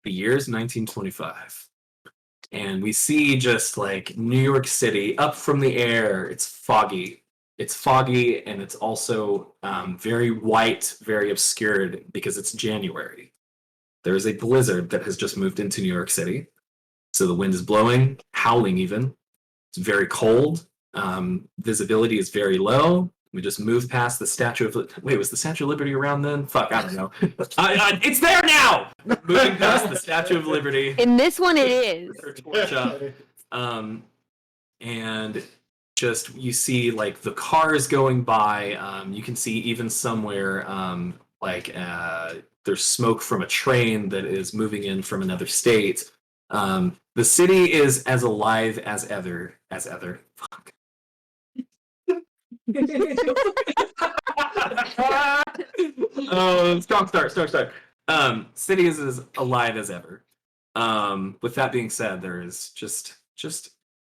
The year's 1925. And we see just like New York City up from the air. It's foggy. It's foggy, and it's also very white, very obscured because it's January. There is a blizzard that has just moved into New York City. So the wind is blowing, howling even. It's very cold. Visibility is very low. We just moved past the Statue of... Wait, was the Statue of Liberty around then? Fuck, I don't know. It's there now! Moving past the Statue of Liberty. In this one, it is. Her torch up. And just, you see, like, the cars going by. You can see even somewhere, there's smoke from a train that is moving in from another state. The city is as alive as ever. Fuck. Oh, strong start. City is as alive as ever. With that being said, there is just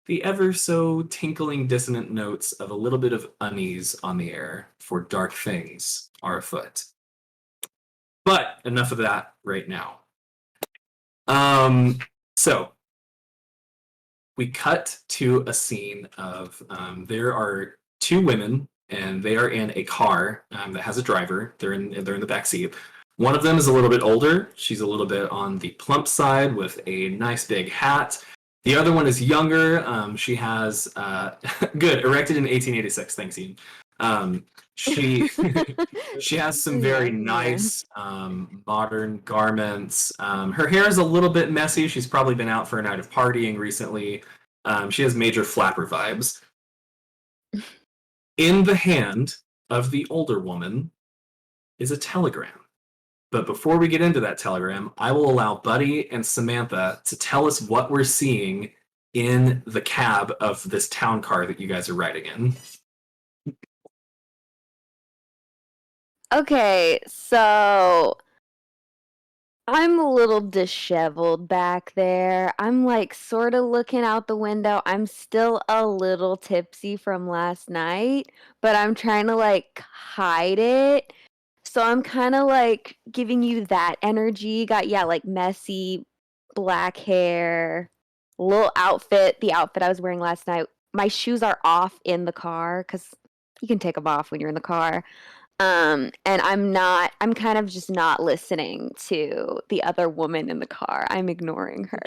the ever so tinkling dissonant notes of a little bit of unease on the air, for dark things are afoot. But enough of that right now. So we cut to a scene of there are two women, and they are in a car that has a driver. They're in the back seat. One of them is a little bit older. She's a little bit on the plump side with a nice big hat. The other one is younger. She has good, erected in 1886. Thanks, Ian. She has some very nice modern garments. Her hair is a little bit messy. She's probably been out for a night of partying recently. She has major flapper vibes. In the hand of the older woman is a telegram. But before we get into that telegram, I will allow Buddy and Samantha to tell us what we're seeing in the cab of this town car that you guys are riding in. Okay, so I'm a little disheveled back there. I'm like sort of looking out the window. I'm still a little tipsy from last night, but I'm trying to like hide it. So I'm kind of like giving you that energy. Got, like messy black hair, little outfit, the outfit I was wearing last night. My shoes are off in the car because you can take them off when you're in the car. And I'm kind of just not listening to the other woman in the car. I'm ignoring her.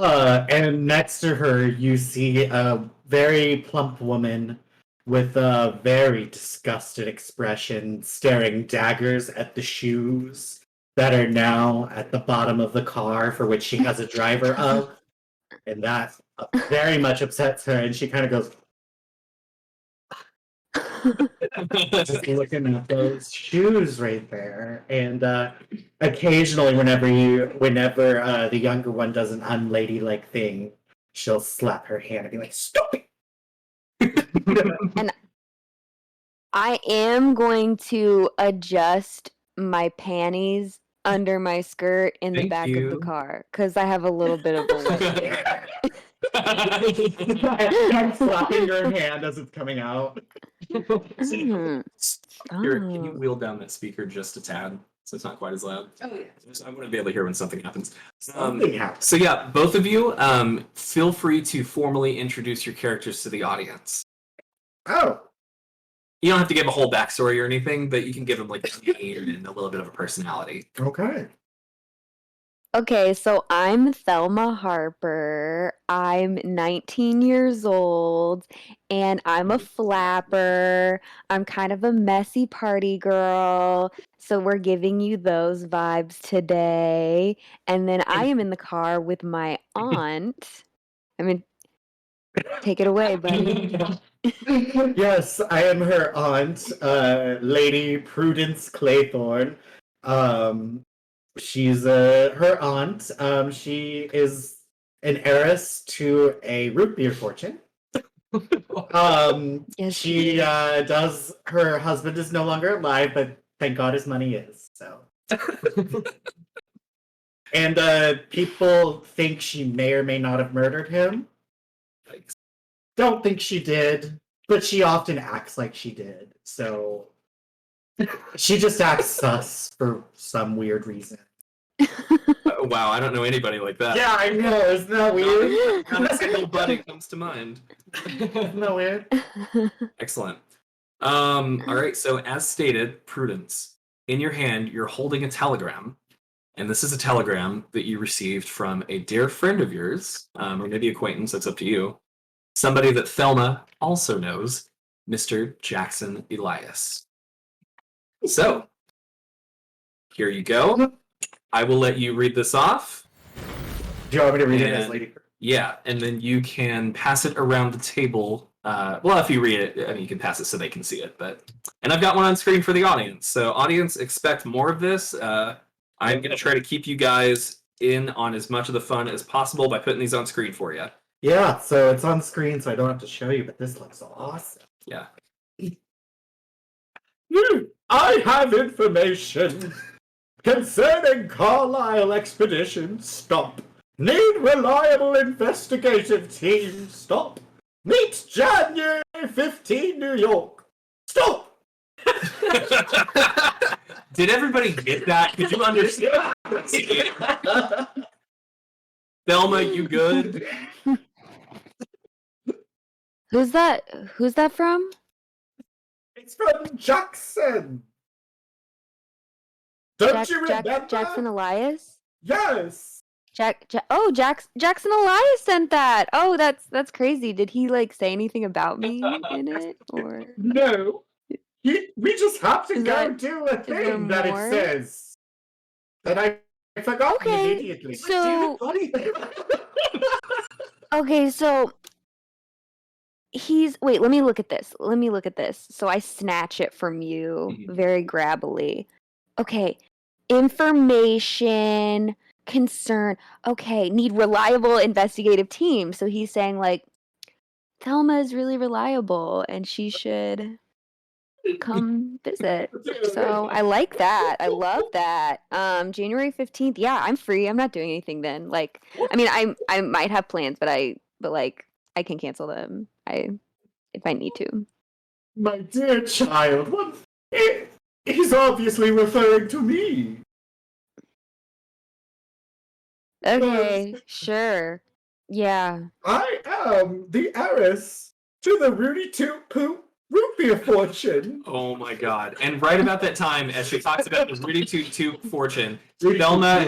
And next to her, you see a very plump woman with a very disgusted expression, staring daggers at the shoes that are now at the bottom of the car for which she has a driver of. And that very much upsets her, and she kind of goes, just looking at those shoes right there. And occasionally, whenever the younger one does an unladylike thing, she'll slap her hand and be like, "Stop it!" And I am going to adjust my panties under my skirt in the back of the car because I have a little bit of a lip there. I'm slapping your hand as it's coming out. Can you wheel down that speaker just a tad so it's not quite as loud? Oh yeah. I want to be able to hear when something happens. So yeah, both of you, feel free to formally introduce your characters to the audience. Oh. You don't have to give a whole backstory or anything, but you can give them like a name and a little bit of a personality. Okay. Okay, so I'm Thelma Harper. I'm 19 years old, and I'm a flapper. I'm kind of a messy party girl, so we're giving you those vibes today. And then I am in the car with my aunt. I mean, take it away, buddy. Yes, I am her aunt, Lady Prudence Claythorne. She's her aunt. She is an heiress to a root beer fortune. Yes, she does. Her husband is no longer alive, but thank God his money is. So, and people think she may or may not have murdered him. Don't think she did, but she often acts like she did. So she just acts sus for some weird reason. Wow, I don't know anybody like that. Yeah, I know. Isn't that weird? Not a single buddy comes to mind. Isn't that weird? Excellent. All right, so as stated, Prudence, in your hand, you're holding a telegram. And this is a telegram that you received from a dear friend of yours, or maybe acquaintance, that's up to you. Somebody that Thelma also knows, Mr. Jackson Elias. So, here you go. I will let you read this off. Do you want me to read it as Lady? Yeah, and then you can pass it around the table. Well, if you read it, I mean, you can pass it so they can see it. And I've got one on screen for the audience. So, audience, expect more of this. I'm going to try to keep you guys in on as much of the fun as possible by putting these on screen for you. Yeah, so it's on screen, so I don't have to show you, but this looks awesome. Yeah. I have information concerning Carlisle expedition. Stop. Need reliable investigative team. Stop. Meet January 15, New York. Stop. Did everybody get that? Could you understand? Thelma, you good? Who's that? Who's that from? It's from Jackson. Don't you remember? Jackson Elias? Yes. Jackson Elias sent that. Oh, that's crazy. Did he like say anything about me in it, or no? We just have to go do a there thing that it more? says. And I forgot Okay, immediately. so okay, so wait. Let me look at this. So I snatch it from you very grabbily. Okay, information, concern. Okay, need reliable investigative team. So he's saying like, Thelma is really reliable, and she should come visit. So I like that. I love that. January 15th. Yeah, I'm free. I'm not doing anything then. Like, I mean, I might have plans, but like I can cancel them. If I need to. My dear child, he's obviously referring to me. Okay, sure. Yeah. I am the heiress to the Rudy Toot Poot root beer fortune. Oh my god. And right about that time, as she talks about the Rudy Toot Toot fortune, Thelma,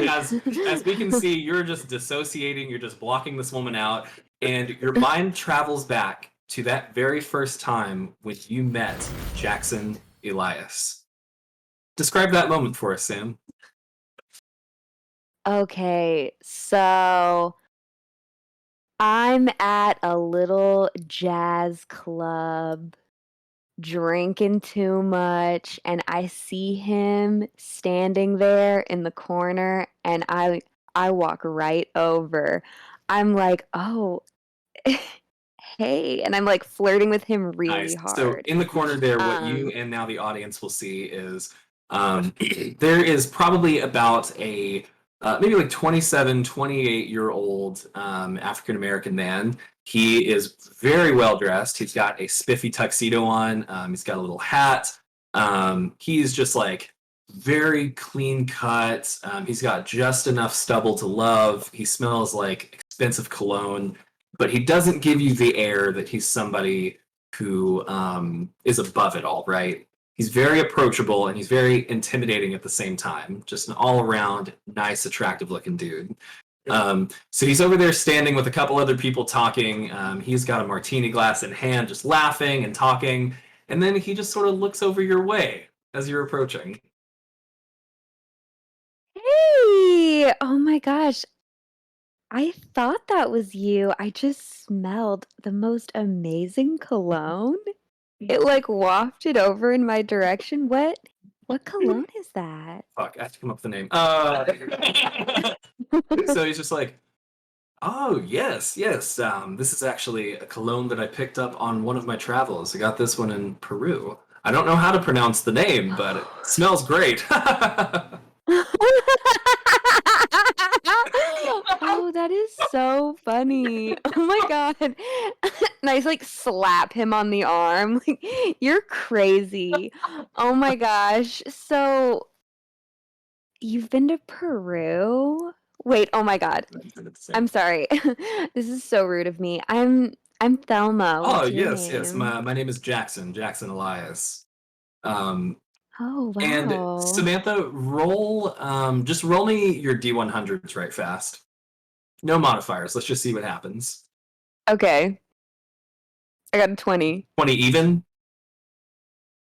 as we can see, you're just dissociating, you're just blocking this woman out, and your mind travels back to that very first time when you met Jackson Elias. Describe that moment for us, Sam. Okay, so I'm at a little jazz club drinking too much, and I see him standing there in the corner, and I walk right over. I'm like, "Oh, hey," and I'm like flirting with him really hard. So in the corner there, what you and now the audience will see is there is probably about a maybe like 27, 28-year-old African-American man. He is very well dressed. He's got a spiffy tuxedo on. He's got a little hat. He's just like very clean cut. He's got just enough stubble to love. He smells like expensive cologne, but he doesn't give you the air that he's somebody who is above it all, right? He's very approachable and he's very intimidating at the same time. Just an all-around nice, attractive-looking dude. So he's over there standing with a couple other people talking. He's got a martini glass in hand, just laughing and talking. And then he just sort of looks over your way as you're approaching. Hey! Oh my gosh. I thought that was you. I just smelled the most amazing cologne. It like wafted over in my direction. What cologne is that? Fuck, I have to come up with the name. So he's just like, oh, yes. This is actually a cologne that I picked up on one of my travels. I got this one in Peru. I don't know how to pronounce the name, but it smells great. Oh, that is so funny. Oh my god. And I just like slap him on the arm. Like, you're crazy. Oh my gosh. So You've been to Peru? Wait, oh my god. I'm sorry. This is so rude of me. I'm Thelma. Oh, What's your yes. name? My name is Jackson Elias. Um, Oh, and wow. Samantha, just roll me your D100s right fast. No modifiers. Let's just see what happens. Okay. I got a 20. 20 even?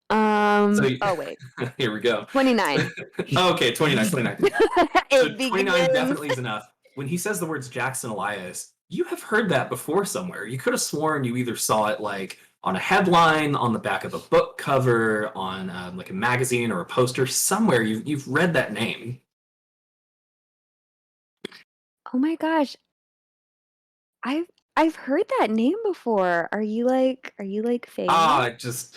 Oh wait. Here we go. 29. Okay, 29. So It 29 begins. definitely is enough. When he says the words Jackson Elias, you have heard that before somewhere. You could have sworn you either saw it like on a headline, on the back of a book cover, on like a magazine or a poster somewhere. You've read that name. Oh my gosh. I've heard that name before. Are you like famous? Just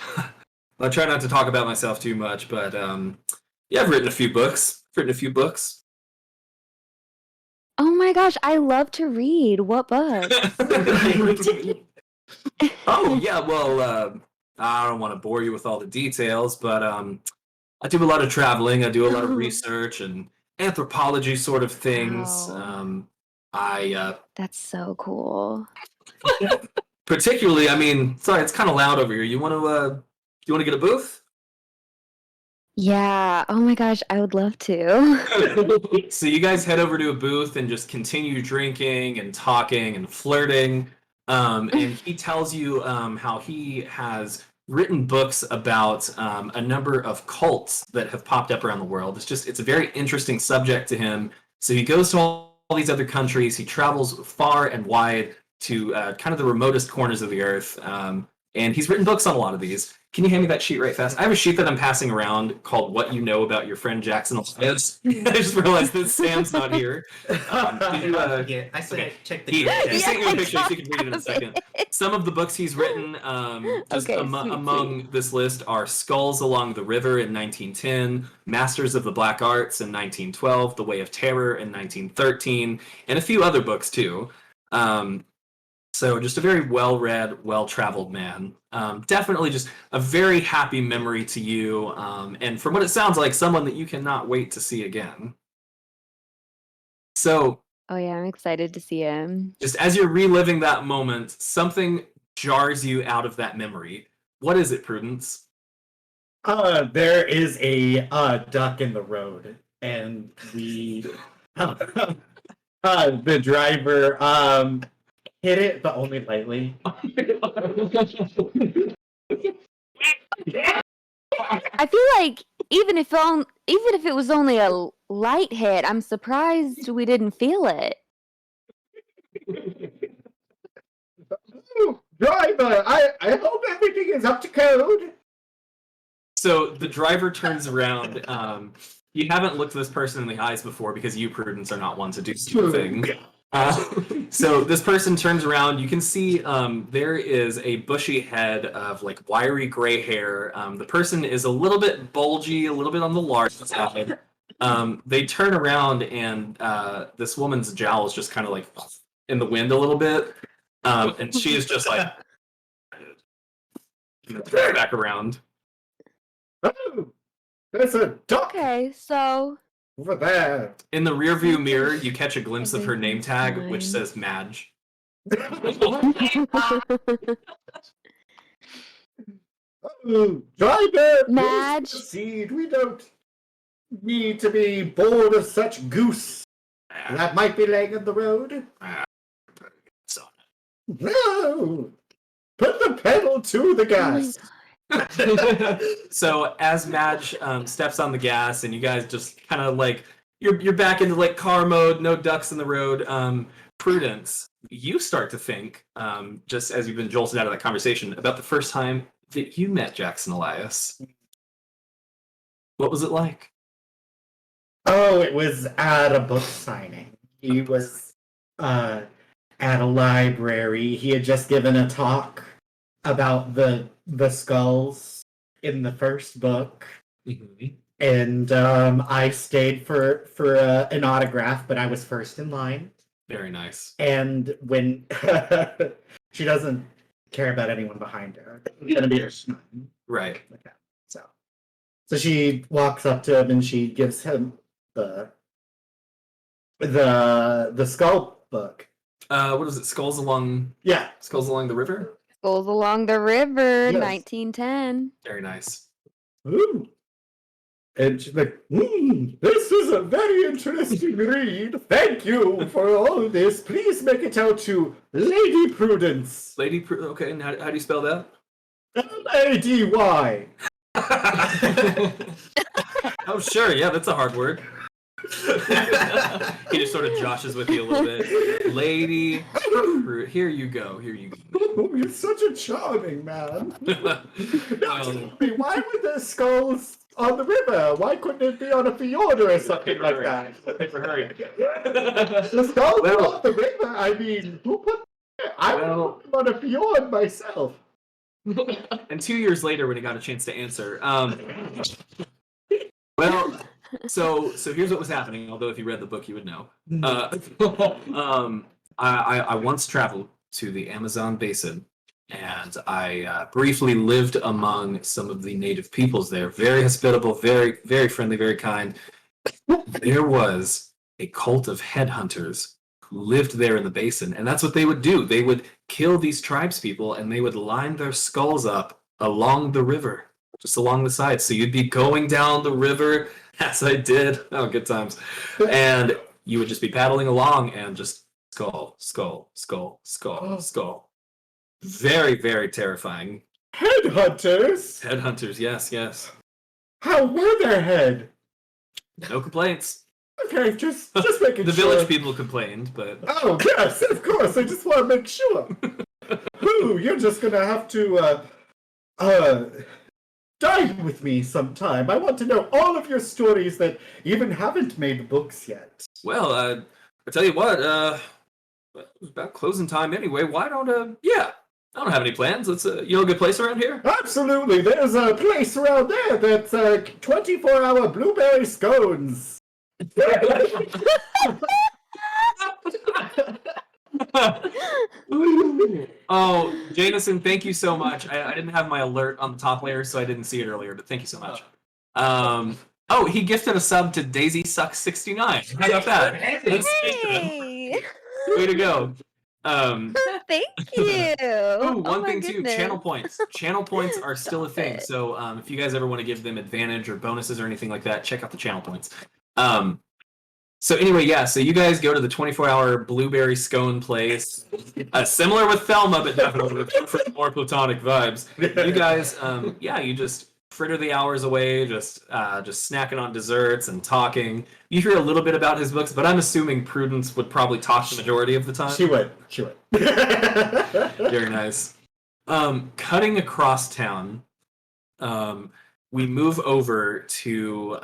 I try not to talk about myself too much, but yeah, I've written a few books. Oh my gosh, I love to read. What books? Oh yeah, well, I don't want to bore you with all the details, but I do a lot of traveling. I do a lot of research and anthropology sort of things. Wow. I That's so cool. particularly, I mean, sorry, it's kind of loud over here. You want to get a booth? Yeah. Oh my gosh, I would love to. So you guys head over to a booth and just continue drinking and talking and flirting. And he tells you how he has written books about a number of cults that have popped up around the world. It's a very interesting subject to him. So he goes to all these other countries. He travels far and wide to kind of the remotest corners of the earth. And he's written books on a lot of these. Can you hand me that sheet right fast? I have a sheet that I'm passing around called "What You Know About Your Friend Jackson Elias." I just realized that Sam's not here. I said okay. check the He sent you a picture, so I you can read it in a have second. it. Some of the books he's written, Okay, among this list, are "Skulls Along the River" in 1910, "Masters of the Black Arts" in 1912, "The Way of Terror" in 1913, and a few other books too. So just a very well-read, well-traveled man. Definitely just a very happy memory to you, and from what it sounds like, someone that you cannot wait to see again. So Oh yeah, I'm excited to see him. just as you're reliving that moment, something jars you out of that memory. What is it, Prudence? There is a duck in the road, and we the driver hit it, but only lightly. I feel like even if it was only a light hit, I'm surprised we didn't feel it. Driver, I hope everything is up to code. So the driver turns around. You haven't looked this person in the eyes before because you, Prudence, are not one to do such things. So this person turns around. You can see there is a bushy head of like wiry gray hair. The person is a little bit bulgy, a little bit on the large side. They turn around and this woman's jowls just kind of like in the wind a little bit, and she is just like back around. Oh, there's a duck Okay, so over there. In the rearview mirror, you catch a glimpse of her name Everything's tag, fine. which says Madge. Oh, driver, Madge. please proceed. We don't need to be bored of such goose that might be laying in the road. So, No, put the pedal to the gas. so as Madge steps on the gas, and you guys just kind of like you're back into like car mode, no ducks in the road. Prudence, you start to think, just as you've been jolted out of that conversation, about the first time that you met Jackson Elias. What was it like? Oh, it was at a book signing. He was at a library. He had just given a talk about the skulls in the first book, and I stayed for an autograph, but I was first in line. Very nice. And when she doesn't care about anyone behind her, it's gonna be her son. Right. Like that. So she walks up to him and she gives him the the skull book. What is it? Skulls along the river. Goes along the river, Yes. 1910. Very nice. Ooh. And she's like, this is a very interesting read. Thank you for all this. Please make it out to Lady Prudence. Okay, and how do you spell that? Lady. Oh, sure. Yeah, that's a hard word. He just sort of joshes with you a little bit. Lady, here you go. Oh, you're such a charming man. Now tell me, why were there skulls on the river? Why couldn't it be on a fjord or something like that? The skulls on the river? I mean, who put them? I would put them on a fjord myself. And 2 years later, when he got a chance to answer, so here's what was happening. Although if you read the book, you would know. I once traveled to the Amazon basin, and I briefly lived among some of the native peoples there. Very hospitable, very, very friendly, very kind. There was a cult of headhunters who lived there in the basin, and that's what they would do. They would kill these tribespeople, and they would line their skulls up along the river, just along the side. So you'd be going down the river, as I did. Oh, good times. And you would just be paddling along and just skull, skull, skull, skull, skull. Very, very terrifying. Headhunters? Headhunters, yes. How were their head? No complaints. Okay, just making The sure. village people complained, but Oh, yes, of course. I just want to make sure. Ooh, you're just going to have to, dine with me sometime. I want to know all of your stories that even haven't made books yet. well, I tell you what, it's about closing time anyway. Why don't I don't have any plans. Let's you know a good place around here? Absolutely. There's a place around there that's 24-hour blueberry scones. Oh, Jameson, thank you so much. I didn't have my alert on the top layer, so I didn't see it earlier, but thank you so much. Oh, he gifted a sub to Daisy Sucks 69. How about that? Hey! Way to go. Thank you. Ooh, one my thing too, goodness. channel points. Channel points are still a Stop thing. it. So if you guys ever want to give them advantage or bonuses or anything like that, check out the channel points. So anyway, yeah, so you guys go to the 24-hour blueberry scone place. Similar with Thelma, but definitely with more platonic vibes. You guys, you just fritter the hours away, just snacking on desserts and talking. You hear a little bit about his books, but I'm assuming Prudence would probably talk the majority of the time. She would. Very nice. Cutting across town, we move over to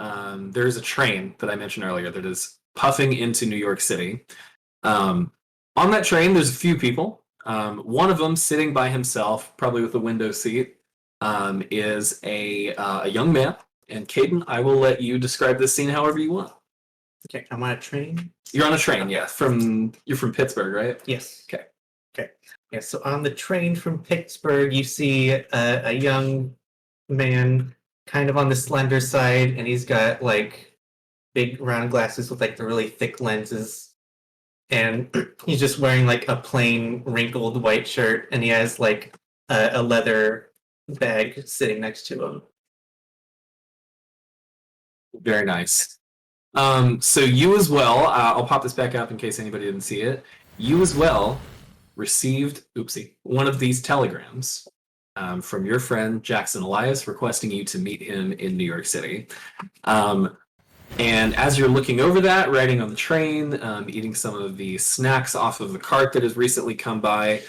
there's a train that I mentioned earlier that is puffing into New York City. On that train, there's a few people. One of them sitting by himself, probably with a window seat, is a young man. And Caden, I will let you describe this scene however you want. Okay, I'm on a train. You're on a train, yeah. You're from Pittsburgh, right? Yes. Okay. Yeah, so on the train from Pittsburgh, you see a young man, kind of on the slender side, and he's got like big round glasses with like the really thick lenses. And he's just wearing like a plain wrinkled white shirt, and he has like a leather bag sitting next to him. Very nice. So you as well, I'll pop this back up in case anybody didn't see it. You as well received, one of these telegrams from your friend Jackson Elias requesting you to meet him in New York City. And as you're looking over that, riding on the train, eating some of the snacks off of the cart that has recently come by,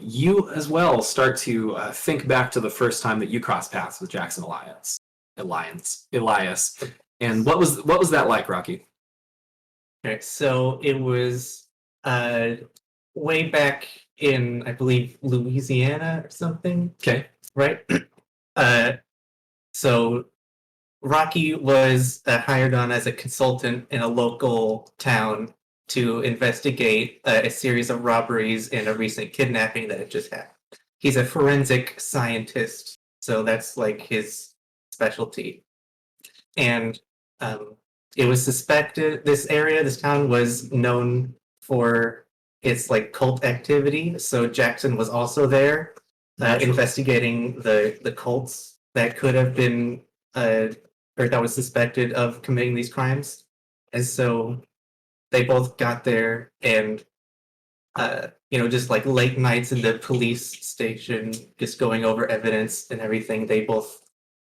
you as well start to think back to the first time that you crossed paths with Jackson Elias. And what was that like, Rocky? Okay, so it was way back in, I believe, Louisiana or something. Okay. Right? So Rocky was hired on as a consultant in a local town to investigate a series of robberies and a recent kidnapping that had just happened. He's a forensic scientist, so that's like his specialty. And it was suspected this town was known for its like cult activity. So Jackson was also there investigating the cults that could have been or that was suspected of committing these crimes. And so they both got there and just like late nights in the police station, just going over evidence and everything. They both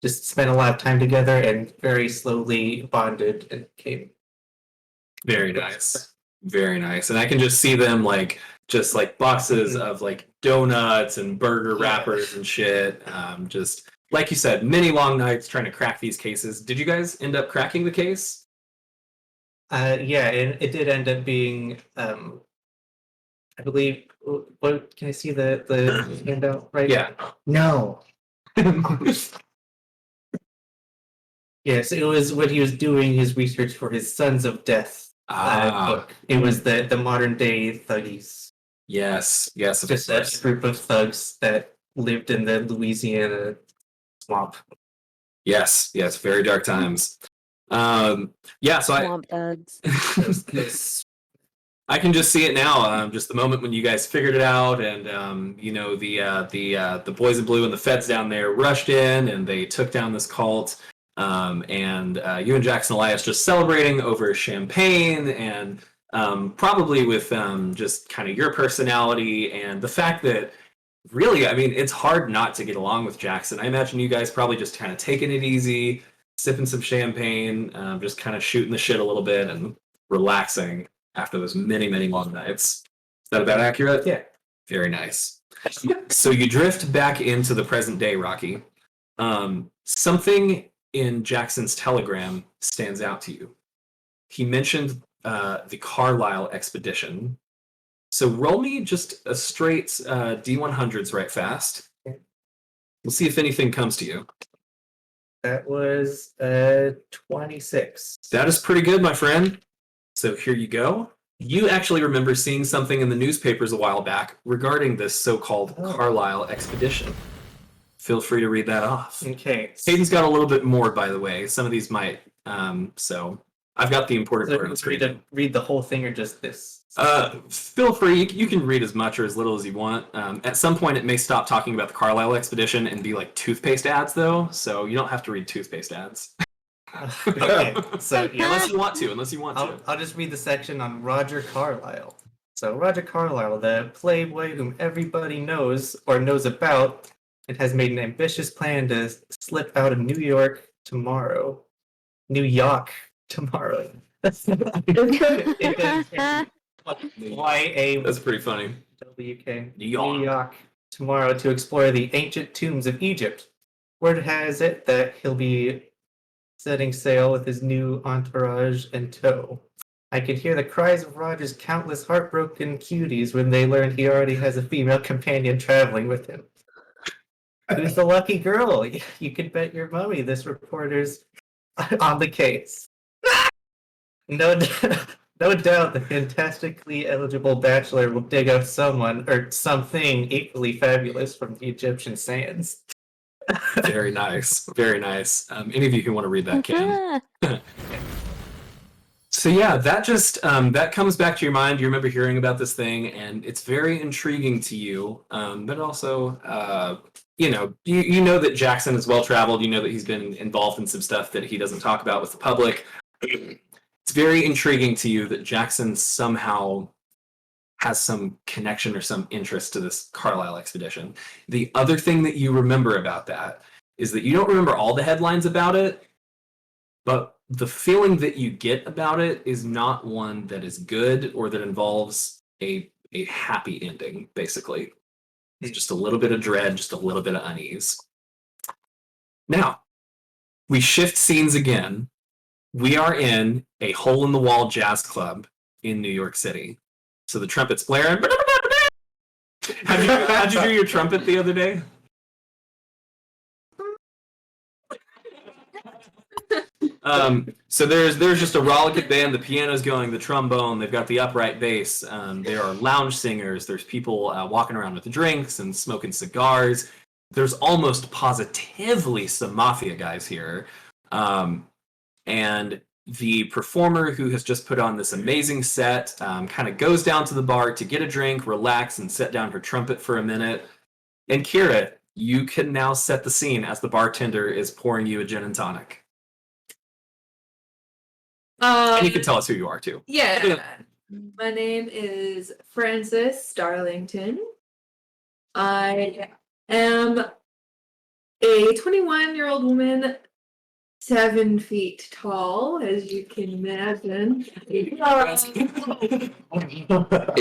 just spent a lot of time together and very slowly bonded and came. Very nice. Very nice. And I can just see them like just like boxes of like donuts and burger wrappers and shit. Just like you said, many long nights trying to crack these cases. Did you guys end up cracking the case? Yeah, and it did end up being I believe what can I see the handout right? Yeah. No. Yes, it was when he was doing his research for his Sons of Death book. It was the modern day thuggies. Yes, of Just course. a group of thugs that lived in the Louisiana swamp. Yes, very dark times. So Swamp thugs. I can just see it now. Just the moment when you guys figured it out, and the boys in blue and the feds down there rushed in, and they took down this cult. And you and Jackson Elias just celebrating over champagne, and probably with just kind of your personality and the fact that really, I mean, it's hard not to get along with Jackson. I imagine you guys probably just kind of taking it easy, sipping some champagne, just kind of shooting the shit a little bit and relaxing after those many, many long nights. Is that about accurate? Yeah. Very nice. So you drift back into the present day, Rocky. Something in Jackson's telegram stands out to you. He mentioned the Carlisle expedition. So roll me just a straight D100s right fast. We'll see if anything comes to you. That was 26. That is pretty good, my friend. So here you go. You actually remember seeing something in the newspapers a while back regarding this so-called Carlisle expedition. Feel free to read that off. Okay. Hayden's got a little bit more, by the way. Some of these might. So I've got the important part on the screen. Read the whole thing or just this? Feel free. You can read as much or as little as you want. At some point, it may stop talking about the Carlisle expedition and be like toothpaste ads, though. So you don't have to read toothpaste ads. Okay. So yeah, unless you want to. I'll just read the section on Roger Carlyle. So Roger Carlyle, the playboy whom everybody knows or knows about, and has made an ambitious plan to slip out of New York tomorrow. YA. That's pretty funny. WK. New York tomorrow to explore the ancient tombs of Egypt. Word has it that he'll be setting sail with his new entourage in tow. I could hear the cries of Roger's countless heartbroken cuties when they learned he already has a female companion traveling with him. Who's the lucky girl? You could bet your money this reporter's on the case. No doubt the fantastically eligible bachelor will dig up someone or something equally fabulous from the Egyptian sands. Very nice. Very nice. Any of you who want to read that can. So yeah, that just that comes back to your mind. You remember hearing about this thing, and it's very intriguing to you. But also, you know that Jackson is well traveled. You know that he's been involved in some stuff that he doesn't talk about with the public. It's very intriguing to you that Jackson somehow has some connection or some interest to this Carlisle expedition. The other thing that you remember about that is that you don't remember all the headlines about it, but the feeling that you get about it is not one that is good or that involves a happy ending, basically. It's just a little bit of dread, just a little bit of unease. Now, we shift scenes again. We are in a hole-in-the-wall jazz club in New York City. So the trumpet's blaring. How'd you do your trumpet the other day? So there's just a rollicking band. The piano's going, the trombone. They've got the upright bass. There are lounge singers. There's people walking around with drinks and smoking cigars. There's almost positively some mafia guys here. And the performer who has just put on this amazing set kind of goes down to the bar to get a drink, relax, and set down her trumpet for a minute. And Kira, you can now set the scene as the bartender is pouring you a gin and tonic. And you can tell us who you are, too. Yeah. My name is Frances Darlington. I am a 21-year-old woman, 7 feet tall, as you can imagine. Is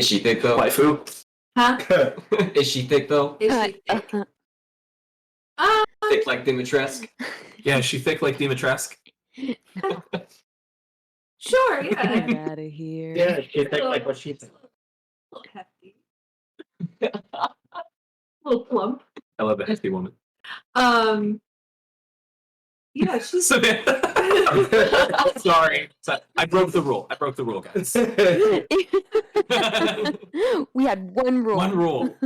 she thick though? Waifu? Huh? Is she thick though? Is she thick? Thick like Dimitrescu? Yeah, is she thick like Dimitrescu? Sure, yeah. Get out of here. Yeah, she thinks like what she thinks. A little hefty. A little plump. I love a hefty woman. Yeah, she's So, sorry. I broke the rule. Guys. We had one rule. One rule.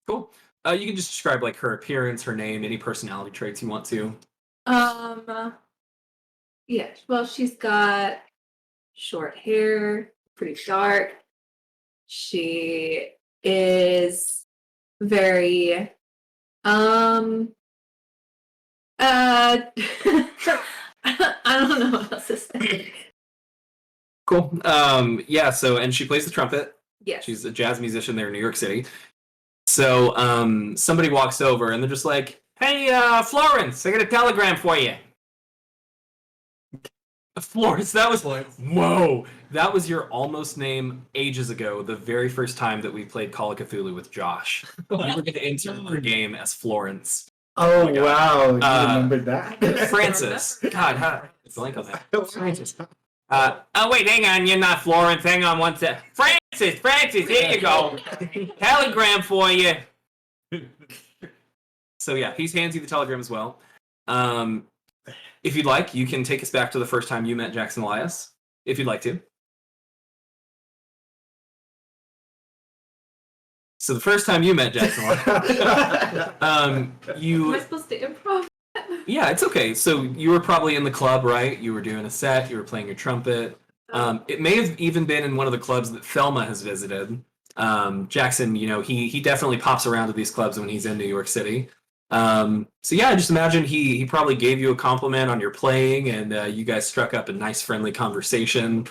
Cool. You can just describe like her appearance, her name, any personality traits you want to. yeah, well, she's got short hair, pretty dark. She is very I don't know what else to say. Cool. Yeah, so and she plays the trumpet. Yes. She's a jazz musician there in New York City. So somebody walks over and they're just like, "Hey, Florence, I got a telegram for you." Florence, that was whoa. That was your almost name ages ago, the very first time that we played Call of Cthulhu with Josh. You were going to enter our game as Florence. Oh, my God. wow. You Uh, remembered that? Francis. God, how blank on that. Francis. Oh wait, hang on, you're not Florence. Hang on one sec. Francis, here you go. Telegram for you. So yeah, he hands you the telegram as well. If you'd like, you can take us back to the first time you met Jackson Elias, if you'd like to. So the first time you met Jackson Elias, Am I supposed to improv? yeah, it's okay. So you were probably in the club, right? You were doing a set, you were playing your trumpet. It may have even been in one of the clubs that Thelma has visited. Jackson, he definitely pops around to these clubs when he's in New York City. So yeah, just imagine he probably gave you a compliment on your playing, and you guys struck up a nice, friendly conversation.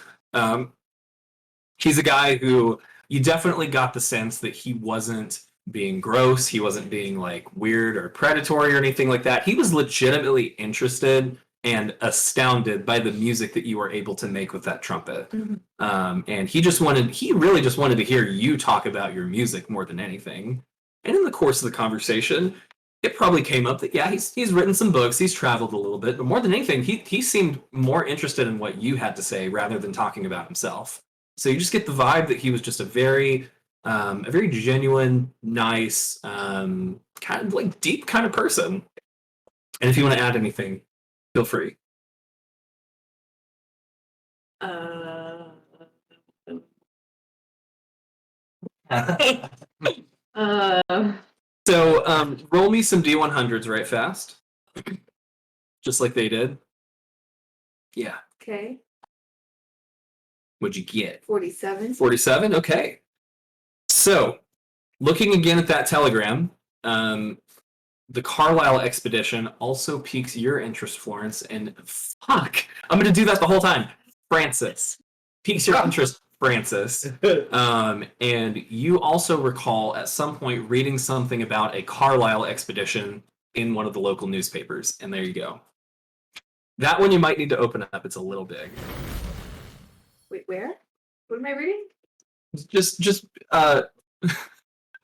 He's a guy who you definitely got the sense that he wasn't being gross, he wasn't being like weird or predatory or anything like that. He was legitimately interested and astounded by the music that you were able to make with that trumpet. Mm-hmm. And he really just wanted to hear you talk about your music more than anything. And in the course of the conversation, it probably came up that, yeah, he's written some books, he's traveled a little bit, but more than anything, he seemed more interested in what you had to say rather than talking about himself. So you just get the vibe that he was just a very genuine, nice, kind of like deep kind of person. And if you want to add anything, feel free. So roll me some D100s right fast. Just like they did. Yeah. Okay. What'd you get? 47. 47? Okay. So, looking again at that telegram, the Carlisle expedition also piques your interest, Florence, and fuck, I'm going to do that the whole time. Francis. Piques your interest, Francis. And you also recall at some point reading something about a Carlisle expedition in one of the local newspapers, and there you go. That one you might need to open up. It's a little big. Wait, where? What am I reading? Just I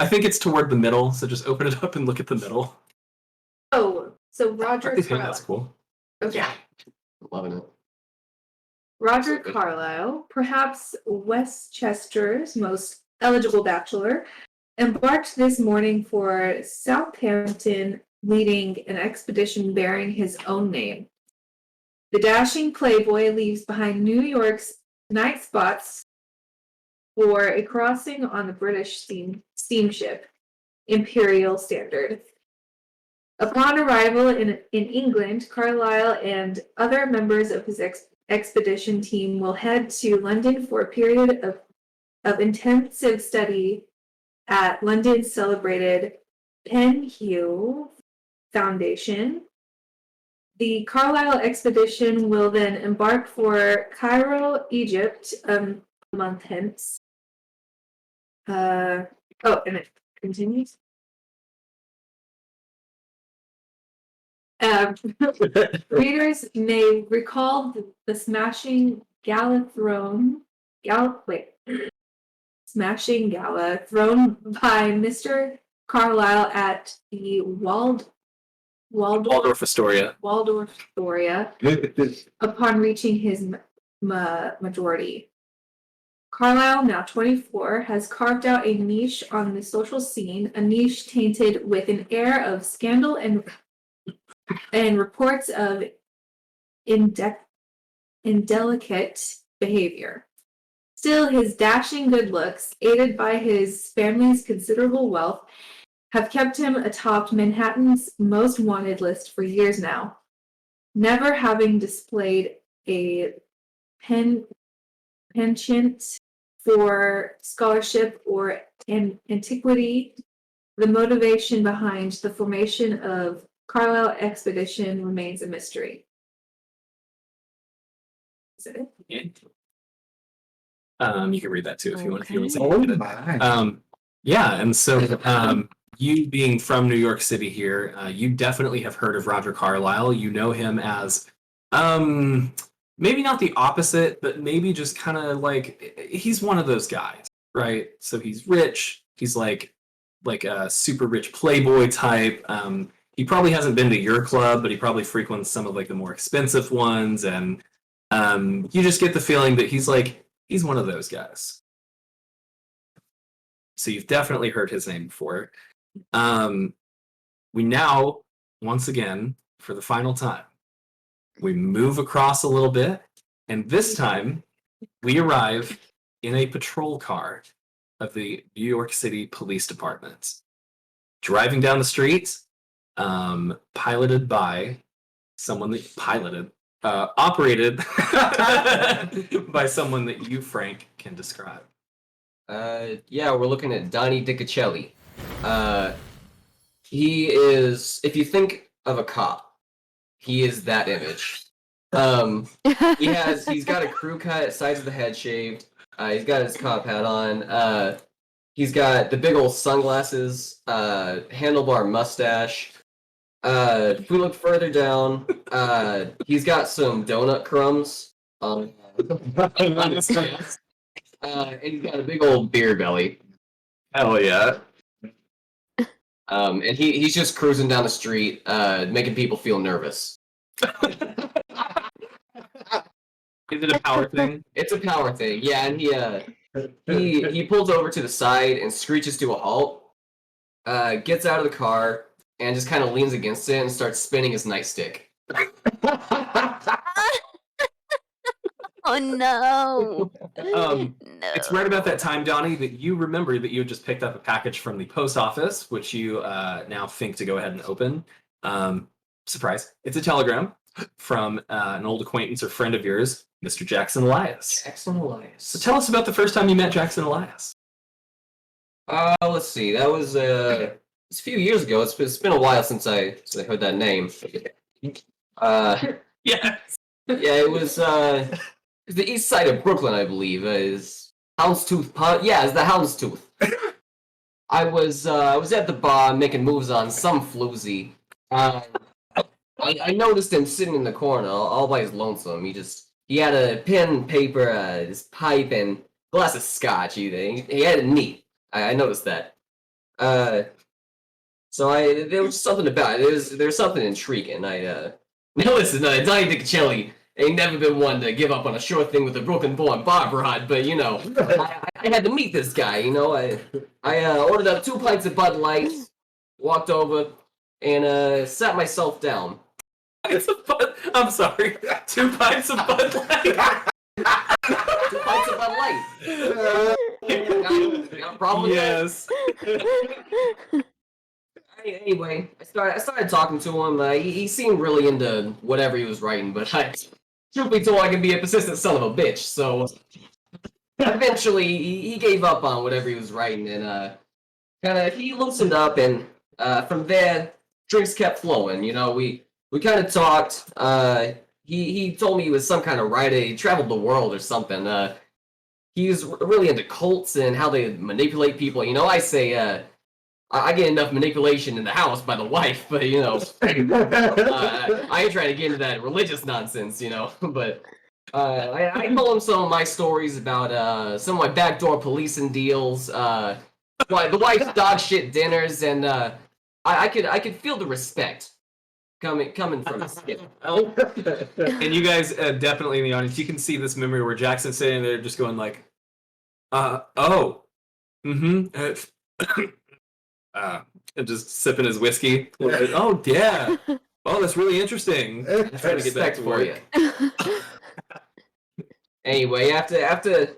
think it's toward the middle, so just open it up and look at the middle. Oh, so Roger I think Carlyle. that's cool. Okay. Yeah. Loving it. Roger Carlyle, perhaps Westchester's most eligible bachelor, embarked this morning for Southampton, leading an expedition bearing his own name. The dashing playboy leaves behind New York's night spots for a crossing on the British steamship Imperial Standard. Upon arrival in England, Carlyle and other members of his expedition team will head to London for a period of intensive study at London's celebrated Penhew Foundation. The Carlyle expedition will then embark for Cairo, Egypt, a month hence. And it continues. Readers may recall the smashing gala thrown by Mr. Carlyle at the Waldorf Astoria. Upon reaching his majority. Carlyle, now 24, has carved out a niche on the social scene, a niche tainted with an air of scandal and reports of indelicate behavior. Still, his dashing good looks, aided by his family's considerable wealth, have kept him atop Manhattan's most wanted list for years now. Never having displayed a penchant for scholarship or antiquity, the motivation behind the formation of Carlyle expedition remains a mystery. Is that it? Yeah. You can read that too if you want. If you want to Oh say it. my. Yeah, and so you being from New York City here, you definitely have heard of Roger Carlyle. You know him as maybe not the opposite, but maybe just kind of like he's one of those guys, right? So he's rich. He's like a super rich playboy type. He probably hasn't been to your club, but he probably frequents some of like the more expensive ones, and you just get the feeling that he's one of those guys. So you've definitely heard his name before. We now, once again, for the final time, we move across a little bit, and this time we arrive in a patrol car of the New York City Police Department. Driving down the street, piloted by someone that operated by someone that you, Frank, can describe. Yeah, we're looking at Donnie Dickicelli. He is, if you think of a cop, he is that image. He's got a crew cut, sides of the head shaved. He's got his cop hat on. He's got the big old sunglasses, handlebar mustache. If we look further down, he's got some donut crumbs on his pants. And he's got a big old beer belly. Hell yeah. And he's just cruising down the street, making people feel nervous. Is it a power thing? It's a power thing, yeah. And he pulls over to the side and screeches to a halt. Gets out of the car and just kind of leans against it and starts spinning his nightstick. Oh no. No. It's right No. about that time, Donnie, that you remember that you had just picked up a package from the post office, which you now think to go ahead and open. Surprise. It's a telegram from an old acquaintance or friend of yours, Mr. Jackson Elias. Jackson Elias. So tell us about the first time you met Jackson Elias. Let's see. That was it's a few years ago. It's been a while since I heard that name. Yeah. Yeah, it was the east side of Brooklyn, I believe. Is Houndstooth Pub? Yeah, it's the Houndstooth. I was at the bar making moves on some floozy. I noticed him sitting in the corner, all by his lonesome. He had a pen, paper, his pipe, and a glass of scotch. He had it neat. I noticed that. So there was something about it. There's something intriguing. Now listen, Donnie Dickicelli ain't never been one to give up on a short thing with a broken-born bar broad, but I had to meet this guy. I ordered up 2 pints of Bud Light, walked over, and sat myself down. I'm sorry. 2 pints of Bud Light. 2 pints of Bud Light. Got a problem with that? Yes. Anyway, I started talking to him. He seemed really into whatever he was writing, but truth be told, I can be a persistent son of a bitch. So eventually, he gave up on whatever he was writing, and he loosened up, and from there, drinks kept flowing. You know, we kind of talked. He told me he was some kind of writer. He traveled the world or something. He's really into cults and how they manipulate people. You know, I say I get enough manipulation in the house by the wife, but you know, I ain't trying to get into that religious nonsense. You know, but. I told him some of my stories about some of my backdoor policing deals, the wife's dog shit dinners, and I could feel the respect coming from his skin. And you guys definitely in the audience, you can see this memory where Jackson's sitting there just going like, oh, and just sipping his whiskey. Oh yeah. Oh, that's really interesting. I'm trying to get back to work. Anyway, after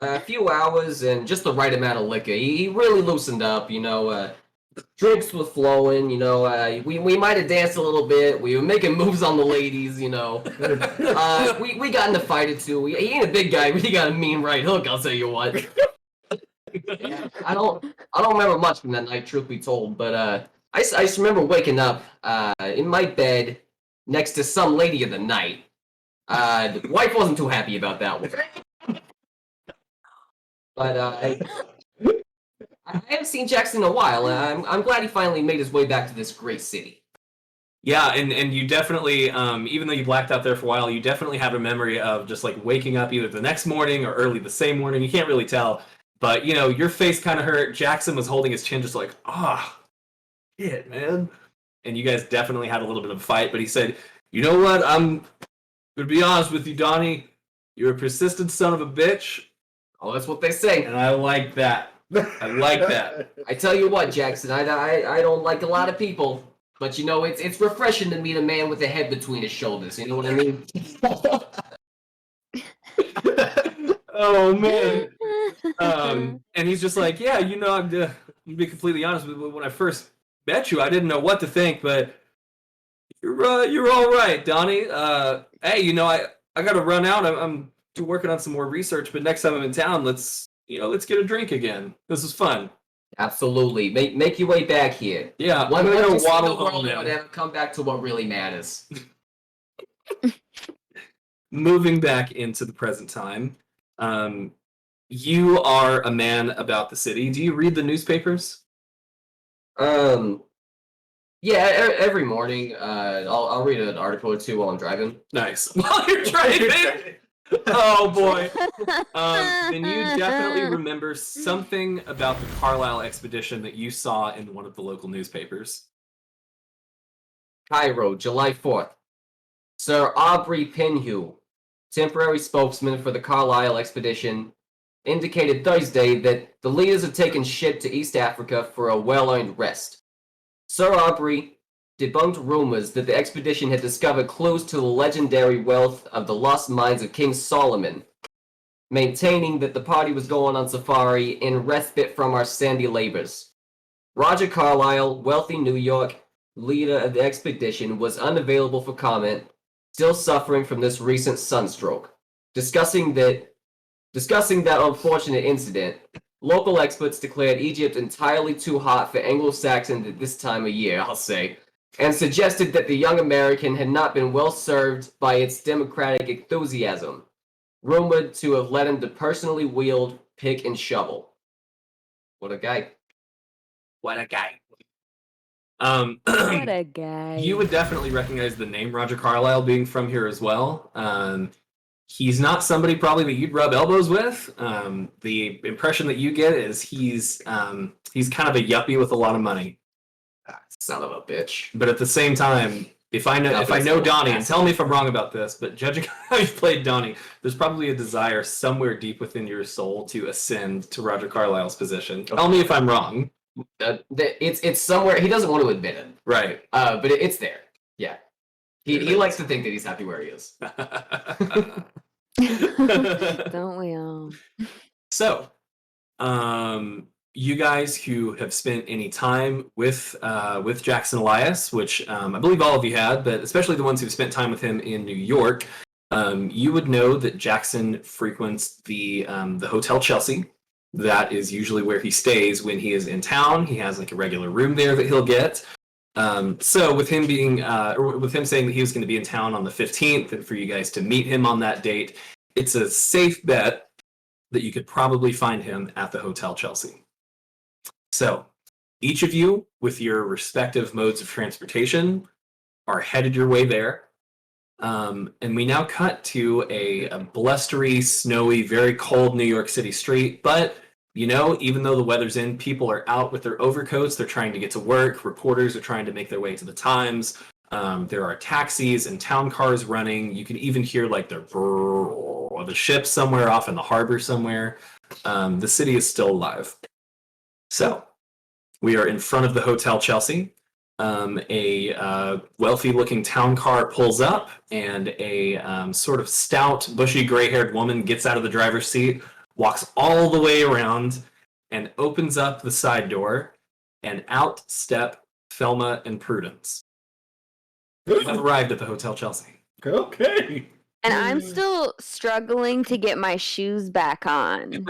a few hours and just the right amount of liquor, he really loosened up. You know, drinks were flowing. You know, we might have danced a little bit. We were making moves on the ladies. You know, we got in a fight or two. He ain't a big guy, but he got a mean right hook. I'll tell you what. I don't remember much from that night, truth be told, but I just remember waking up in my bed next to some lady of the night. The wife wasn't too happy about that one. But I haven't seen Jackson in a while. I'm glad he finally made his way back to this great city. Yeah, and you definitely, even though you blacked out there for a while, you definitely have a memory of just like waking up either the next morning or early the same morning. You can't really tell, but you know your face kind of hurt. Jackson was holding his chin, just like, shit, man. And you guys definitely had a little bit of a fight. But he said, "You know what? I'm gonna be honest with you, Donnie. You're a persistent son of a bitch." Oh, that's what they say. And I like that. I like that. I tell you what, Jackson, I don't like a lot of people, but you know, it's refreshing to meet a man with a head between his shoulders. You know what I mean? Oh man. And he's just like, yeah, you know, to be completely honest with you, when I first met you, I didn't know what to think, but you're all right, Donnie. Hey, you know, I got to run out. I'm working on some more research, but next time I'm in town, let's get a drink again. This is fun. Absolutely. Make your way back here. Yeah, One I'm day gonna the waddle world home now. would ever come back to what really matters. Moving back into the present time, you are a man about the city. Do you read the newspapers? Yeah, every morning, I'll read an article or two while I'm driving. Nice. While you're driving. Oh boy. Then you definitely remember something about the Carlisle expedition that you saw in one of the local newspapers. Cairo, July 4th. Sir Aubrey Pinhue, temporary spokesman for the Carlisle expedition, indicated Thursday that the leaders had taken ship to East Africa for a well-earned rest. Sir Aubrey debunked rumors that the expedition had discovered clues to the legendary wealth of the lost mines of King Solomon, maintaining that the party was going on safari in respite from our sandy labors. Roger Carlyle, wealthy New York leader of the expedition, was unavailable for comment, still suffering from this recent sunstroke. Discussing that unfortunate incident, local experts declared Egypt entirely too hot for Anglo-Saxons at this time of year, I'll say, and suggested that the young American had not been well served by its democratic enthusiasm, rumored to have led him to personally wield pick and shovel. What a guy. What a guy. What a guy. You would definitely recognize the name Roger Carlyle being from here as well. He's not somebody probably that you'd rub elbows with. The impression that you get is he's kind of a yuppie with a lot of money. Son of a bitch. But at the same time, if I know Donnie, and tell me if I'm wrong about this, but judging how you've played Donnie, there's probably a desire somewhere deep within your soul to ascend to Roger Carlyle's position. Tell me if I'm wrong. It's somewhere. He doesn't want to admit it. Right. But it's there. Yeah. He likes to think that he's happy where he is. Don't we all? So, you guys who have spent any time with Jackson Elias, which I believe all of you had, but especially the ones who've spent time with him in New York, you would know that Jackson frequents the Hotel Chelsea. That is usually where he stays when he is in town. He has like a regular room there that he'll get. So with him being, or with him saying that he was going to be in town on the 15th, and for you guys to meet him on that date, it's a safe bet that you could probably find him at the Hotel Chelsea. So, each of you, with your respective modes of transportation, are headed your way there. And we now cut to a blustery, snowy, very cold New York City street. But, you know, even though the weather's in, people are out with their overcoats. They're trying to get to work. Reporters are trying to make their way to the Times. There are taxis and town cars running. You can even hear like the brrr of a ship somewhere off in the harbor somewhere. The city is still alive. So, we are in front of the Hotel Chelsea. A wealthy-looking town car pulls up, and a sort of stout, bushy, gray-haired woman gets out of the driver's seat, walks all the way around, and opens up the side door, and out step Thelma and Prudence. We've arrived at the Hotel Chelsea. Okay. And I'm still struggling to get my shoes back on.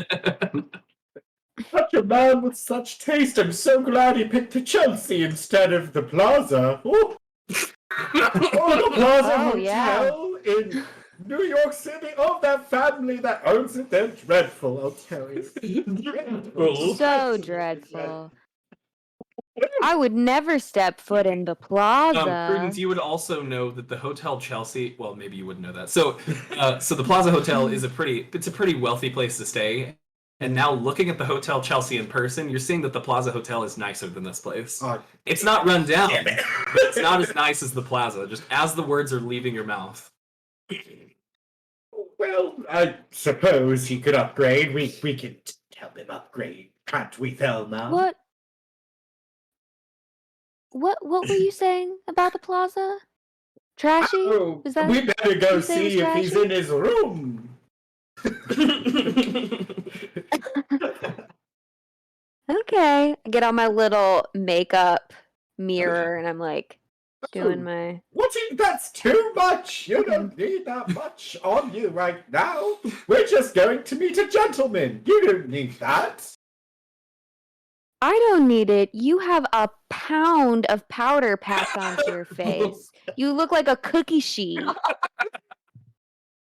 Such a man with such taste. I'm so glad he picked the Chelsea instead of the Plaza. Oh, the Plaza Oh, Hotel yeah. in New York City. Oh, that family that owns it. They're dreadful, I'll tell you. Dreadful. So dreadful. I would never step foot in the plaza. Prudence, you would also know that the Hotel Chelsea. Well, maybe you wouldn't know that. So, so the Plaza Hotel is a pretty wealthy place to stay. And now, looking at the Hotel Chelsea in person, you're seeing that the Plaza Hotel is nicer than this place. It's not run down. But it's not as nice as the Plaza. Just as the words are leaving your mouth. Well, I suppose he could upgrade. We can help him upgrade, can't we, Thelma? What were you saying about the plaza? Trashy? Oh, Was that we better go you said it see if was he's trashy? in his room. Okay. I get on my little makeup mirror and I'm like doing my That's too much. You don't need that much on you right now. We're just going to meet a gentleman. You don't need that. I don't need it. You have a pound of powder packed onto your face. You look like a cookie sheet.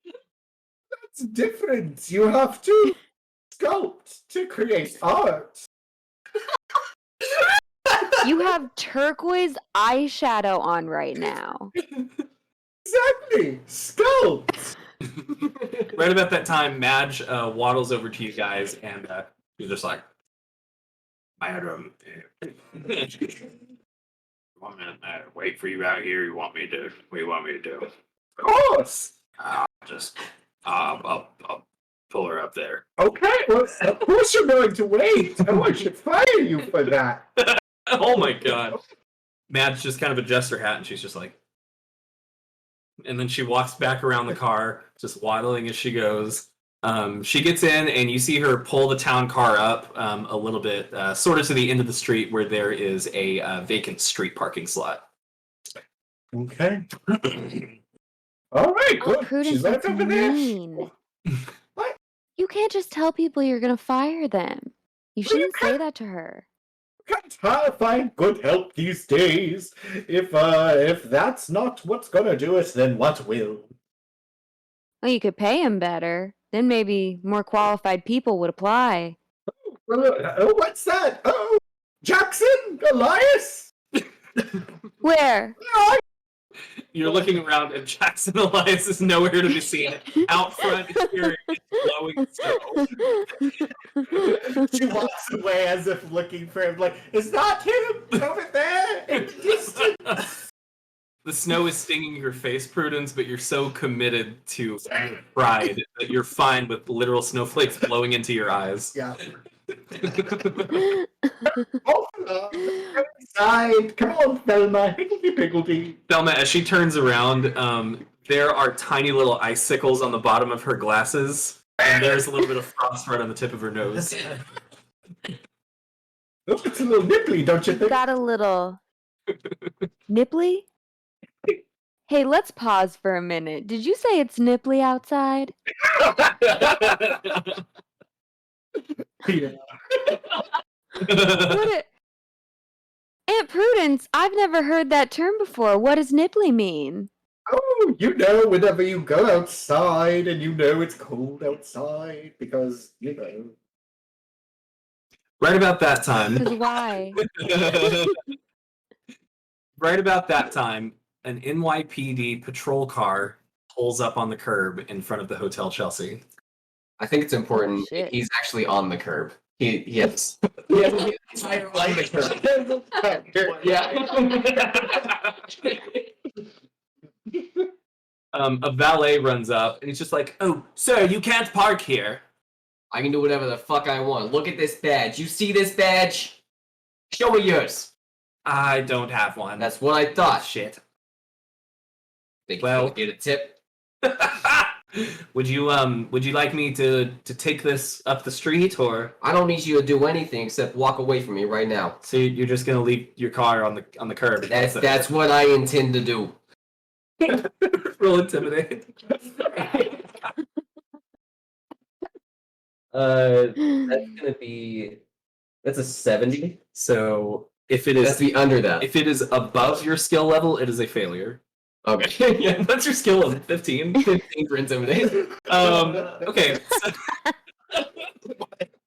That's different. You have to sculpt to create art. You have turquoise eyeshadow on right now. Exactly. Sculpt. Right about that time, Madge waddles over to you guys, and you're just like, "Madam, want me to wait for you out here? What do you want me to do?" Of course. I'll pull her up there. Okay, well, of course you're going to wait. Oh, I should fire you for that. Oh my god. Madge just kind of adjusts her hat, and she's just like, and then she walks back around the car, just waddling as she goes. She gets in, and you see her pull the town car up a little bit, sort of to the end of the street where there is a vacant street parking slot. Okay. All right, Oh, good. Prudence, She's right that's over there. mean. What? You can't just tell people you're gonna fire them. You Well, you shouldn't say can't- that to her. Can't find good help these days. If that's not what's gonna do it, then what will? Well, you could pay him better. Then maybe more qualified people would apply. Oh, what's that? Oh, Jackson, Elias. Where? No, You're looking around, and Jackson Elias is nowhere to be seen. Out front, here, it's blowing snow. She walks away as if looking for him. Like, is that him over there in the distance? The snow is stinging your face, Prudence, but you're so committed to your pride that you're fine with literal snowflakes blowing into your eyes. Yeah. Oh, inside. Come on, Thelma. Higgledy piggledy. Thelma, as she turns around, there are tiny little icicles on the bottom of her glasses, and there's a little bit of frost right on the tip of her nose. Oh, it's a little nipply, don't you think? Got a little nipply? Hey, let's pause for a minute. Did you say it's nipply outside? Yeah. Aunt Prudence, I've never heard that term before. What does nipply mean? Oh, whenever you go outside and it's cold outside because, Right about that time. 'Cause why? Right about that time, an NYPD patrol car pulls up on the curb in front of the Hotel Chelsea. I think it's important. shit. He's actually on the curb. He has the entire line of curb. Yeah. A valet runs up and he's just like, "Oh, sir, you can't park here." I can do whatever the fuck I want. Look at this badge. You see this badge? Show me yours. I don't have one. That's what I thought. shit. Think Well- you get a tip? Would you like me to take this up the street, or I don't need you to do anything except walk away from me right now. so you're just gonna leave your car on the curb? That's what I intend to do. Real intimidating. That's gonna be. That's a 70. So if it That's is the under that. if it is above your skill level, it is a failure. Okay. Yeah, what's your skill level? 15. 15 for intimidate. Okay.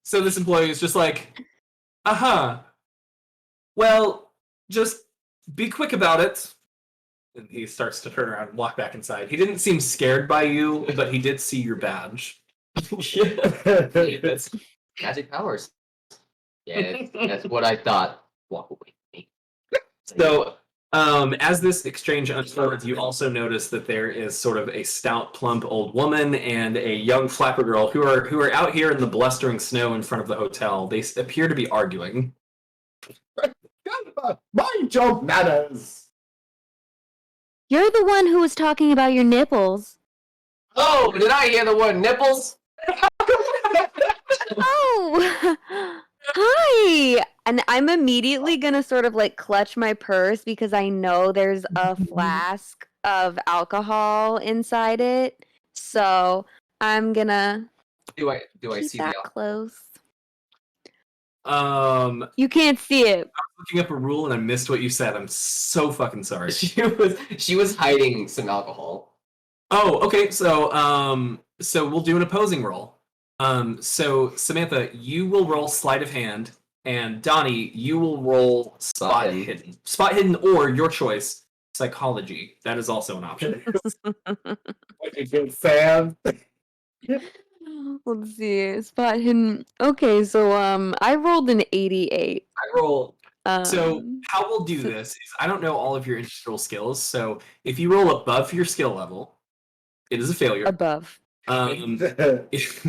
So this employee is just like, well, just be quick about it. And he starts to turn around and walk back inside. He didn't seem scared by you, but he did see your badge. That's magic powers. Yeah, that's what I thought. Walk away from me. So, as this exchange unfolds, you also notice that there is sort of a stout, plump old woman and a young flapper girl who are out here in the blustering snow in front of the hotel. They appear to be arguing. My job matters. You're the one who was talking about your nipples. Oh, did I hear the word nipples? Oh, hi. And I'm immediately gonna sort of like clutch my purse because I know there's a flask of alcohol inside it. So I'm gonna Do I keep see that the close. Um, You can't see it. looking up a rule and I missed what you said. I'm so fucking sorry. She was hiding some alcohol. Oh, okay. So we'll do an opposing roll. So Samantha, you will roll sleight of hand, and Donnie, you will roll spot hidden. hidden. Spot hidden, or your choice, psychology. That is also an option. What you do, Sam? Let's see. Spot hidden. Okay, so I rolled an 88. I roll. So how we'll do this is I don't know all of your individual skills. So if you roll above your skill level, it is a failure. Above. If,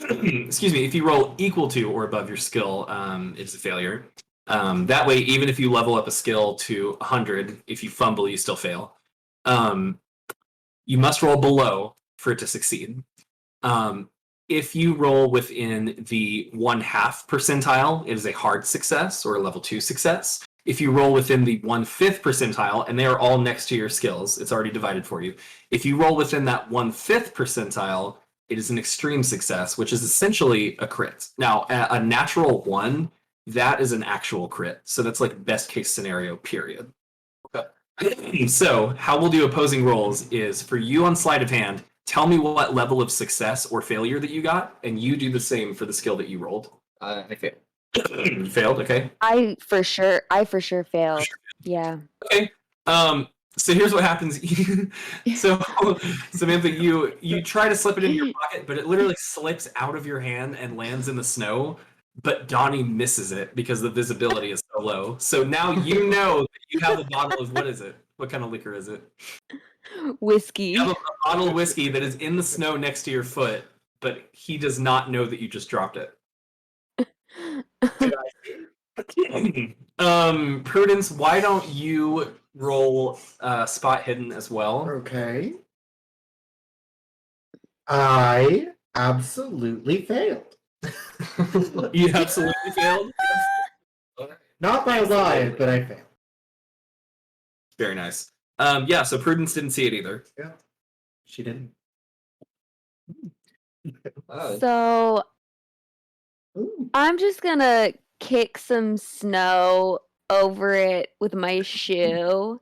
excuse me, if you roll equal to or above your skill, it's a failure. That way, even if you level up a skill to 100, if you fumble, you still fail. You must roll below for it to succeed. If you roll within the 1/2 percentile, it is a hard success or a level 2 success. If you roll within the 1/5 percentile, and they are all next to your skills, it's already divided for you. If you roll within that 1/5 percentile, it is an extreme success, which is essentially a crit. Now, a natural 1, that is an actual crit. So that's like best case scenario, period. Okay. So how we'll do opposing rolls is for you on sleight of hand, tell me what level of success or failure that you got, and you do the same for the skill that you rolled. I failed. Failed, okay. I for sure failed. Yeah. Okay. So here's what happens. So Samantha, you try to slip it in your pocket, but it literally slips out of your hand and lands in the snow. But Donnie misses it because the visibility is so low. So now you know that you have a bottle of, what is it? What kind of liquor is it? Whiskey. You have a bottle of whiskey that is in the snow next to your foot, but he does not know that you just dropped it. Prudence, why don't you roll spot hidden as well? Okay. I absolutely failed. You absolutely failed. Not by a lie, but I failed. Very nice. Yeah, so Prudence didn't see it either. Yeah. She didn't. So Ooh. I'm just gonna kick some snow over it with my shoe.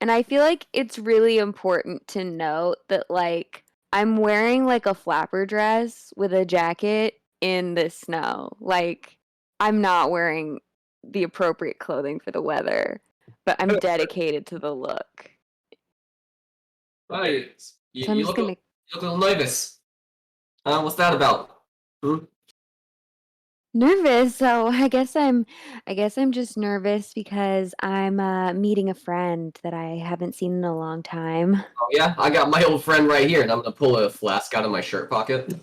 And I feel like it's really important to note that, like, I'm wearing, like, a flapper dress with a jacket in the snow. Like, I'm not wearing the appropriate clothing for the weather, but I'm dedicated to the look. Right. You, So I'm you just look, gonna... you look a little nervous. What's that about? Nervous, so I guess I'm just nervous because I'm meeting a friend that I haven't seen in a long time. Oh yeah, I got my old friend right here, and I'm gonna pull a flask out of my shirt pocket.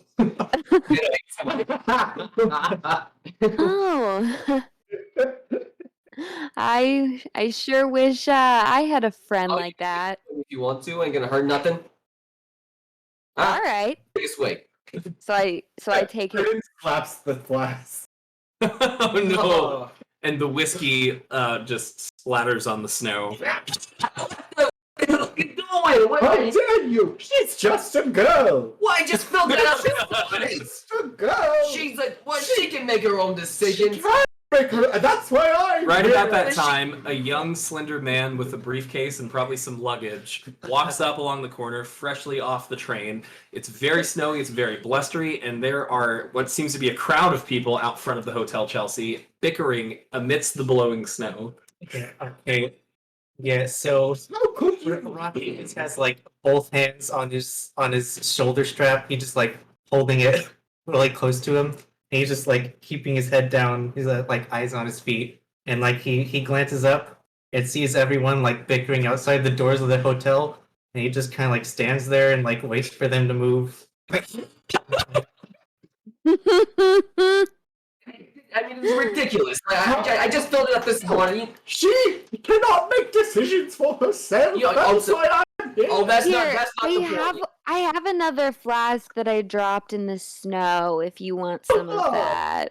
Oh. I sure wish I had a friend Oh, like that. If you want to, ain't gonna hurt nothing. All right. This way. So I take it. Prudence slaps the glass. Oh no! And the whiskey just splatters on the snow. How dare you? She's just a girl. Why I just filled that out? Just a girl. She's like, well, she can make her own decisions. That's why I. Right about that time, a young, slender man with a briefcase and probably some luggage walks up along the corner, freshly off the train. It's very snowy, it's very blustery, and there are what seems to be a crowd of people out front of the Hotel Chelsea, bickering amidst the blowing snow. Okay. Yeah, so How could you? Rocky just has like both hands on his shoulder strap. He just like holding it really close to him. And he's just like keeping his head down. He's like eyes on his feet. And like he glances up and sees everyone like bickering outside the doors of the hotel. And he just kind of like stands there and like waits for them to move. I mean, it's ridiculous. I just filled it up this morning. She cannot make decisions for herself. Yeah, That's also- why I'm here. Oh, that's Here, not the point. I have another flask that I dropped in the snow if you want some of Oh. that.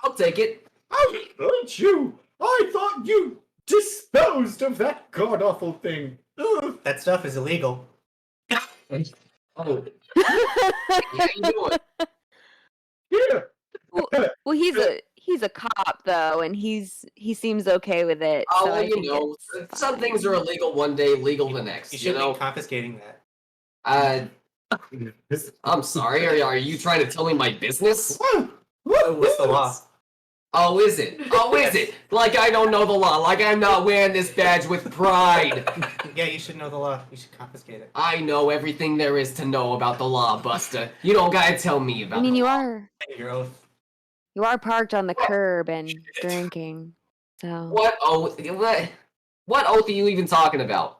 I'll take it. How could you? I thought you disposed of that god awful thing. Ugh. That stuff is illegal. Oh, how you doing? Here. Well, he's a cop though, and he seems okay with it. Oh, so well, I you think know, it's some fine. things are illegal one day, legal the next. You You should know. be confiscating that. I'm sorry. Are you trying to tell me my business? What's the law? Oh, is it? Oh, is it? Like I don't know the law. Like I'm not wearing this badge with pride. Yeah, you should know the law. You should confiscate it. I know everything there is to know about the law, Buster. You don't gotta tell me about. I mean, the you law. are Your oath. parked on the curb and drinking. So What oath? What oath are you even talking about?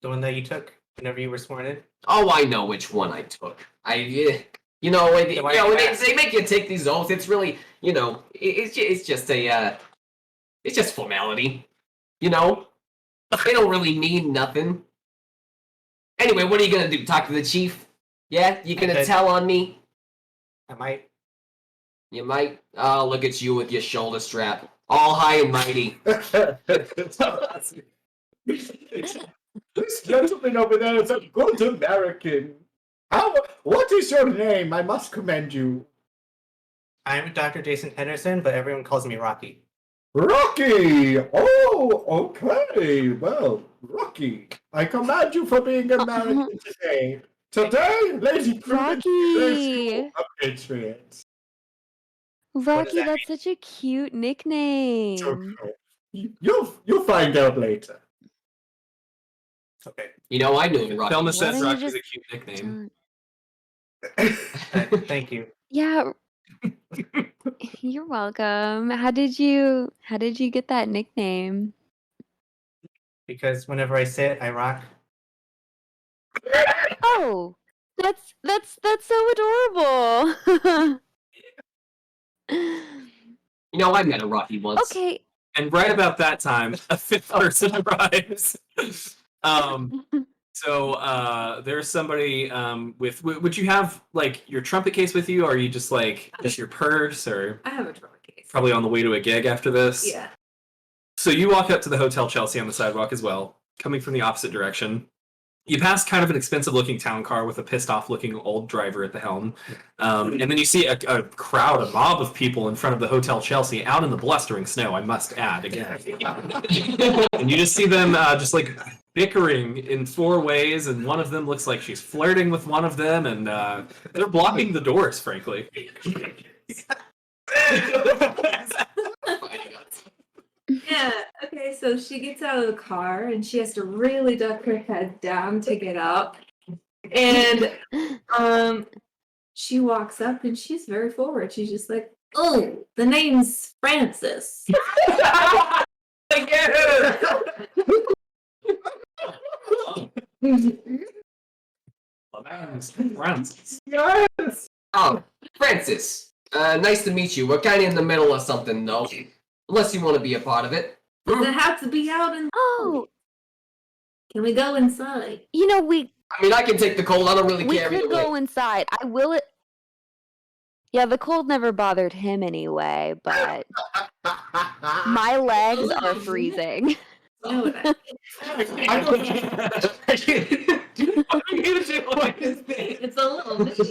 The one that you took whenever you were sworn in. Oh, I know which one I took. You know, when they make you take these oaths, it's really, you know, it's just formality. You know, they don't really mean nothing. Anyway, what are you gonna do? Talk to the chief? Yeah, you gonna Okay. tell on me? I might. You might. Oh, look at you with your shoulder strap, all high and mighty. This gentleman over there is a good American. What is your name? I must commend you. I'm Dr. Jason Henderson, but everyone calls me Rocky. Rocky! Oh, okay. Well, Rocky, I commend you for being American today. Today, Lady Prudence is you Rocky, a patriot. Rocky, that that's such a cute nickname. You'll find out later. Okay. You know, I knew Rocky. Thelma Why says don't you Rocky's just a cute nickname. Thank you. Yeah, you're welcome. How did you get that nickname? Because whenever I say it, I rock. Oh, that's so adorable. You know, I met a Rocky once. Okay. And right about that time, a fifth person arrives. So there's somebody would you have like your trumpet case with you, or are you just like just your purse, or I have a trumpet case. probably on the way to a gig after this. Yeah. So you walk up to the Hotel Chelsea on the sidewalk as well, coming from the opposite direction. You pass kind of an expensive-looking town car with a pissed-off-looking old driver at the helm, and then you see a crowd, a mob of people in front of the Hotel Chelsea, out in the blustering snow. I must add again, and you just see them just like bickering in four ways, and one of them looks like she's flirting with one of them, and they're blocking the doors. Frankly. Yeah, okay, so she gets out of the car and she has to really duck her head down to get up. And she walks up and she's very forward. She's just like, "Oh, the name's Francis." Francis. Yes! Oh, Francis. Nice to meet you. We're kind of in the middle of something, though. Unless you want to be a part of it. Does it have to be out in? Oh, Can we go inside? you know, we I mean, I can take the cold. I don't really we care could either way. go inside. I will it. Yeah, the cold never bothered him anyway, but my legs are freezing. You know what I It's a little nippy.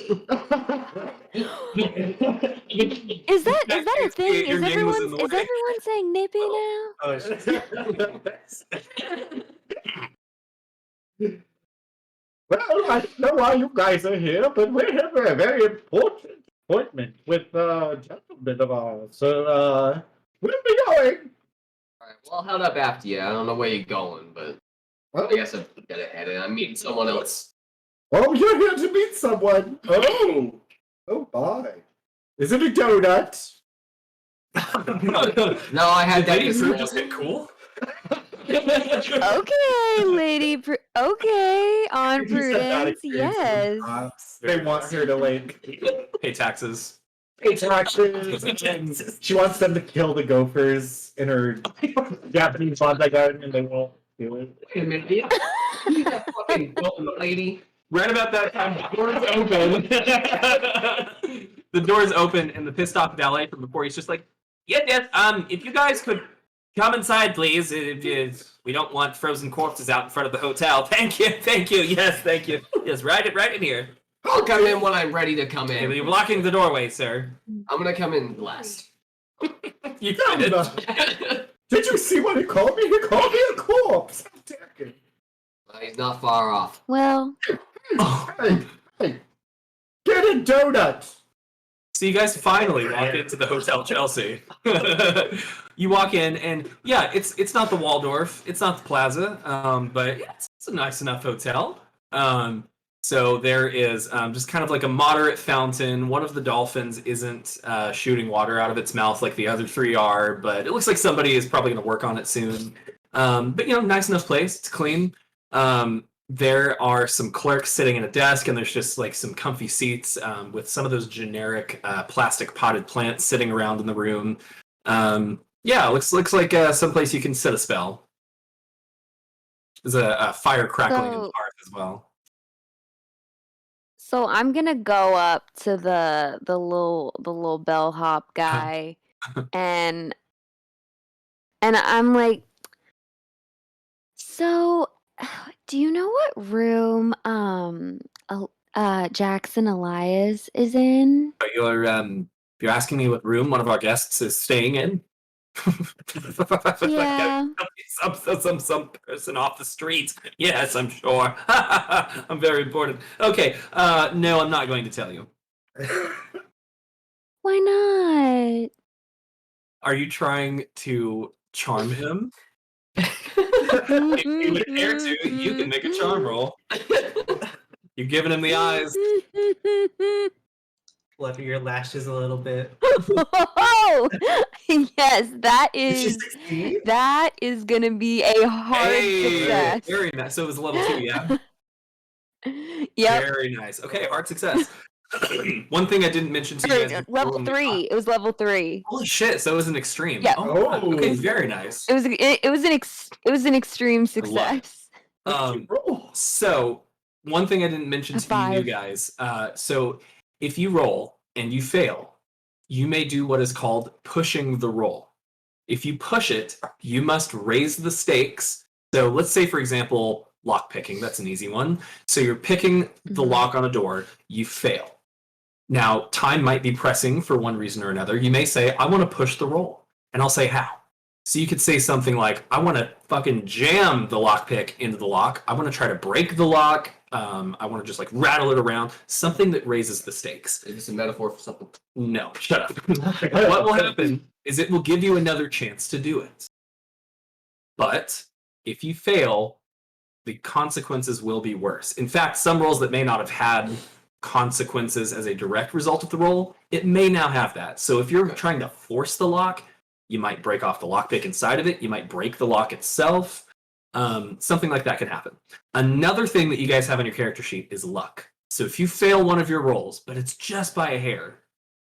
Is that a thing? Your name was in the way. Is everyone saying nippy now? Well, I don't know why you guys are here, but we have a very important appointment with a gentleman of ours. So, we'll be going. Alright, well, I'll head up after you. I don't know where you're going, but Oh, I guess I've got to head in. I'm meeting someone else. oh, you're here to meet someone. Oh, oh, bye. Is it a donut? No, I had that Ladies before. are just cool. Okay, okay, on You said that Prudence, experience. yes. They want her to, like, Pay taxes. pay taxes. And she wants them to kill the gophers in her Japanese bonsai garden, and they won't do it. Wait a minute, yeah. You that fucking golden lady. Right about that time, the doors open. The doors open, and the pissed off valet from before, he's just like, yes, if you guys could come inside, please. We don't want frozen corpses out in front of the hotel. Thank you, yes, thank you. Yes, right in here. I'll come in when I'm ready to come in. You're blocking the doorway, sir. I'm gonna come in last. You did it. Did you see what he called me? He called me a corpse. He's not far off. Well, Hey, get a donut. So you guys finally walk into the Hotel Chelsea. You walk in, and yeah, it's not the Waldorf, it's not the Plaza, but yeah, it's a nice enough hotel. So there is just kind of like a moderate fountain. One of the dolphins isn't shooting water out of its mouth like the other three are, but it looks like somebody is probably going to work on it soon. But nice enough place. It's clean. There are some clerks sitting at a desk, and there's just like some comfy seats with some of those generic plastic potted plants sitting around in the room. Yeah, looks like someplace you can set a spell. There's a fire crackling in the hearth as well. so I'm gonna go up to the little bellhop guy, and I'm like, so, do you know what room Jackson Elias is in? But you're asking me what room one of our guests is staying in? Yeah. Some person off the street. Yes, I'm sure. I'm very important. Okay, no, I'm not going to tell you. Why not? Are you trying to charm him? If you would care to, you can make a charm roll. You're giving him the eyes. Fluffy your lashes a little bit. Oh, yes, that Did she is succeed? gonna be a hard success. Very nice. So it was level 2, yeah? Yep. Very nice. Okay, hard success. One thing I didn't mention to you guys. Level 3. It was level 3. Holy shit! So it was an extreme. Yeah. Oh, God. Oh. Okay, very nice. It was an extreme success. Roll. So one thing I didn't mention A to you 5. guys. So if you roll and you fail, you may do what is called pushing the roll. If you push it, you must raise the stakes. So let's say, for example, lock picking. That's an easy one. So you're picking the lock on a door. You fail. Now, time might be pressing for one reason or another. You may say, I want to push the roll. And I'll say, how? So you could say something like, I want to fucking jam the lockpick into the lock. I want to try to break the lock. I want to just like rattle it around. Something that raises the stakes. Is this a metaphor for something? No, shut up. What will happen is it will give you another chance to do it. But if you fail, the consequences will be worse. In fact, some rolls that may not have had consequences as a direct result of the roll, it may now have that. So if you're trying to force the lock, you might break off the lockpick inside of it. You might break the lock itself. Something like that can happen. Another thing that you guys have on your character sheet is luck. So if you fail one of your rolls, but it's just by a hair,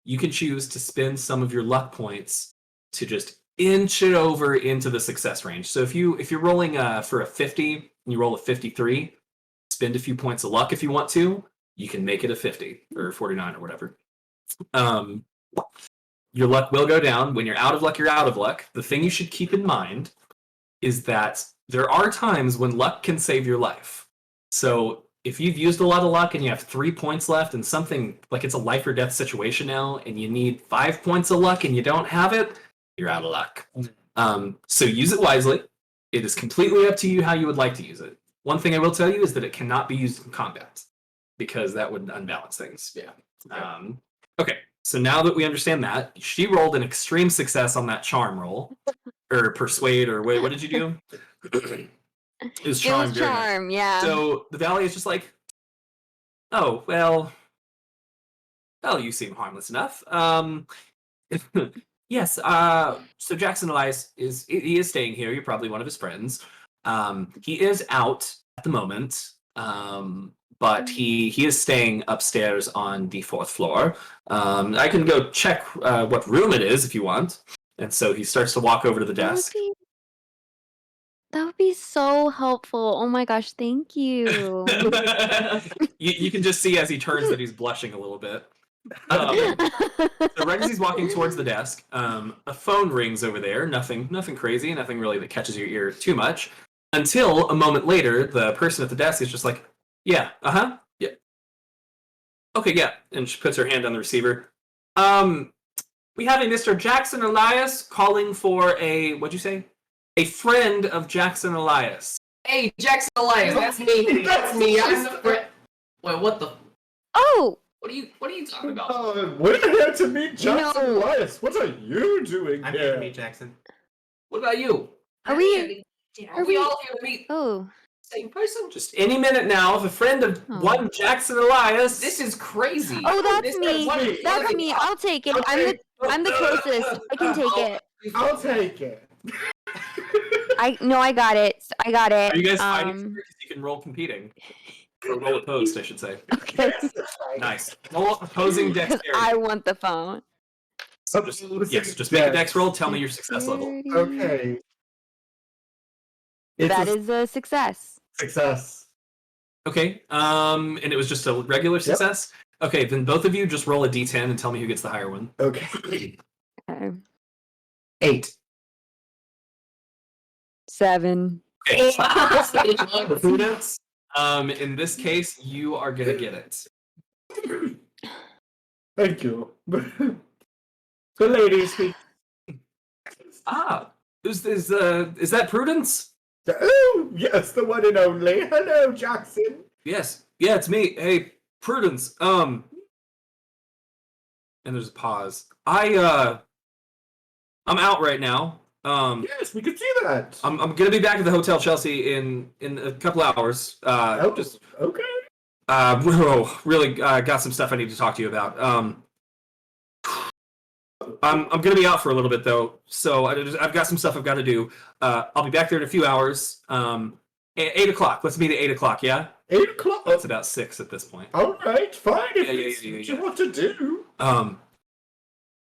you can choose to spend some of your luck points to just inch it over into the success range. So if you're rolling for a 50 and you roll a 53, spend a few points of luck if you want to. You can make it a 50 or 49 or whatever. Your luck will go down. When you're out of luck, you're out of luck. The thing you should keep in mind is that there are times when luck can save your life. So if you've used a lot of luck and you have 3 points left and something like it's a life or death situation now and you need 5 points of luck and you don't have it, you're out of luck. So use it wisely. It is completely up to you how you would like to use it. One thing I will tell you is that it cannot be used in combat because that would unbalance things. Yeah. Okay. So now that we understand that, she rolled an extreme success on that charm roll. Or persuade, or wait, what did you do? It was charm. It was charm, yeah. So the Valley is just like, oh, well, you seem harmless enough. Yes, so Jackson Elias he is staying here. You're probably one of his friends. He is out at the moment. But he is staying upstairs on the 4th floor. I can go check what room it is if you want. And so he starts to walk over to the desk. That would be so helpful. Oh my gosh, thank you. You can just see as he turns that he's blushing a little bit. So right as he's walking towards the desk, a phone rings over there. Nothing crazy, nothing really that catches your ear too much. Until a moment later, the person at the desk is just like, yeah, yeah. Okay, yeah. And she puts her hand on the receiver. We have a Mr. Jackson Elias calling for what'd you say? A friend of Jackson Elias. Hey, Jackson Elias, that's me. That's me. I'm the friend. Wait, what the? Oh! What are you talking about? We're here to meet Jackson No. Elias. What are you doing I'm here? here to meet Jackson. What about you? Are we? Are we all here to meet Oh. the same person? Just any minute now, if a friend of one Jackson Elias. This is crazy. Oh, that's This- me. what- That's me. I'll take it. I'm the closest. I can take it. I'll take it. I got it. I got it. Are you guys fighting? Because you can roll competing. Or roll opposed, I should say. Okay. Nice. Roll opposing Because dexterity. I want the phone. So just make a dex roll. Tell me your success level. Okay. It's That a is a success. success. Okay. And it was just a regular success. Okay, then both of you just roll a d10 and tell me who gets the higher one. Okay. Okay. 8. 7. Okay. Prudence. In this case, you are gonna get it. Thank you. The lady speaks. Is that Prudence? Oh, yes, the one and only. Hello, Jackson. Yes. Yeah, it's me. Hey, Prudence. And there's a pause. I'm out right now. Yes, we could see that. I'm gonna be back at the Hotel Chelsea in a couple hours. Just okay. Really got some stuff I need to talk to you about. I'm gonna be out for a little bit though, so I've got some stuff I've got to do. I'll be back there in a few hours. 8 o'clock. Let's meet at 8 o'clock. Yeah. 8 o'clock. It's about 6 at this point. All right, fine. If Yeah, it's yeah, what yeah. you want to do.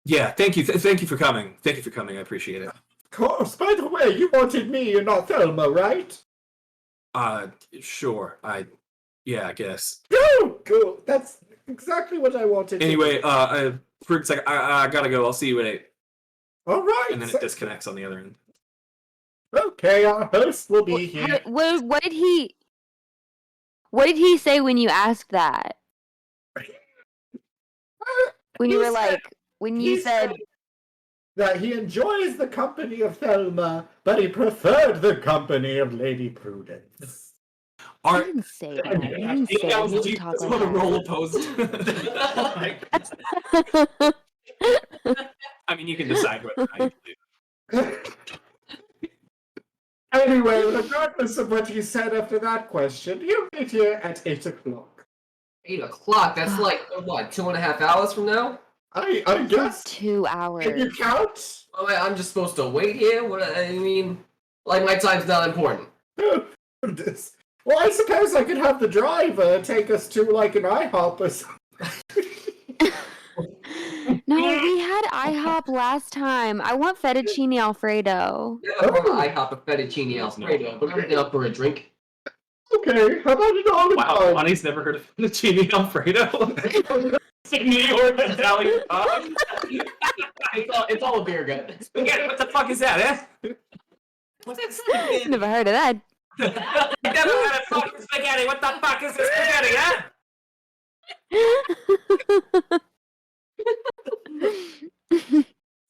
Yeah. Thank you. Thank you for coming. Thank you for coming. I appreciate it. Of course. By the way, you wanted me and not Thelma, right? Sure. Yeah, I guess. Oh, cool. That's exactly what I wanted. Anyway, for a second, I gotta go. I'll see you at 8. All right. And then it disconnects on the other end. Okay, our host will be here. What did he? What did he say when you asked that? When you He were said- like, when you said, that he enjoys the company of Thelma, but he preferred the company of Lady Prudence. I didn't say that. I didn't say that. He didn't talk Just want to like roll opposed. that. I mean, you can decide whether or not you do. Anyway, regardless of what he said after that question, you meet here at 8 o'clock. 8 o'clock? That's like, what, 2.5 hours from now? I guess. 2 hours. Can you count? Oh, wait, I'm just supposed to wait here? What, I mean, like, my time's not important. Well, I suppose I could have the driver take us to, like, an IHOP or something. No, we had IHOP last time. I want fettuccine Alfredo. Yeah, I hop a fettuccine Alfredo, but I'm down for a drink. Okay, how about an olive Wow, garden? Bonnie's never heard of fettuccine Alfredo. New York Italian pub. It's all a beer gut. Spaghetti, what the fuck is that, eh? What's that stupid? Never heard of that. I never had a fucking spaghetti. What the fuck is this spaghetti, eh?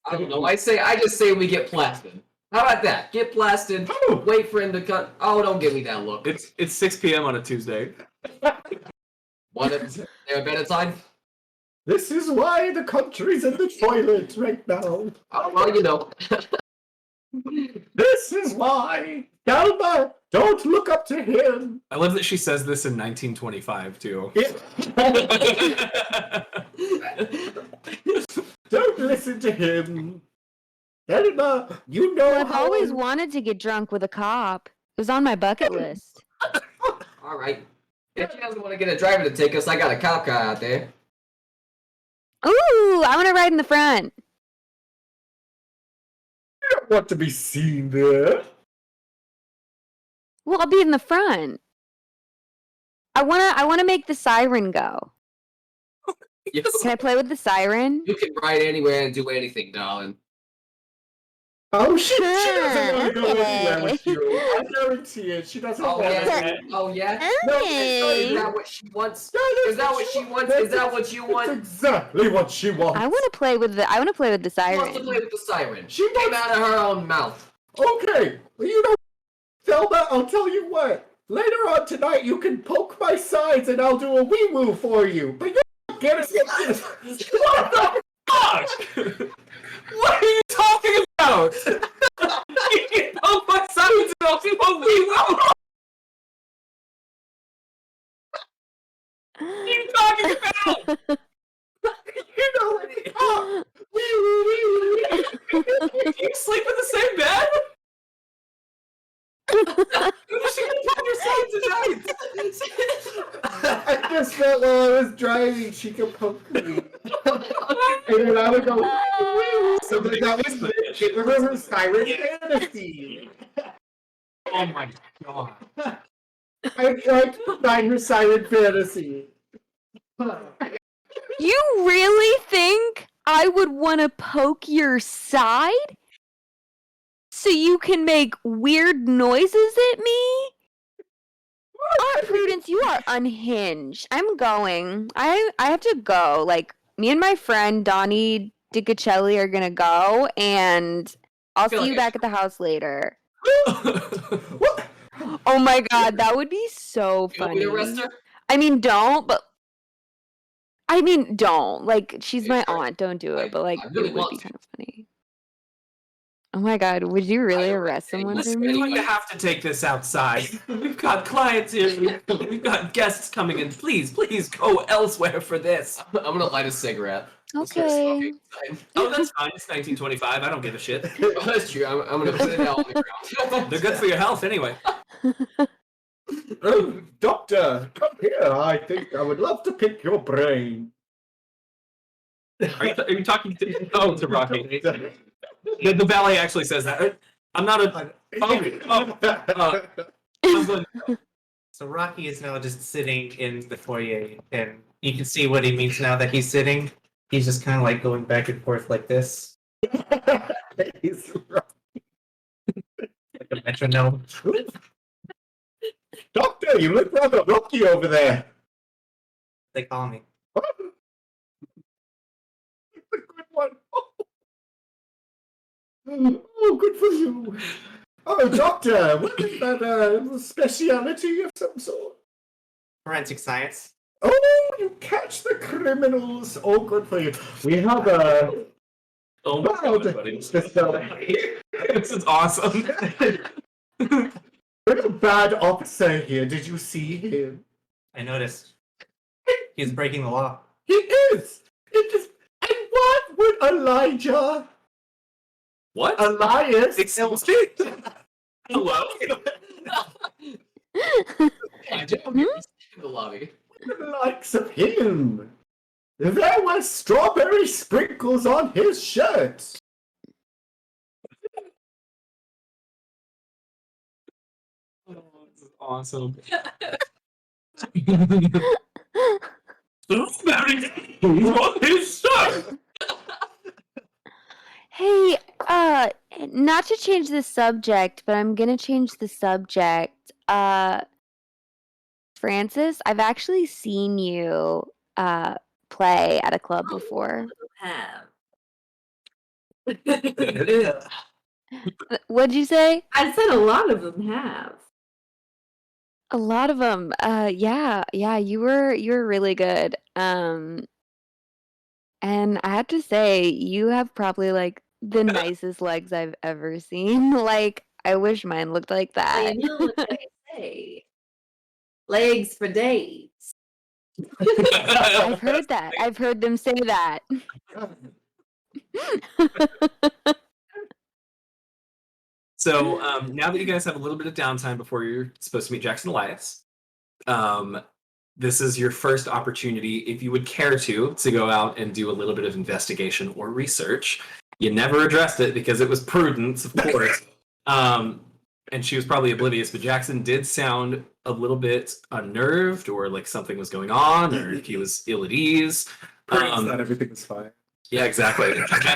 I don't know. I just say we get blasted. How about that? Get blasted. Oh. Wait for him to cut. Oh, don't give me that look. It's 6 p.m. on a Tuesday. What? Is there a better time? This is why the country's in the toilet right now. Oh, well, you know. This is why. Thelma, don't look up to him. I love that she says this in 1925 too. Don't listen to him. Thelma, you know I've how always wanted to get drunk with a cop. It was on my bucket list. All right. If you guys want to get a driver to take us, I got a cop car out there. Ooh, I want to ride in the front. you don't want to be seen there. Well, I'll be in the front. I wanna make the siren go. Yes. Can I play with the siren? You can ride anywhere and do anything, darling. Oh, she doesn't want to go Okay. anywhere with you. I guarantee it. She doesn't Oh want yeah. to. Oh yeah. Hey. Is that what she wants? That Is that what she wants? Is that what you That's want? exactly what she wants. I want to play with the She wants to siren. play with the siren. She She came wants- out of her own mouth. Okay, well, you know, Thelma, I'll tell you what. Later on tonight, you can poke my sides and I'll do a wee woo for you. But you don't get it. What the fuck? What are you talking about? You can poke my sides and I'll do a wee woo. What are you talking about? You know, oh, wee woo, wee woo. You sleep in the same bed? You should poke your sides tonight. I just felt while I was driving, she could poke me. And then I would go, wee woo. So that was it was her siren fantasy. Oh my god. I tried to find her siren fantasy. You really think I would want to poke your side? So you can make weird noises at me? Aunt Prudence, you are unhinged. I'm going. I have to go. Like, me and my friend Donnie DiCacelli are gonna go, and I'll feel see like you I back at the house later. What? Oh my god, that would be so You want me funny. to arrest her? I mean, don't, but I mean, don't. Like, she's Yeah, my sure. aunt. Don't do it. But like, I really it would want be to. kind of funny. Oh my god, would you really I arrest arrest someone for Listen, me? we're going to have to take this outside. We've got clients here. We've got guests coming in. Please, please go elsewhere for this. I'm gonna light a cigarette. I'll start Okay. smoking inside. Oh, that's fine. It's 1925. I don't give a shit. Oh, that's true. I'm gonna put it out on the ground. They're good for your health anyway. Oh, doctor, come here. I think I would love to pick your brain. Are you talking to? Oh, to Rocky. The valet actually says that. I'm not a. I'm going. So Rocky is now just sitting in the foyer, and you can see what he means now that he's sitting. He's just kind of like going back and forth like this, He's right. like a metronome. Doctor, you look rather rocky over there. They call me. It's a good one. Oh, good for you. Oh, doctor, what is that speciality of some sort? Forensic science. Oh, you catch the criminals. Oh, good for you. We have a. Oh my Wow, god, buddy. this This is awesome. We're a bad officer here. Did you see him? I noticed. He's breaking the law. He is. It is. And what would Elijah, What? Elias, Excuse me? Hello? I just in the lobby. the likes of him? There were strawberry sprinkles on his shirt. Oh, this is awesome. On his shirt. Hey, not to change the subject, but I'm gonna change the subject. Francis, I've actually seen you play at a club before. Have. What'd you say? I said a lot of them have. A lot of them. Yeah, you were really good. And I have to say, you have probably like the nicest legs I've ever seen. Like, I wish mine looked like Well, that. you know what they say. Legs for days. I've heard that. I've heard them say that. So now that you guys have a little bit of downtime before you're supposed to meet Jackson Elias, this is your first opportunity, if you would care to go out and do a little bit of investigation or research. You never addressed it because it was Prudence, of course. And she was probably oblivious, but Jackson did sound a little bit unnerved, or like something was going on, or if he was ill at ease. Not everything is fine. Yeah, exactly.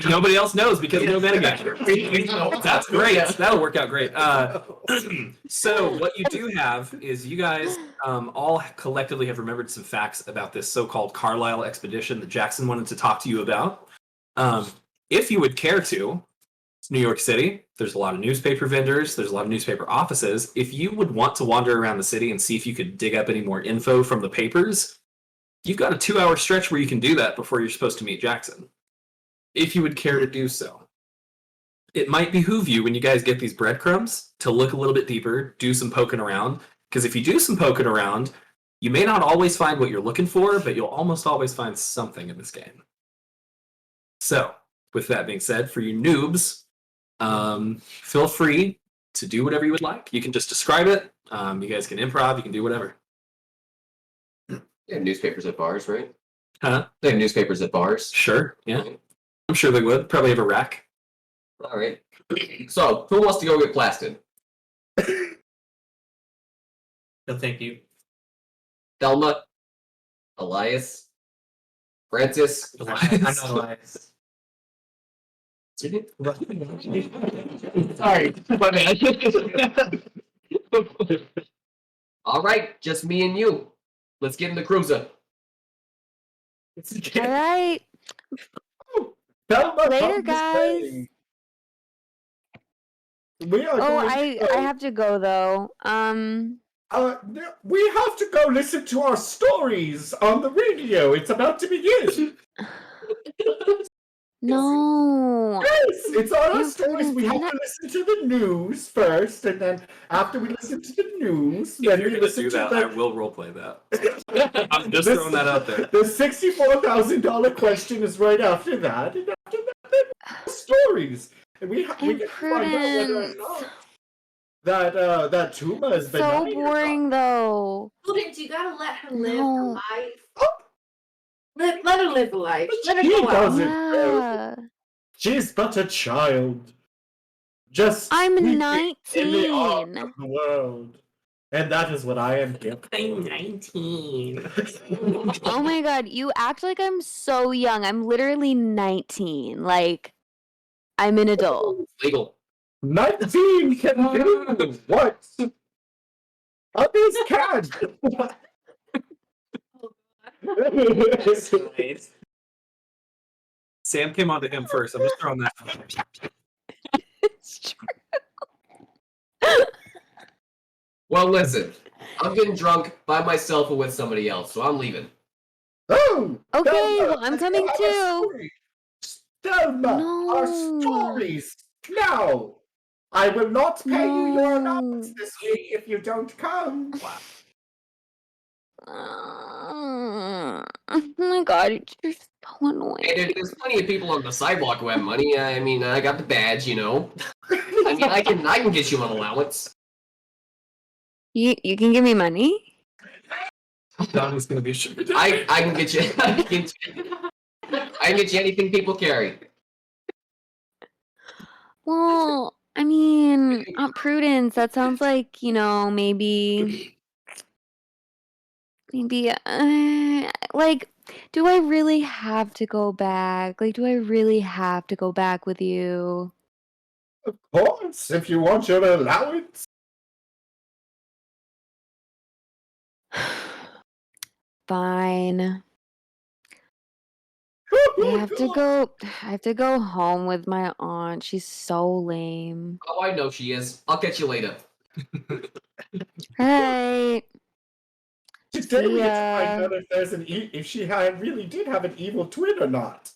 Nobody else knows because no metagame. That's great. That'll work out great. So what you do have is you guys all collectively have remembered some facts about this so-called Carlisle expedition that Jackson wanted to talk to you about. If you would care to, it's New York City. There's a lot of newspaper vendors. There's a lot of newspaper offices. If you would want to wander around the city and see if you could dig up any more info from the papers, you've got a 2-hour stretch where you can do that before you're supposed to meet Jackson. If you would care to do so. It might behoove you when you guys get these breadcrumbs to look a little bit deeper, do some poking around, because if you do some poking around, you may not always find what you're looking for, but you'll almost always find something in this game. So, with that being said, for you noobs, feel free to do whatever you would like. You can just describe it. You guys can improv. You can do whatever. They have newspapers at bars, right? Huh? They have newspapers at bars. Sure. Yeah. I'm sure they would. Probably have a rack. All right. So, who wants to go get blasted? No, thank you. Thelma, Elias, Francis. I'm not Elias. Sorry, my bad. All right, just me and you. Let's get in the cruiser. All right. Thelma, Later, come guys. stay. We are Oh, going to I go- have to go though. we have to go listen to our stories on the radio. It's about to begin. No. Yes, it's on our You stories. We have couldn't- to listen to the news first, and then after we listen to the news, If then you're we going to listen do to that, the I will roleplay that. I'm just throwing that out there. The $64,000 question is right after that, and after that, then stories. And we get to find out whether or not that Tuma has been So boring though. Prudence, you gotta let her live her No. life. Let her live a life. Let her She go out. doesn't. Yeah. She's but a child. Just I'm sleeping in the arms 19. of the world. And that is what I am here. I'm 19. Oh my god, you act like I'm so young. I'm literally 19. Like, I'm an adult. Legal. 19 can do what others can. Sam came on to him first. I'm just throwing that out there. It's true. Well, listen. I'm getting drunk by myself or with somebody else, so I'm leaving. Oh, Okay, Thelma, well, I'm let's coming have a too. story. Thelma, our No. stories now. I will not pay you your No. allowance this week if you don't come. Wow. Oh my god, you're so annoying. Hey, there's plenty of people on the sidewalk who have money. I mean, I got the badge, you know. I mean, I can get you an allowance. You can give me money? Donnie's gonna be sure. I can get you. I can get you anything people carry. Well, I mean, Aunt Prudence, that sounds like, maybe, like, do I really have to go back? Like, do I really have to go back with you? Of course, if you want your allowance. Fine. I have to go home with my aunt. She's so lame. Oh, I know she is. I'll catch you later. Right. Today we get to Yeah. find out if there's if she really did have an evil twin or not.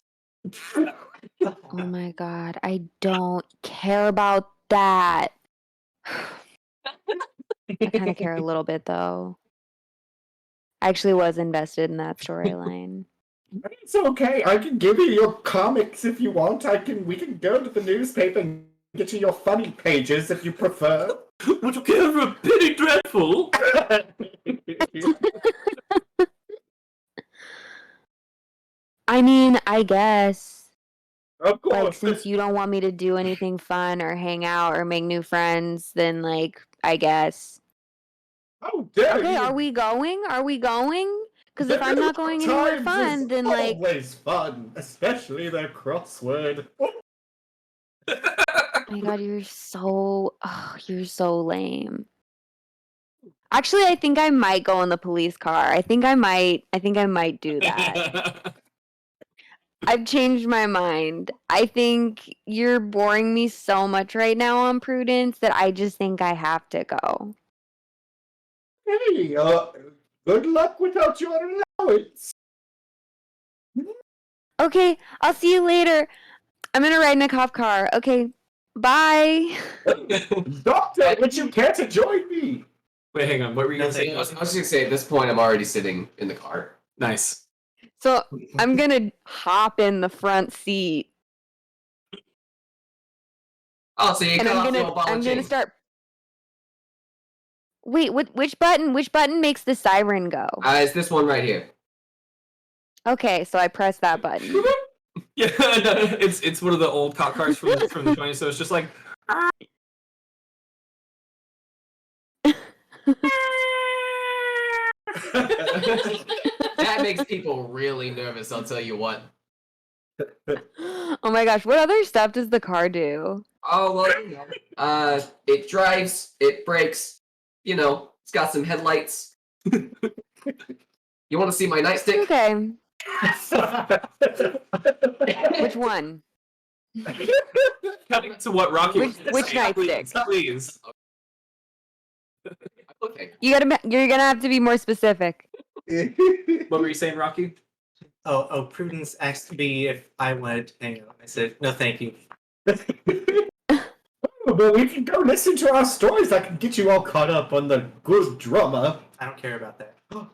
Oh my god, I don't care about that. I kind of care a little bit though. I actually was invested in that storyline. It's okay. I can give you your comics if you want. We can go to the newspaper and get you your funny pages if you prefer. Would you care for a penny dreadful? I mean, I guess. Of Like, course. since you don't want me to do anything fun or hang out or make new friends, then, like, I guess. How dare Okay, you? are we going? Are we going? Because if I'm not going anywhere Times fun, is then, like... always fun, especially the crossword. Oh my god, you're so lame. Actually, I think I might go in the police car. I think I might do that. I've changed my mind. I think you're boring me so much right now on Prudence that I just think I have to go. Hey, good luck without your allowance. Okay, I'll see you later. I'm gonna ride in a cop car. Okay, bye. Doctor, would you care to join me? Wait, hang on. What were you gonna say? I was just gonna say, at this point, I'm already sitting in the car. Nice. So I'm gonna hop in the front seat. Oh, so you And cut I'm off the gonna Obama chain. start. Wait, which button? Which button makes the siren go? It's this one right here. Okay, so I press that button. Yeah, no, it's one of the old cop cars from the 20s. So it's just like. That makes people really nervous, I'll tell you what. Oh my gosh, what other stuff does the car do? Oh, well, you know. It drives, it brakes, you know, it's got some headlights. You want to see my nightstick? Okay, which one? Cutting to what Rocky Which was saying, nightstick? Please. Okay. You're gonna have to be more specific. What were you saying, Rocky? Oh, Prudence asked me if I wanted to hang out. I said, no, thank you. But we can go listen to our stories. I can get you all caught up on the good drama. I don't care about that. Well,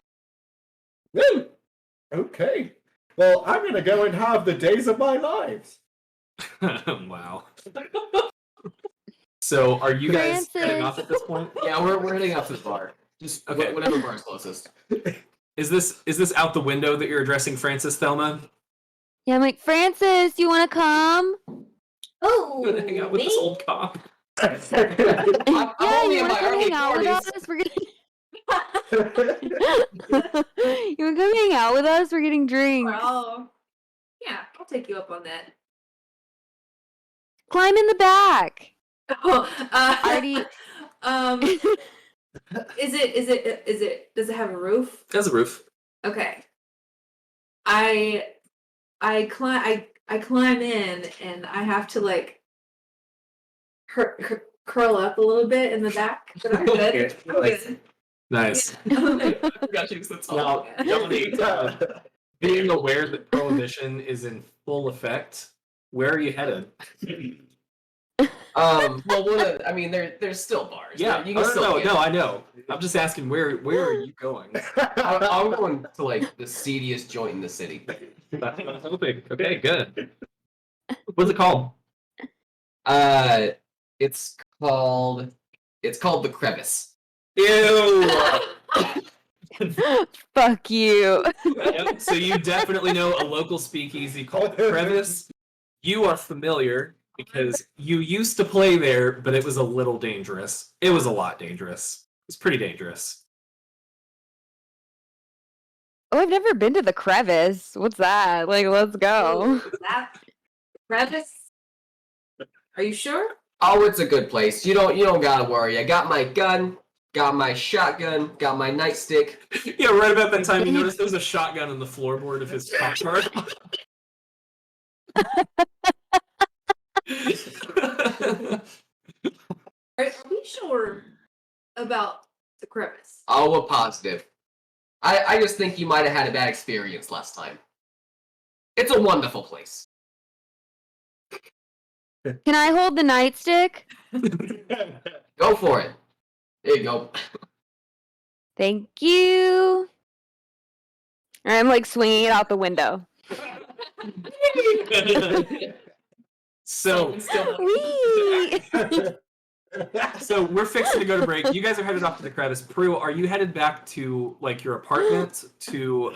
okay. Well, I'm gonna go and have the days of my lives. Wow. So, are you guys Francis. heading off at this point? Yeah, we're heading out to the bar. Just Okay. whatever bar is closest. Is this out the window that you're addressing Francis, Thelma? Yeah, I'm like, Francis, you wanna come? Oh, You gonna hang out with this old cop? I'm Yeah, only you in wanna my come early hang out with 40s. us? We're gonna You wanna come hang out with us? We're getting drinks. I'll take you up on that. Climb in the back. Oh, Already. Is it? Does it have a roof? It has a roof. Okay. I climb in and I have to like curl up a little bit in the back. But I'm good. I'm good. Nice. Yeah. Forgot you was now, Dominique, being aware that prohibition is in full effect, where are you headed? Well, I mean, there's still bars. Yeah, you can still get no, I know. I'm just asking where are you going? I'm going to like the seediest joint in the city. That's what I'm hoping. Okay, good. What's it called? It's called the Crevice. Ew. Fuck you. Yep, so you definitely know a local speakeasy called the Crevice. You are familiar because you used to play there, but it was a little dangerous. It was a lot dangerous. It's pretty dangerous. Oh, I've never been to the Crevice. What's that? Like, let's go. That crevice? Are you sure? Oh, it's a good place. You don't gotta worry. I got my gun, got my shotgun, got my nightstick. Yeah, right about that time you noticed there was a shotgun in the floorboard of his cop car. Are we sure about the crevice? Oh, we're positive. I just think you might have had a bad experience last time. It's a wonderful place. Can I hold the nightstick? Go for it. There you go. Thank you. And I'm like swinging it out the window. So, Whee! so we're fixing to go to break. You guys are headed off to the Crevice. Prue, are you headed back to like your apartment to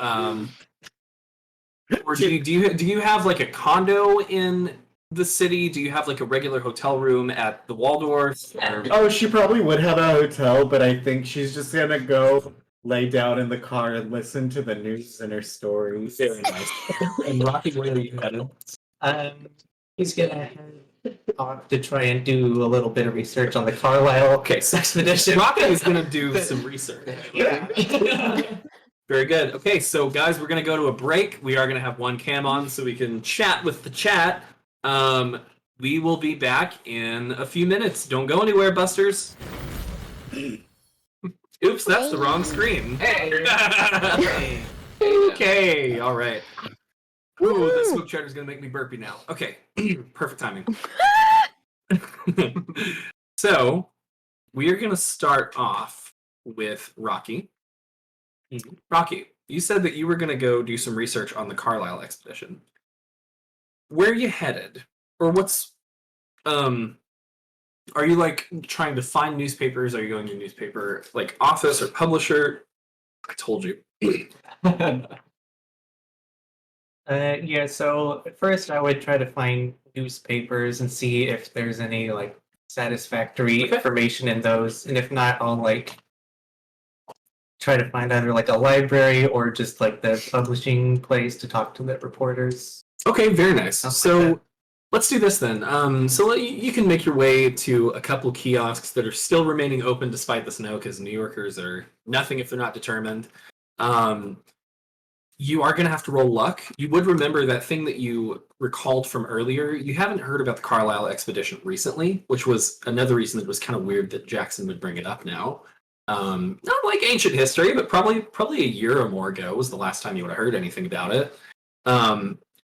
or do you have like a condo in the city? Do you have like a regular hotel room at the Waldorf? Or... Oh, she probably would have a hotel, but I think she's just gonna go lay down in the car and listen to the news and her stories. Very nice. And Rocky, where are you headed? He's gonna head off to try and do a little bit of research on the Carlisle expedition. Rocky is going to do some research. Yeah. Very good. Okay, so guys, we're going to go to a break. We are going to have one cam on so we can chat with the chat. We will be back in a few minutes. Don't go anywhere, Busters. Oops, that's the wrong screen. Hey. Okay, all right. Ooh, the smoke cheddar is going to make me burpy now. Okay, perfect timing. So, we are going to start off with Rocky. Rocky, you said that you were going to go do some research on the Carlisle expedition. Where are you headed? Or what's... are you, like, trying to find newspapers? Are you going to a newspaper, like, office or publisher? I told you. Yeah, so at first I would try to find newspapers and see if there's any like satisfactory information in those, and if not, I'll like try to find either like a library or just like the publishing place to talk to the reporters. Okay, very nice. Sounds So like that. let's do this then. You can make your way to a couple kiosks that are still remaining open despite the snow, because New Yorkers are nothing if they're not determined. You are going to have to roll luck. You would remember that thing that you recalled from earlier. You haven't heard about the Carlisle expedition recently, which was another reason that it was kind of weird that Jackson would bring it up now. Not like ancient history, but probably a year or more ago was the last time you would have heard anything about it.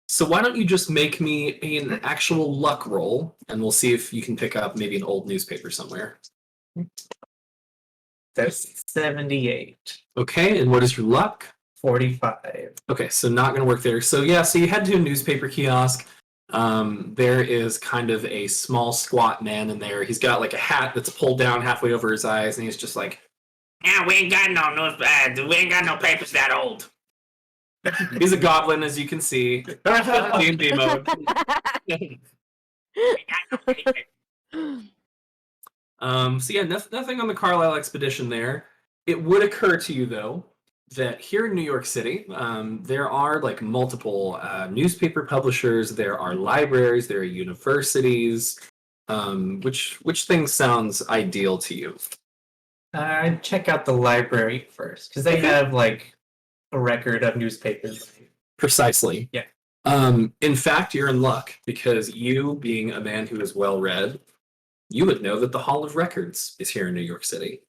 So why don't you just make me an actual luck roll, and we'll see if you can pick up maybe an old newspaper somewhere. That's 78. Okay, and what is your luck? 45. Okay, so not going to work there. So yeah, so you head to a newspaper kiosk. There is kind of a small, squat man in there. He's got like a hat that's pulled down halfway over his eyes, and he's just like, "Yeah, we ain't got no news. We ain't got no papers that old." He's a goblin, as you can see. D&D mode. So yeah, nothing on the Carlisle expedition there. it would occur to you though that here in New York City, there are like multiple newspaper publishers, there are libraries, there are universities. Which thing sounds ideal to you? I'd check out the library first because they have like a record of newspapers. Precisely. Yeah. In fact, you're in luck because you, being a man who is well read, you would know that the Hall of Records is here in New York City.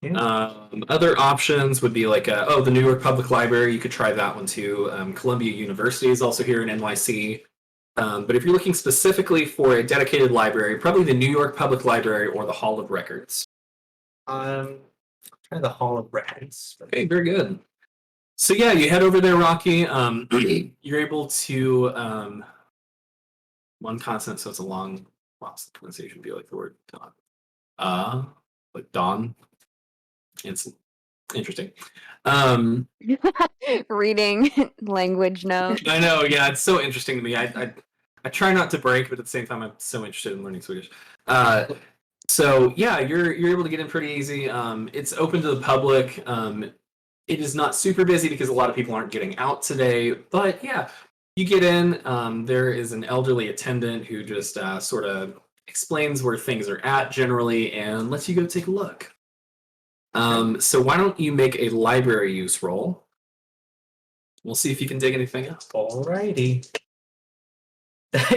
Yeah. Other options would be like, the New York Public Library. You could try that one too. Columbia University is also here in NYC. But if you're looking specifically for a dedicated library, probably the New York Public Library or the Hall of Records. Try the Hall of Records. Okay, very good. So yeah, you head over there, Rocky. You're able to one consonant, so it's a long. What's the pronunciation be like the word dawn? Like dawn. It's interesting. Reading language notes. I know, yeah, it's so interesting to me. I try not to break, but at the same time, I'm so interested in learning Swedish. So yeah, you're able to get in pretty easy. It's open to the public. It is not super busy because a lot of people aren't getting out today. But yeah, you get in. There is an elderly attendant who just sort of explains where things are at generally and lets you go take a look. So why don't you make a library use roll? We'll see if you can dig anything up. Alrighty.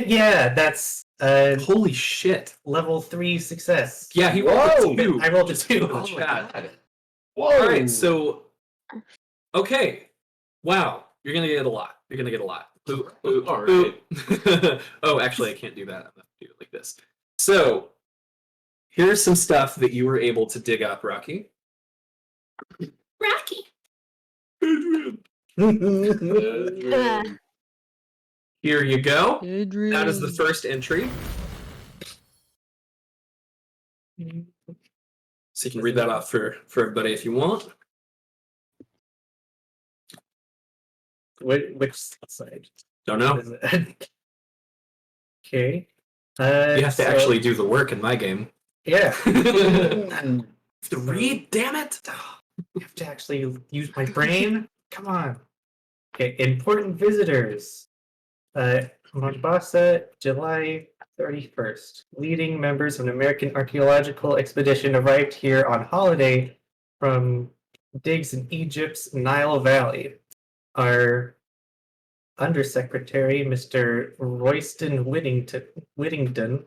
Yeah, that's Holy shit. level 3 success. Yeah, he rolled a 2. I rolled a 2. Oh my God. Whoa! All right, so okay, wow, you're gonna get a lot. You're gonna get a lot. Ooh, ooh, All ooh. Oh, actually, I can't do that. I'm gonna do it like this. So here's some stuff that you were able to dig up, Rocky. Rocky. Here you go. Adrian. That is the first entry. So you can read that off for everybody if you want. Which side? Don't know. What is it? Okay. You have to actually do the work in my game. Yeah. To read, damn it! You have to actually use my brain. Come on. Okay. Important visitors. Mombasa, July 31st. Leading members of an American archaeological expedition arrived here on holiday from digs in Egypt's Nile Valley. Our Undersecretary, Mr. Royston Whittington,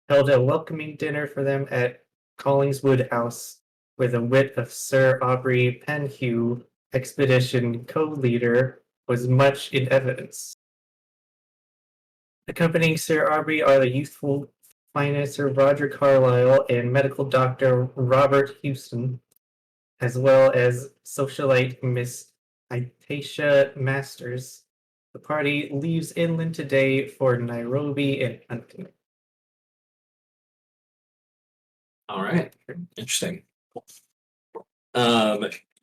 held a welcoming dinner for them at Collingswood House, where the wit of Sir Aubrey Penhew, expedition co-leader, was much in evidence. Accompanying Sir Aubrey are the youthful financier Roger Carlyle and medical doctor Robert Houston, as well as socialite Miss Itacia Masters. The party leaves inland today for Nairobi and hunting. All right, interesting.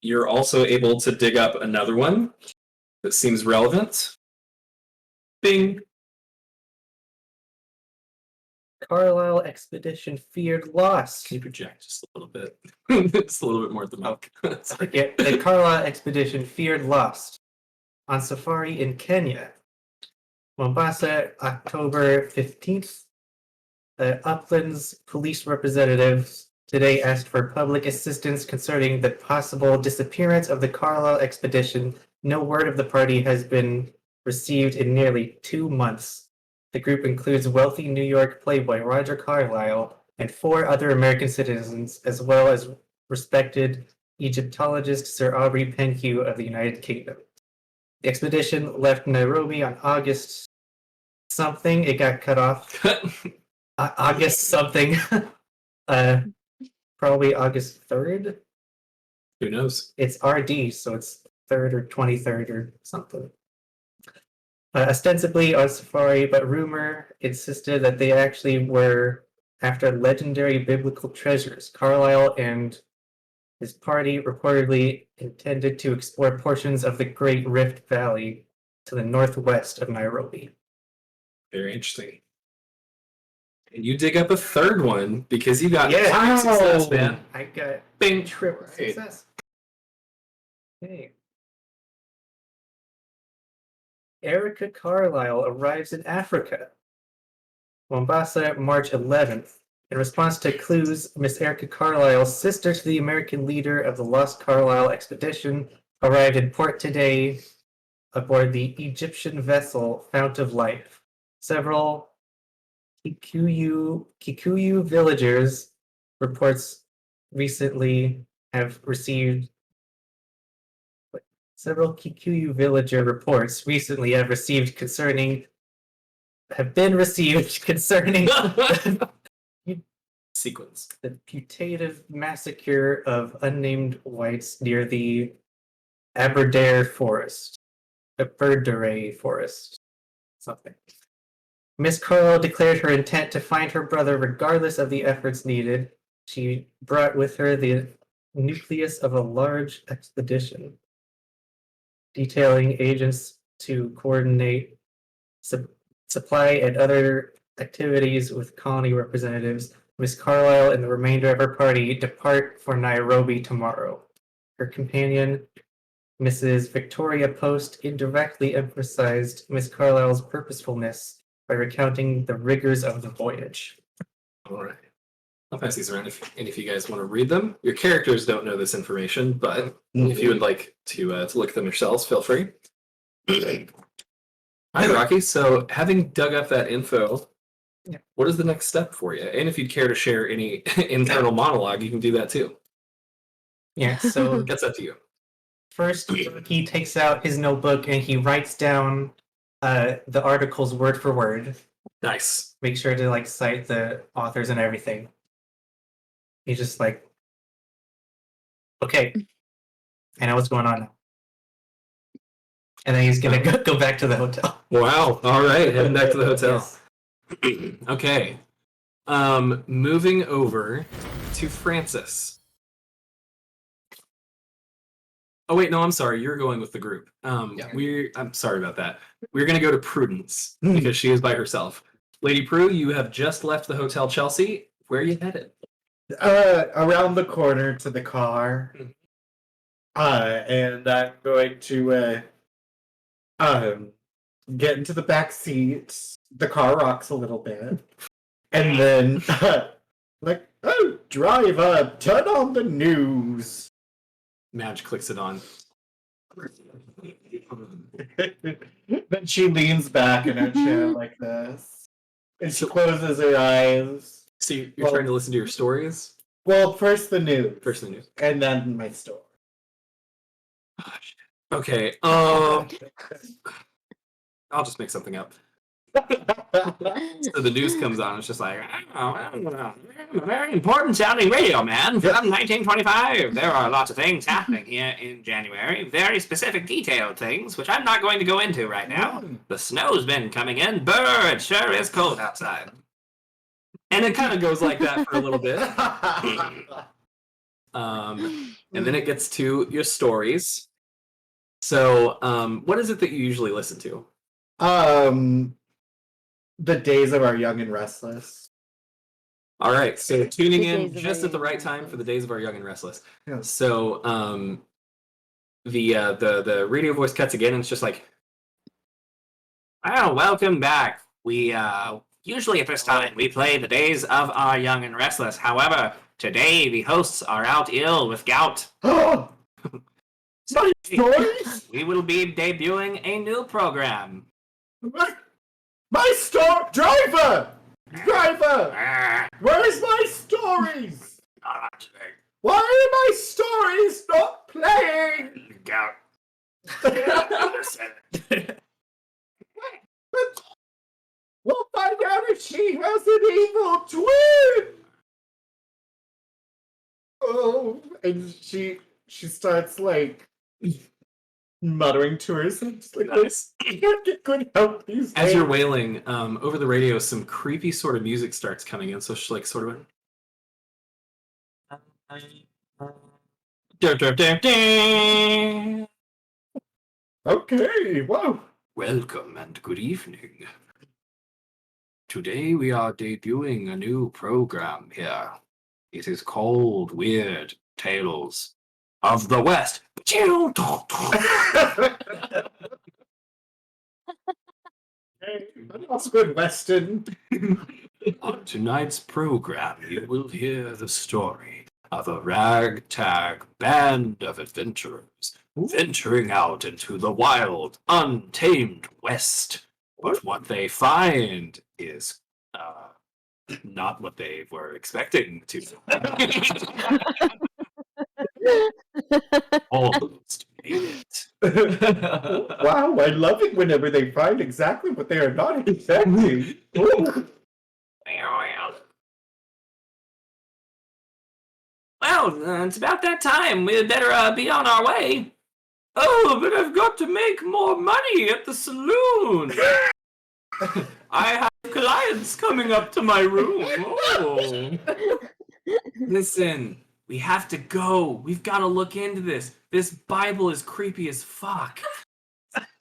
You're also able to dig up another one that seems relevant. Bing. Carlisle expedition feared loss. Can you project just a little bit? Just a little bit more at the mic. Sorry. Yeah, the Carlisle expedition feared lost on safari in Kenya. Mombasa, October 15th. The Uplands police representatives today asked for public assistance concerning the possible disappearance of the Carlisle expedition. No word of the party has been received in nearly 2 months. The group includes wealthy New York playboy Roger Carlyle and 4 other American citizens, as well as respected Egyptologist Sir Aubrey Penhew of the United Kingdom. The expedition left Nairobi on August something. It got cut off. August something. Probably August 3rd. Who knows? It's RD, so it's 3rd or 23rd or something. Ostensibly on safari, but rumor insisted that they actually were after legendary biblical treasures. Carlyle and his party reportedly intended to explore portions of the Great Rift Valley to the northwest of Nairobi. Very interesting. And you dig up a third one because you got Yeah. critical success, man. I got Bing. triple Right. success. Okay. Erica Carlisle arrives in Africa. Mombasa, March 11th. In response to clues, Miss Erica Carlisle, sister to the American leader of the Lost Carlisle expedition, arrived in port today aboard the Egyptian vessel Fount of Life. Several Kikuyu villagers reports recently have received several Kikuyu villager reports recently have been received concerning Sequence. the putative massacre of unnamed whites near the Aberdare Forest. Aberdare Forest. Something. Miss Carlisle declared her intent to find her brother regardless of the efforts needed. She brought with her the nucleus of a large expedition, detailing agents to coordinate supply and other activities with colony representatives. Miss Carlisle and the remainder of her party depart for Nairobi tomorrow. Her companion, Mrs. Victoria Post, indirectly emphasized Miss Carlisle's purposefulness by recounting the rigors of the voyage. All right. I'll pass these around if any of you guys want to read them. Your characters don't know this information, but if you would like to look at them yourselves, feel free. All right, Rocky. So, having dug up that info, what is the next step for you? And if you'd care to share any internal monologue, you can do that too. Yeah, so That's up to you. first he takes out his notebook and he writes down the articles word for word. Nice. Make sure to like cite the authors and everything. He's just like, okay, I know what's going on now. And then he's gonna go back to the hotel. Wow. All right. Heading back to the hotel. Yes. Okay. Moving over to Francis. Oh wait, no, I'm sorry. You're going with the group. I'm sorry about that. We're gonna go to Prudence because she is by herself. Lady Prue, you have just left the Hotel Chelsea. Where are you headed? Around the corner to the car. And I'm going to get into the back seat. The car rocks a little bit. And then like, oh, driver, turn on the news. Madge clicks it on. Then she leans back in her chair like this. And she closes her eyes. So you're trying to listen to your stories? Well, first the news. First the news. And then my story. Okay. I'll just make something up. So the news comes on. It's just like, very important sounding radio, man. From 1925. There are lots of things happening here in January. Very specific, detailed things, which I'm not going to go into right now. The snow's been coming in. Brr, it sure is cold outside. And it kind of goes like that for a little bit. And then it gets to your stories. So, what is it that you usually listen to? The Days of Our Young and Restless. All right, so tuning The in Days of just Our at the Young right and time for the Days of Our Young and Restless. Yeah. So, the radio voice cuts again, and it's just like, "Oh, welcome back. We usually at this time we play the Days of Our Young and Restless. However, today the hosts are out ill with gout. Oh! My stories? We will be debuting a new program." My store driver! Driver! Ah, Where's my stories? not today. Why are my stories not playing? Gout. We'll find out if she has an evil twin! Oh, and she starts like muttering to herself, just like, Nice. I can't get good help these As days. you're wailing, over the radio, some creepy sort of music starts coming in. So she's like, sort of. Okay, whoa. Welcome and good evening. Today we are debuting a new program here. It is called Weird Tales of the West. Oxford Weston. On tonight's program, you will hear the story of a ragtag band of adventurers venturing out into the wild, untamed West. But what they find is not what they were expecting to. Almost made it. Wow, I love it whenever they find exactly what they are not expecting. Ooh. Well, it's about that time. We'd better be on our way. Oh, but I've got to make more money at the saloon. I have clients coming up to my room. Oh. Listen, we have to go. We've got to look into this. This Bible is creepy as fuck.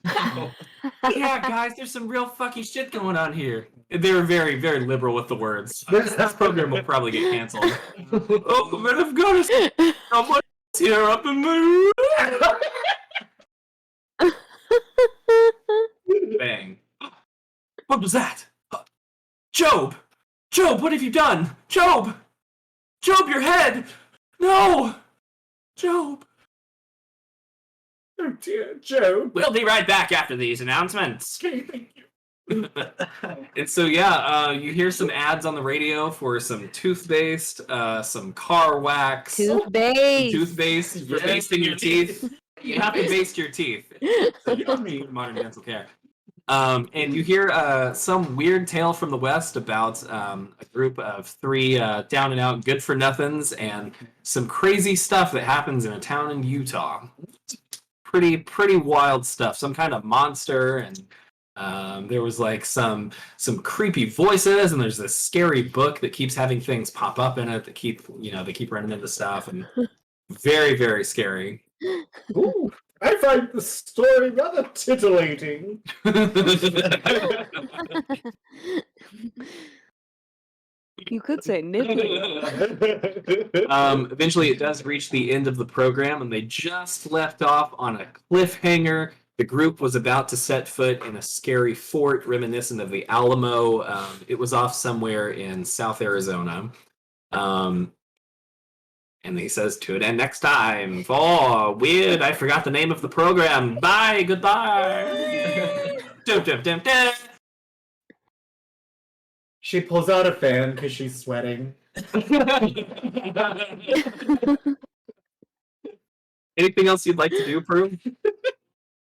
Yeah, guys, there's some real fucky shit going on here. They're very, very liberal with the words. This program will probably get canceled. Oh, but I've got to someone here up in my room. Bang. What was that? Job! Job, what have you done? Job! Job, your head! No! Job! Oh dear, Joe. We'll be right back after these announcements. Okay, thank you. And so, yeah, you hear some ads on the radio for some toothpaste, some car wax, Toothpaste. for basting your teeth. You have to baste your teeth. So yummy modern dental care. And you hear some weird tale from the West about a group of three down and out good for nothings and some crazy stuff that happens in a town in Utah. Pretty wild stuff. Some kind of monster, and there was like some creepy voices, and there's this scary book that keeps having things pop up in it that keep running into stuff, and very, very scary. Ooh, I find the story rather titillating. You could say nipping. Eventually, it does reach the end of the program, and they just left off on a cliffhanger. The group was about to set foot in a scary fort reminiscent of the Alamo. It was off somewhere in South Arizona. And he says, tune in next time for Weird. I forgot the name of the program. Bye, goodbye. Dum, dum, dum, dum. She pulls out a fan because she's sweating. Anything else you'd like to do, Prue?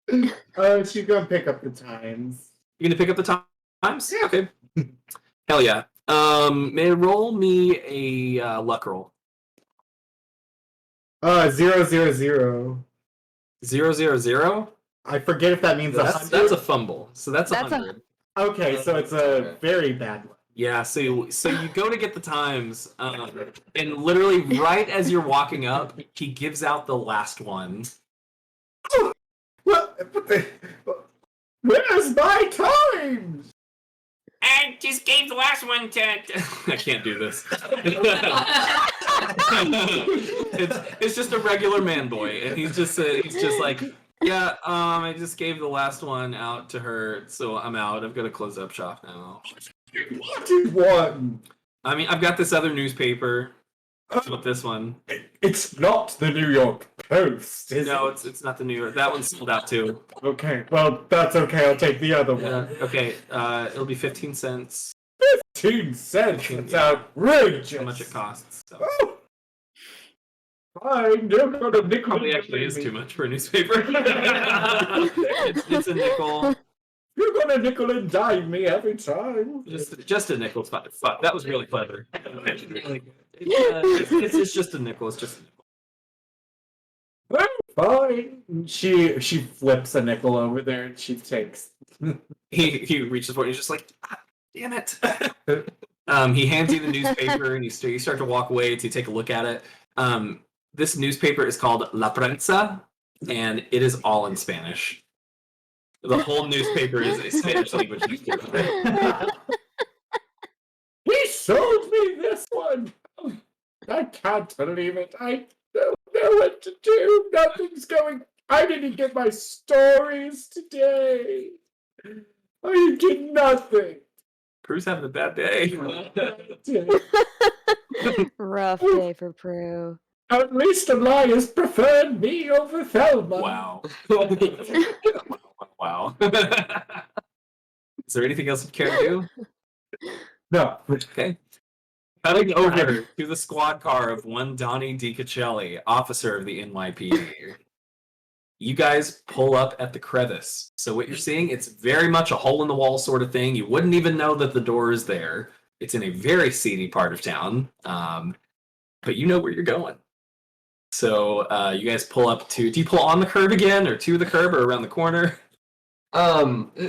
She's gonna pick up the times. You gonna pick up the times? Yeah. Okay. Hell yeah. Roll me a luck roll. 000. 000. I forget if that means That's a fumble. So that's That's 100. Okay, so it's a very bad one. Yeah, so you go to get the times, and literally right as you're walking up, he gives out the last one. Where's my times? I just gave the last one to. I can't do this. it's just a regular man boy, and he's just like, yeah. I just gave the last one out to her, so I'm out. I've got to close up shop now. What is one? I mean, I've got this other newspaper. With this one. It's not the New York Post, is No, it? it's not the New York. That one's sold out too. Okay, well, that's okay. I'll take the other Yeah. one. Okay. It'll be 15 cents. 15 cents? It's outrageous. How much it costs? So. Oh. Fine, you're gonna nickel. Probably actually is too much for a newspaper. it's a nickel. You're gonna nickel and dime me every time. Just a nickel. Fuck, that was really clever. It's just a nickel. It's just a nickel. Fine. She flips a nickel over there and she takes. He reaches for it. And he's just like, ah, damn it. He hands you the newspaper and you start to walk away to take a look at it. This newspaper is called La Prensa, and it is all in Spanish. The whole newspaper is a Spanish language newspaper. sold me this one. I can't believe it. I don't know what to do. Nothing's going. I didn't get my stories today. I did nothing. Prue's having a bad day. Rough day for Prue. At least Elias preferred me over Thelma. Wow. Wow. Is there anything else you care to do? No. Okay. Cutting over to the squad car of one Donnie DiCacelli, officer of the NYPD. You guys pull up at the crevice. So what you're seeing, it's very much a hole-in-the-wall sort of thing. You wouldn't even know that the door is there. It's in a very seedy part of town, but you know where you're going. So you guys pull up to... Do you pull on the curb again, or to the curb, or around the corner?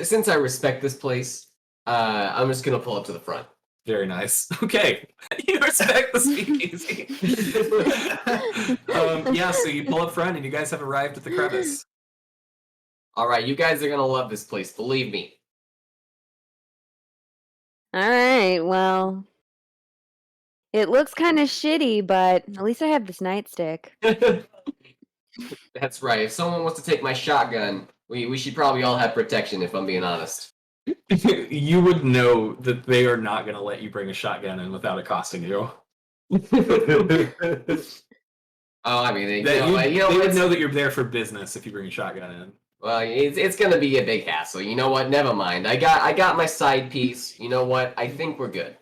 Since I respect this place, I'm just gonna pull up to the front. Very nice. Okay. You respect the speakeasy. Yeah, so you pull up front and you guys have arrived at the crevice. Alright, you guys are gonna love this place, believe me. Alright, well. It looks kind of shitty, but at least I have this nightstick. That's right, if someone wants to take my shotgun, we should probably all have protection, if I'm being honest. You would know that they are not going to let you bring a shotgun in without accosting you. Oh, I mean, They it's- would know that you're there for business if you bring a shotgun in. Well, it's gonna be a big hassle. You know what? Never mind. I got my side piece. You know what? I think we're good.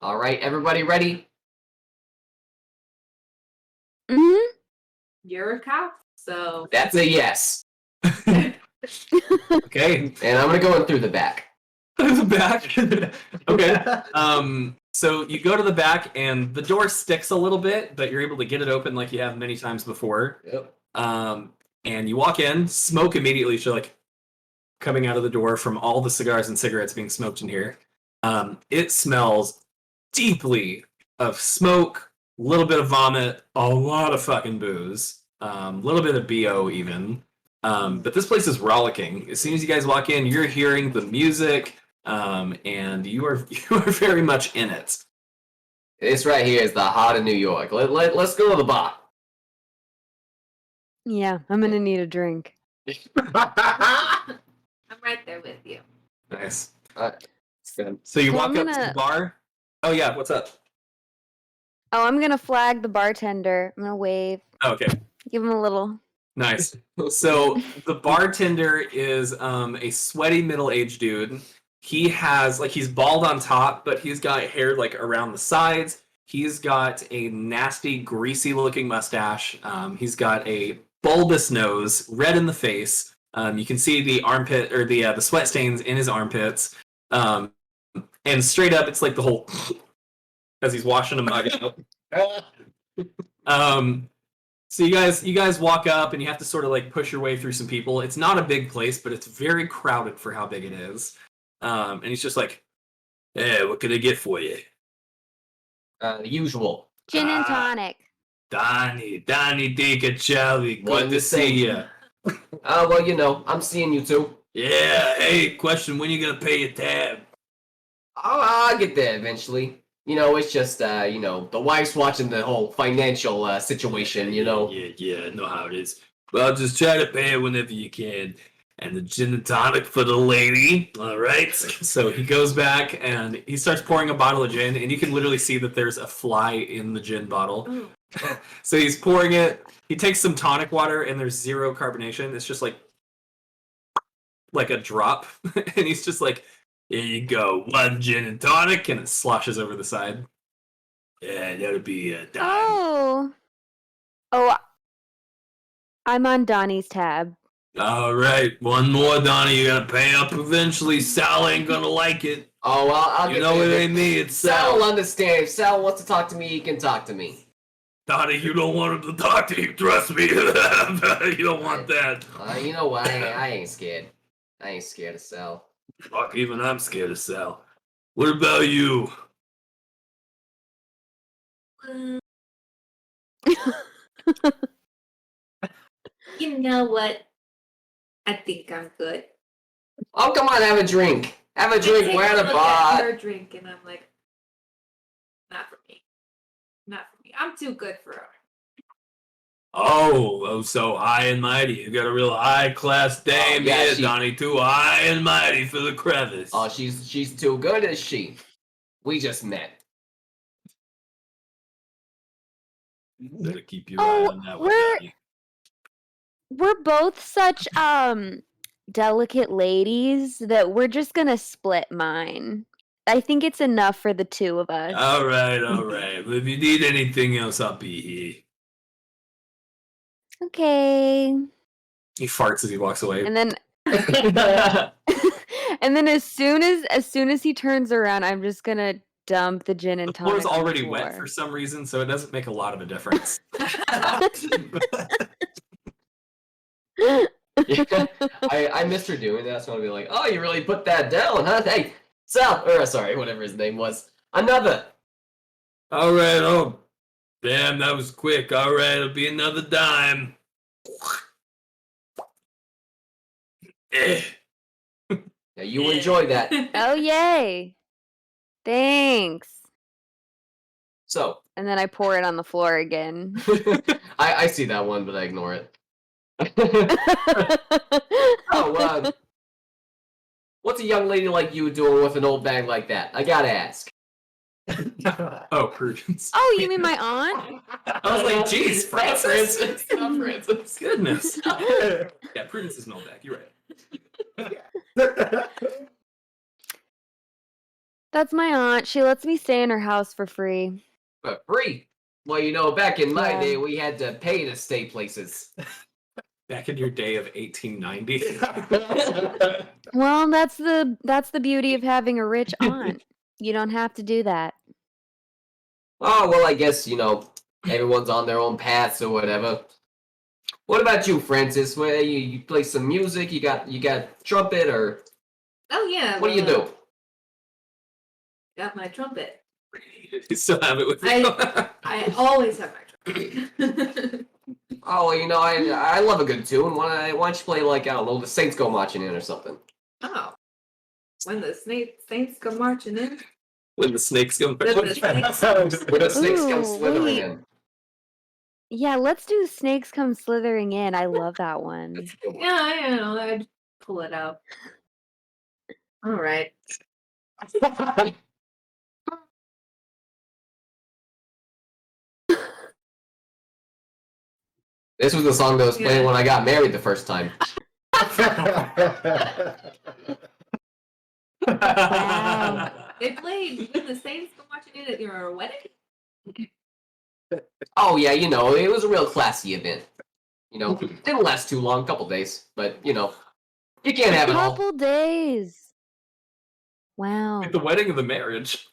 All right, everybody ready? Mm-hmm. You're a cop, so That's a yes. Okay. And I'm gonna go in through the back. The back. Okay. So you go to the back and the door sticks a little bit, but you're able to get it open like you have many times before. Yep. And you walk in, smoke immediately, so like coming out of the door from all the cigars and cigarettes being smoked in here. It smells deeply of smoke, a little bit of vomit, a lot of fucking booze, a little bit of BO even. But this place is rollicking. As soon as you guys walk in, you're hearing the music, and you are very much in it. This right here is the heart of New York. Let's go to the bar. Yeah, I'm gonna need a drink. I'm right there with you. Nice. Alright. Good. So you So walk I'm up to the gonna- bar. Oh yeah, what's up? Oh, I'm gonna flag the bartender. I'm gonna wave. Oh, okay. Give him a little. Nice. So the bartender is a sweaty middle-aged dude. He's bald on top, but he's got hair like around the sides. He's got a nasty, greasy-looking mustache. He's got a bulbous nose, red in the face. You can see the armpit or the sweat stains in his armpits. And straight up, it's like the whole as he's washing a mug out. So you guys walk up and you have to sort of like push your way through some people. It's not a big place, but it's very crowded for how big it is. And he's just like, "Hey, what can I get for you?" The usual. Gin and tonic. Donnie DiCacelli, What good to to say? see you. Well, you know, I'm seeing you too. Yeah, hey, question, when you gonna pay your tab? I'll get there eventually. You know, it's just, you know, the wife's watching the whole financial situation, you know. Yeah, I know how it is. Well, just try to pay it whenever you can. And the gin and tonic for the lady, all right? So he goes back and he starts pouring a bottle of gin, and you can literally see that there's a fly in the gin bottle. Ooh. So he's pouring it. He takes some tonic water, and there's zero carbonation. It's just like a drop. And he's just like, "Here you go, one gin and tonic," and it sloshes over the side. Yeah, that'll be a dime. Oh, I'm on Donnie's tab. All right, one more, Donnie. You gotta pay up eventually. Sal ain't gonna like it. Oh, well, I'll You get know it there. ain't me, it's Sal will Sal. understand. If Sal wants to talk to me, he can talk to me. Donnie, you don't want him to talk to you. Trust me. You don't want that. You know what? I ain't scared. I ain't scared of Sal. Fuck, even I'm scared of Sal. What about you? You know what? I think I'm good. Oh, come on, have a drink. Have a drink. I take We're at a look bar. Her drink, and I'm like, I'm too good for her. Oh, so high and mighty. You got a real high class dame yeah, here, she- Donnie. Too high and mighty for the crevice. Oh, she's too good, is she? We just met. Better keep your Oh, eye on that one, we're- Donnie. We're both such delicate ladies that we're just gonna split mine. I think it's enough for the two of us. All right. Well, if you need anything else, I'll be here. Okay. He farts as he walks away. And then and then as soon as he turns around, I'm just gonna dump the gin The and floor's tonic on the already wet floor. for some reason, so it doesn't make a lot of a difference. I missed her doing that, so I'll be like, oh, you really put that down, huh? Hey, Sal, or sorry, whatever his name was. Another. All right. Oh, damn, that was quick. All right, it'll be another dime. Eh. Yeah, you enjoy that. Oh yay. Thanks. So, And then I pour it on the floor again. I see that one, but I ignore it. Oh, what's a young lady like you doing with an old bag like that? I gotta ask. Oh, Prudence. Oh, you mean my aunt? I was like, geez, Francis. Not Francis. Goodness. Yeah, Prudence is an old bag. You're right. That's my aunt. She lets me stay in her house for free. But free. Well, you know, back in my Yeah. day, we had to pay to stay places. Back in your day of 1890. Well, that's the beauty of having a rich aunt. You don't have to do that. Oh, well, I guess, you know, everyone's on their own paths or whatever. What about you, Francis? Where you play some music? You got trumpet or Oh yeah. what do you do? Got my trumpet. You still have it with you. I always have my trumpet. Oh, you know, I love a good tune. Why don't you play like, I don't know, the Saints Go Marching In or something? Oh. When the saints come marching in. When the snakes come. When the snakes- Where the snakes come Ooh, slithering wait. in. Yeah, let's do Snakes Come Slithering In. I love that one. That's a good one. Yeah, I know. I'd pull it out. All right. This was the song that was playing Yeah. when I got married the first time. Wow. They played when the saints come marching in at your wedding. Oh yeah, you know, it was a real classy event. You know, didn't last too long, couple days, but you know, you can't have it all. Couple days. Wow. The wedding of the marriage.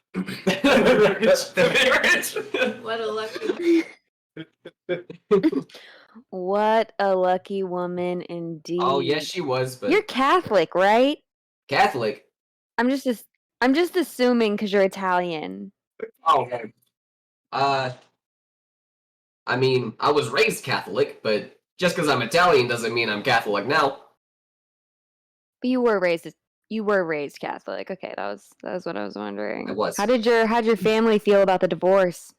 What a lucky. What a lucky woman indeed. Oh yes, she was, but You're Catholic, right? Catholic. I'm just assuming because you're Italian. Oh, I mean, I was raised Catholic, but just because I'm Italian doesn't mean I'm Catholic now. But you were raised Catholic. Okay, that was what I was wondering. I was. How'd your family feel about the divorce?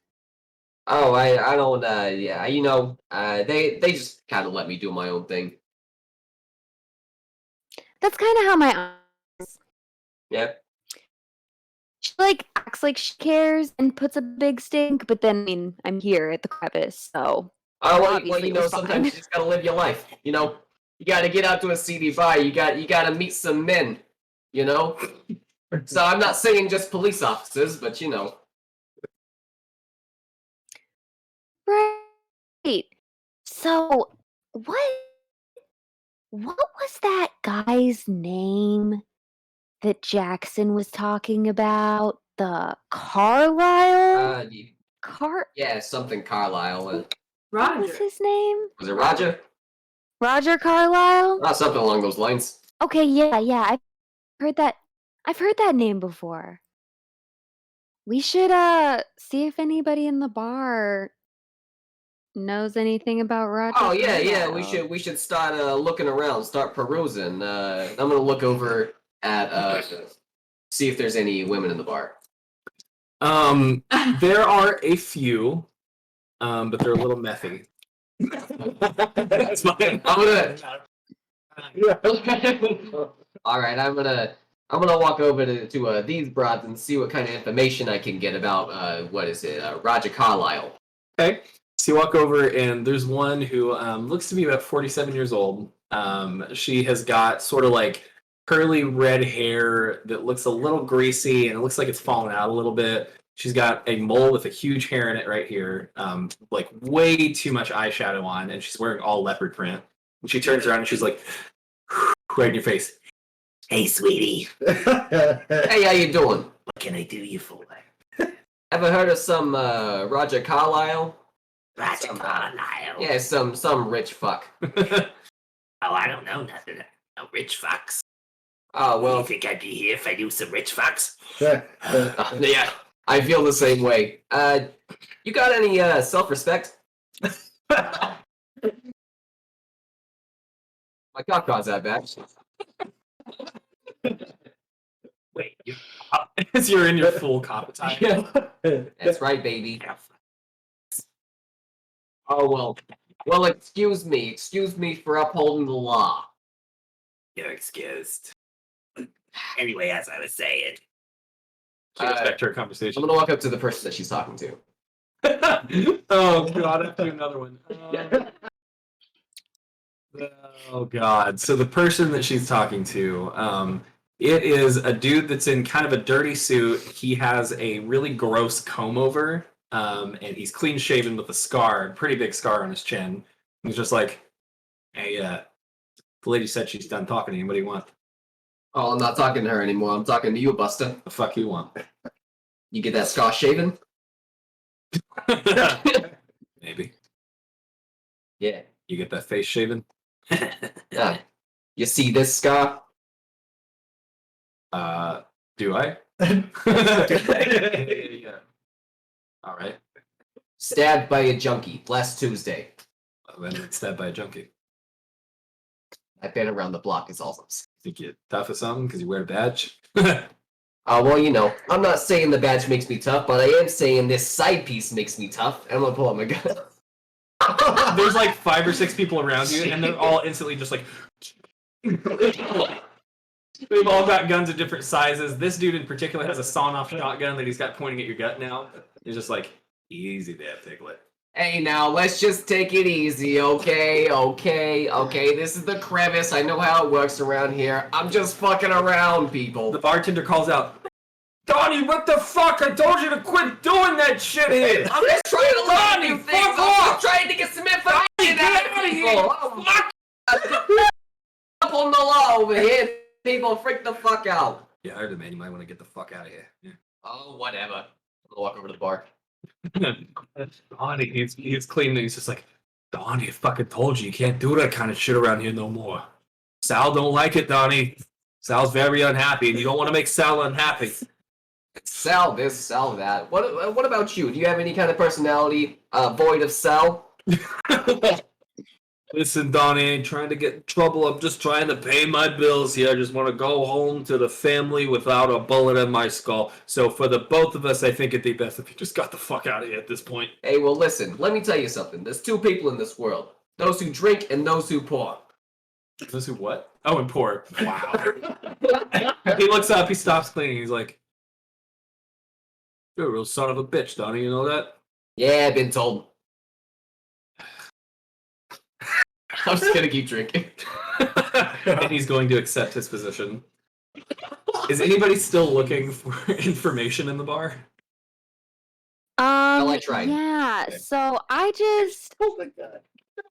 Oh, I don't. Yeah, you know, they just kind of let me do my own thing. That's kind of how my aunt. Yep. She like acts like she cares and puts a big stink, but then I mean I'm here at the crevice, so Oh, well, Obviously you it know, was sometimes fine. you just gotta live your life. You know, you gotta get out to a CD bar. You gotta meet some men. You know. So I'm not saying just police officers, but you know. right. So what was that guy's name that Jackson was talking about? The Carlisle? Yeah, something Carlisle. What Roger. was his name? Was it Roger? Roger Carlisle? Something along those lines. Okay, yeah. I've heard that name before. We should see if anybody in the bar knows anything about Roger. Oh yeah. Carlisle. We should start looking around, start perusing. I'm gonna look over at see if there's any women in the bar. There are a few. but they're a little methy. That's fine. All right, I'm gonna walk over to these broads and see what kind of information I can get about what is it, Roger Carlyle. Okay. So you walk over, and there's one who looks to be about 47 years old. She has got sort of like curly red hair that looks a little greasy, and it looks like it's fallen out a little bit. She's got a mole with a huge hair in it right here, like way too much eyeshadow on, and she's wearing all leopard print. And she turns around and she's like, right in your face. Hey, sweetie. Hey, how you doing? What can I do you for? Ever heard of some Roger Carlyle? Roger Carlyle. Yeah, some rich fuck. Oh, I don't know nothing. No rich fucks. Oh well. You think I'd be here if I knew some rich fucks? Yeah, I feel the same way. You got any self-respect? My cock calls that bad. Wait, as you're in your full cop attire. That's right, baby. Oh well. Well, excuse me for upholding the law. You're excused. Anyway, as I was saying. She goes back to her conversation. I'm gonna walk up to the person that she's talking to. Oh god, I have to do another one. Oh god. So the person that she's talking to, it is a dude that's in kind of a dirty suit. He has a really gross comb over, and he's clean shaven with a scar, pretty big scar on his chin. He's just like, hey, the lady said she's done talking to you. What do you want? Oh, I'm not talking to her anymore. I'm talking to you, Buster. The fuck you want? You get that scar shaven? Maybe. Yeah. You get that face shaven? Yeah. You see this scar? Do I? Yeah. All right. Stabbed by a junkie last Tuesday. Then it's stabbed by a junkie. I've been around the block, is all I'm saying. Think you're tough or something because you wear a badge? Well, you know, I'm not saying the badge makes me tough, but I am saying this side piece makes me tough. And I'm gonna pull out my gun. There's like 5 or 6 people around you, and they're all instantly just like. They've all got guns of different sizes. This dude in particular has a sawn-off shotgun that he's got pointing at your gut now. He's just like, easy there, Piglet. Hey, now, let's just take it easy, okay? Okay, this is the crevice. I know how it works around here. I'm just fucking around, people. The bartender calls out, Donnie, what the fuck? I told you to quit doing that shit here. I'm just trying to learn new Donnie, things. fuck I'm off. just trying to get some information Get out out of of people. here. Oh, fuck. Up on the law over here. People, freak the fuck out. Yeah, I heard him, man. You might want to get the fuck out of here. Yeah. Oh, whatever. I'm gonna walk over to the bar. Donnie, he's clean and he's just like, Donnie, I fucking told you can't do that kind of shit around here no more. Sal don't like it, Donnie. Sal's very unhappy, and you don't want to make Sal unhappy. Sal this, Sal that. What about you? Do you have any kind of personality void of Sal? Listen, Donnie, I ain't trying to get in trouble. I'm just trying to pay my bills here. I just want to go home to the family without a bullet in my skull. So for the both of us, I think it'd be best if you just got the fuck out of here at this point. Hey, well, listen. Let me tell you something. There's 2 people in this world: those who drink and those who pour. Those who what? Oh, and poor. Wow. He looks up, he stops cleaning, he's like, you're a real son of a bitch, Donnie, you know that? Yeah, I've been told. I'm just gonna keep drinking. And he's going to accept his position. Is anybody still looking for information in the bar? I tried. Yeah, Okay. so Oh my god.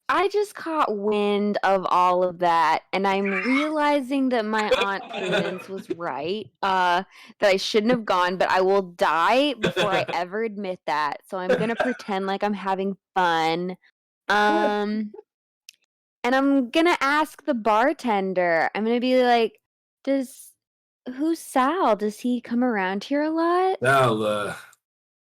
I just caught wind of all of that, and I'm realizing that my aunt Prudence was right. That I shouldn't have gone, but I will die before I ever admit that. So I'm gonna pretend like I'm having fun. And I'm gonna ask the bartender. I'm gonna be like, who's Sal? Does he come around here a lot? Well,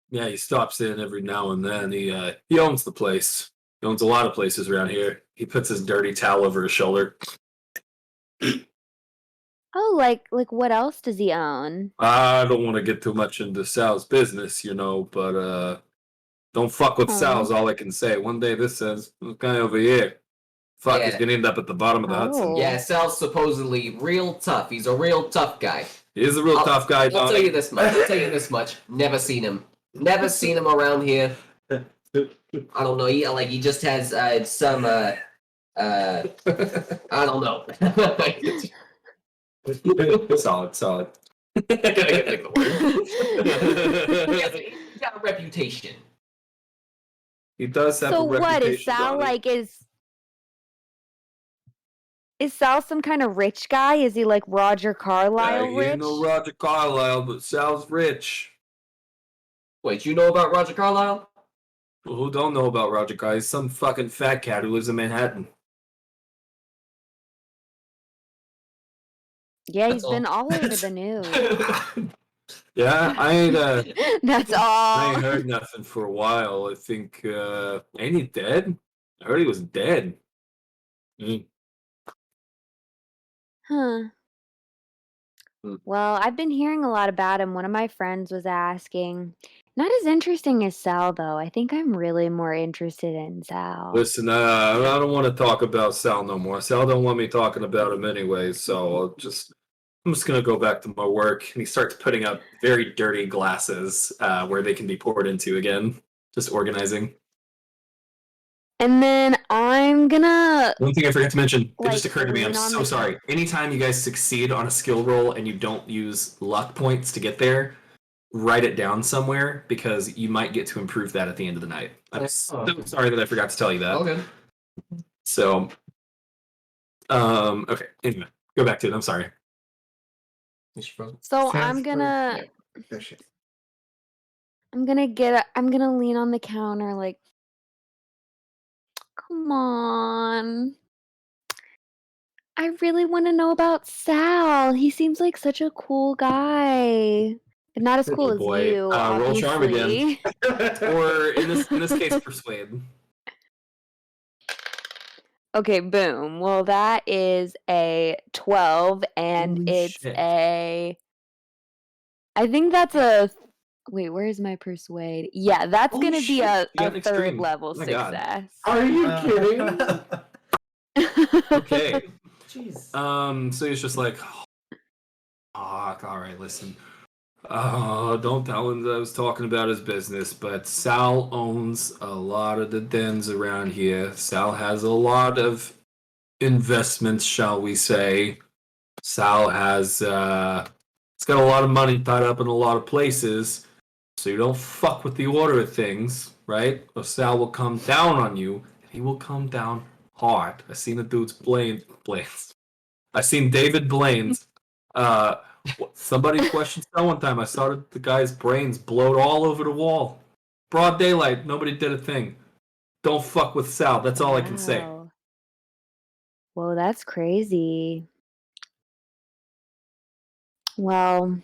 yeah, he stops in every now and then. He owns the place. He owns a lot of places around here. He puts his dirty towel over his shoulder. Oh, like what else does he own? I don't want to get too much into Sal's business, but Don't fuck with Oh. Sal is all I can say. One day this says, this guy over here. Fuck, he's Yeah. gonna end up at the bottom of the Hudson. Oh. Yeah, Sal's supposedly real tough. He's a real tough guy. He is a real tough guy, I'll Donnie. tell you this much. I'll tell you this much. Never seen him. Never seen him around here. I don't know. He just has some I don't know. Solid. I can't think of the word. He's got a reputation. He does have So a reputation. what is Sal Donnie. like? Is Sal some kind of rich guy? Is he like Roger Carlyle He rich? ain't no Roger Carlyle, but Sal's rich. Wait, you know about Roger Carlyle? Well, who don't know about Roger Carlyle? He's some fucking fat cat who lives in Manhattan. Yeah, That's he's been all over the news. Yeah, I ain't That's I all. ain't heard nothing for a while. I think ain't he dead? I heard he was dead. Mm. Huh. Hmm. Well, I've been hearing a lot about him. One of my friends was asking. Not as interesting as Sal, though. I think I'm really more interested in Sal. Listen, I don't want to talk about Sal no more. Sal don't want me talking about him anyway, so I'm just gonna go back to my work. And he starts putting up very dirty glasses where they can be poured into again. Just organizing. And then I'm gonna. One thing I forgot to mention, it just Like, occurred to me, I'm lean on so the- sorry. Anytime you guys succeed on a skill roll and you don't use luck points to get there, write it down somewhere because you might get to improve that at the end of the night. I'm so sorry that I forgot to tell you that. Okay. So, okay, anyway, go back to it. I'm sorry. Is she frozen? So Sounds I'm gonna. Vicious. I'm gonna lean on the counter like, come on. I really want to know about Sal. He seems like such a cool guy. But not as cool Oh as boy. you, Roll charm again. obviously. Or in this case, persuade. Okay, boom. Well, that is a 12, and Holy it's shit. I think that's a. Wait, where's my persuade? Yeah, that's Holy gonna be shit, a you got an third extreme. level Oh my God. success. Are you kidding? Okay. Jeez. So he's just like, all right, listen. Don't tell him that I was talking about his business, but Sal owns a lot of the dens around here. Sal has a lot of investments, shall we say. Sal has, he's got a lot of money tied up in a lot of places, so you don't fuck with the order of things, right? Or Sal will come down on you, and he will come down hard. I seen the dude's Blaine's. I seen David Blaine's. Somebody questioned Sal one time. I saw the guy's brains blowed all over the wall. Broad daylight. Nobody did a thing. Don't fuck with Sal. That's all I can say. Wow. Whoa, that's crazy. Well,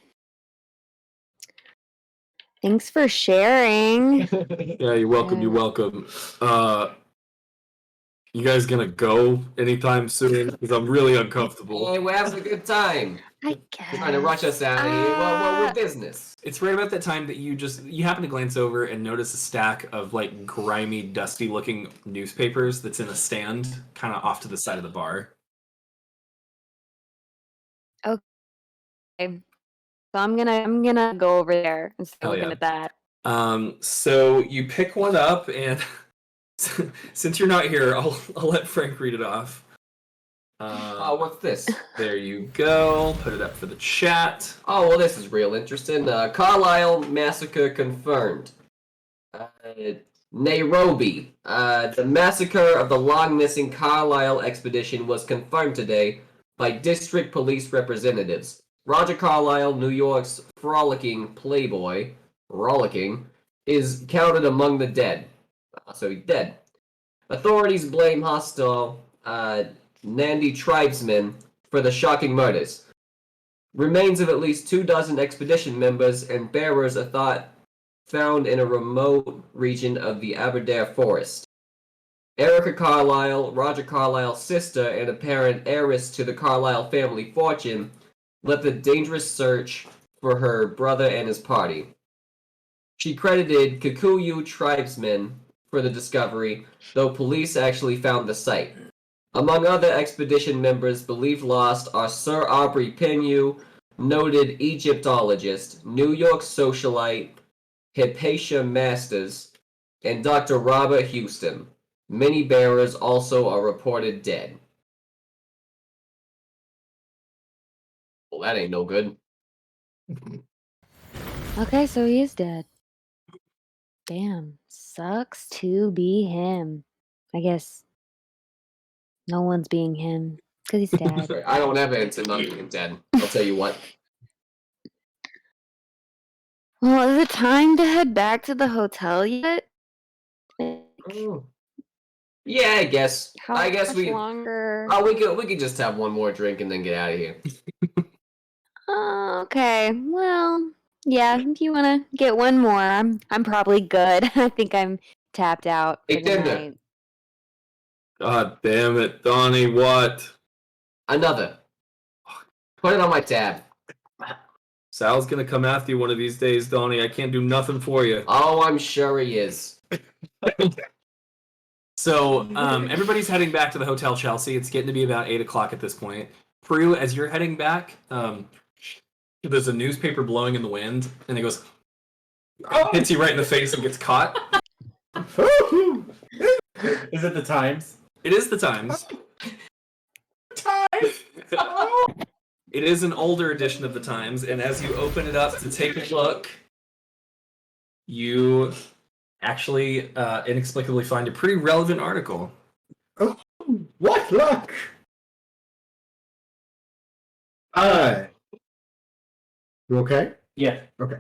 thanks for sharing. Yeah, you're welcome. You're welcome. You guys gonna go anytime soon? Because I'm really uncomfortable. Hey, we're having a good time. I You're trying to rush us out of here. Well, we're business. It's right about that time that you happen to glance over and notice a stack of like grimy, dusty-looking newspapers that's in a stand, kind of off to the side of the bar. So I'm gonna go over there and start Hell looking yeah. at that. So you pick one up, and since you're not here, I'll let Frank read it off. What's this? There you go. Put it up for the chat. Oh, well, this is real interesting. Carlisle massacre confirmed. Nairobi. The massacre of the long-missing Carlisle expedition was confirmed today by district police representatives. Roger Carlisle, New York's frolicking playboy, is counted among the dead. So he's dead. Authorities blame hostile Nandi tribesmen for the shocking murders. Remains of at least 24 expedition members and bearers are thought found in a remote region of the Aberdare Forest. Erica Carlisle, Roger Carlisle's sister and apparent heiress to the Carlisle family fortune, led the dangerous search for her brother and his party. She credited Kikuyu tribesmen for the discovery, though police actually found the site. Among other expedition members believed lost are Sir Aubrey Pinu, noted Egyptologist, New York socialite Hypatia Masters, and Dr. Robert Houston. Many bearers also are reported dead. Well, that ain't no good. Okay, so he is dead. Damn. Sucks to be him. I guess no one's being him. Because he's dead. I don't have evidence of not being dead. I'll tell you what. Well, is it time to head back to the hotel yet? Yeah, I guess. How I guess much we. longer? Oh, we could just have one more drink and then get out of here. Okay. Well, yeah. If you want to get one more, I'm probably good. I think I'm tapped out for Hey, the Tinder. night. God damn it, Donnie, what? Another. Put it on my tab. Sal's gonna come after you one of these days, Donnie. I can't do nothing for you. Oh, I'm sure he is. So everybody's heading back to the Hotel Chelsea. It's getting to be about 8 o'clock at this point. Prue, as you're heading back, there's a newspaper blowing in the wind, and it goes, hits you right in the face and gets caught. Is it the Times? It is the Times. Times! It is an older edition of the Times, and as you open it up to take a look, you actually inexplicably find a pretty relevant article. Oh, what luck! You okay? Yeah. Okay.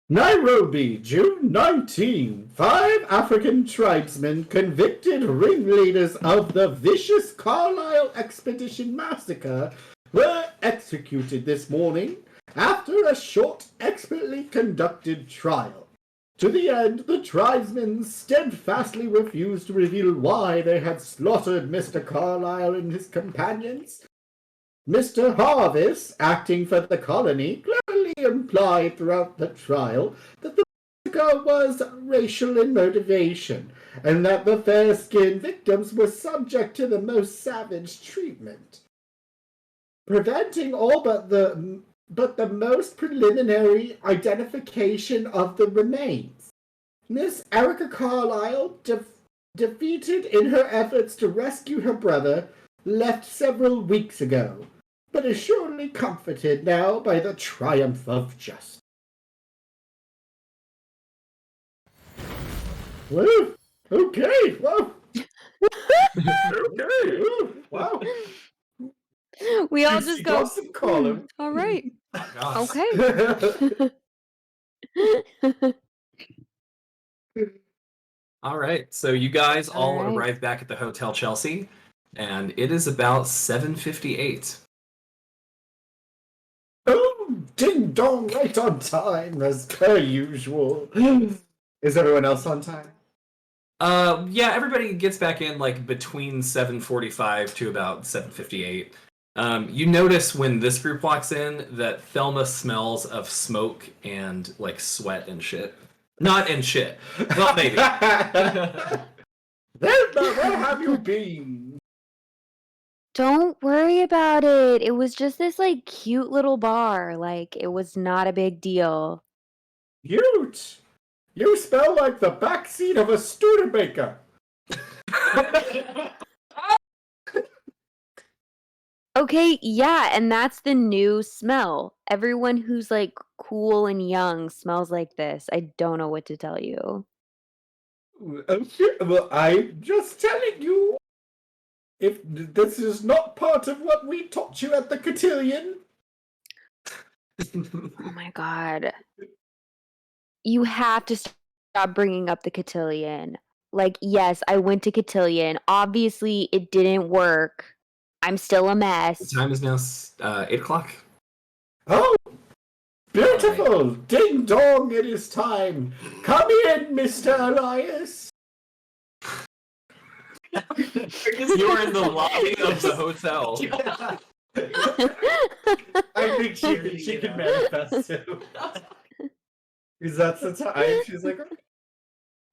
Nairobi, June 19. 5 African tribesmen convicted ringleaders of the vicious Carlisle Expedition massacre were executed this morning after a short, expertly conducted trial. To the end, the tribesmen steadfastly refused to reveal why they had slaughtered Mr. Carlisle and his companions. Mr. Harvis, acting for the colony, clearly implied throughout the trial that the massacre was racial in motivation, and that the fair-skinned victims were subject to the most savage treatment. Preventing all but the most preliminary identification of the remains. Miss Erica Carlisle, defeated in her efforts to rescue her brother, left several weeks ago, but is surely comforted now by the triumph of justice. Woo! Okay, wow. Okay, woo, wow. We all You just see go, Dawson column. all right. Gosh. Okay. All right, so you guys all All right. arrive back at the Hotel Chelsea, and it is about 7:58. Oh, ding dong, right on time, as per usual. Is everyone else on time? Yeah, everybody gets back in like between 7:45 to about 7:58. You notice when this group walks in that Thelma smells of smoke and like sweat and shit. Not and shit. Well, maybe. Thelma, where have you been? Don't worry about it. It was just this like cute little bar. Like it was not a big deal. Cute! You smell like the backseat of a Studebaker. Okay, yeah, and that's the new smell. Everyone who's like cool and young smells like this. I don't know what to tell you. Okay, well, I'm just telling you. If this is not part of what we taught you at the cotillion. Oh my god. You have to stop bringing up the cotillion. Like, yes, I went to cotillion. Obviously, it didn't work. I'm still a The mess. time is now 8 o'clock. Oh, beautiful! Ding dong, it is time. Come in, Mr. Elias. You're in the lobby of the hotel. I think she can manifest too. Because that's the time. She's like,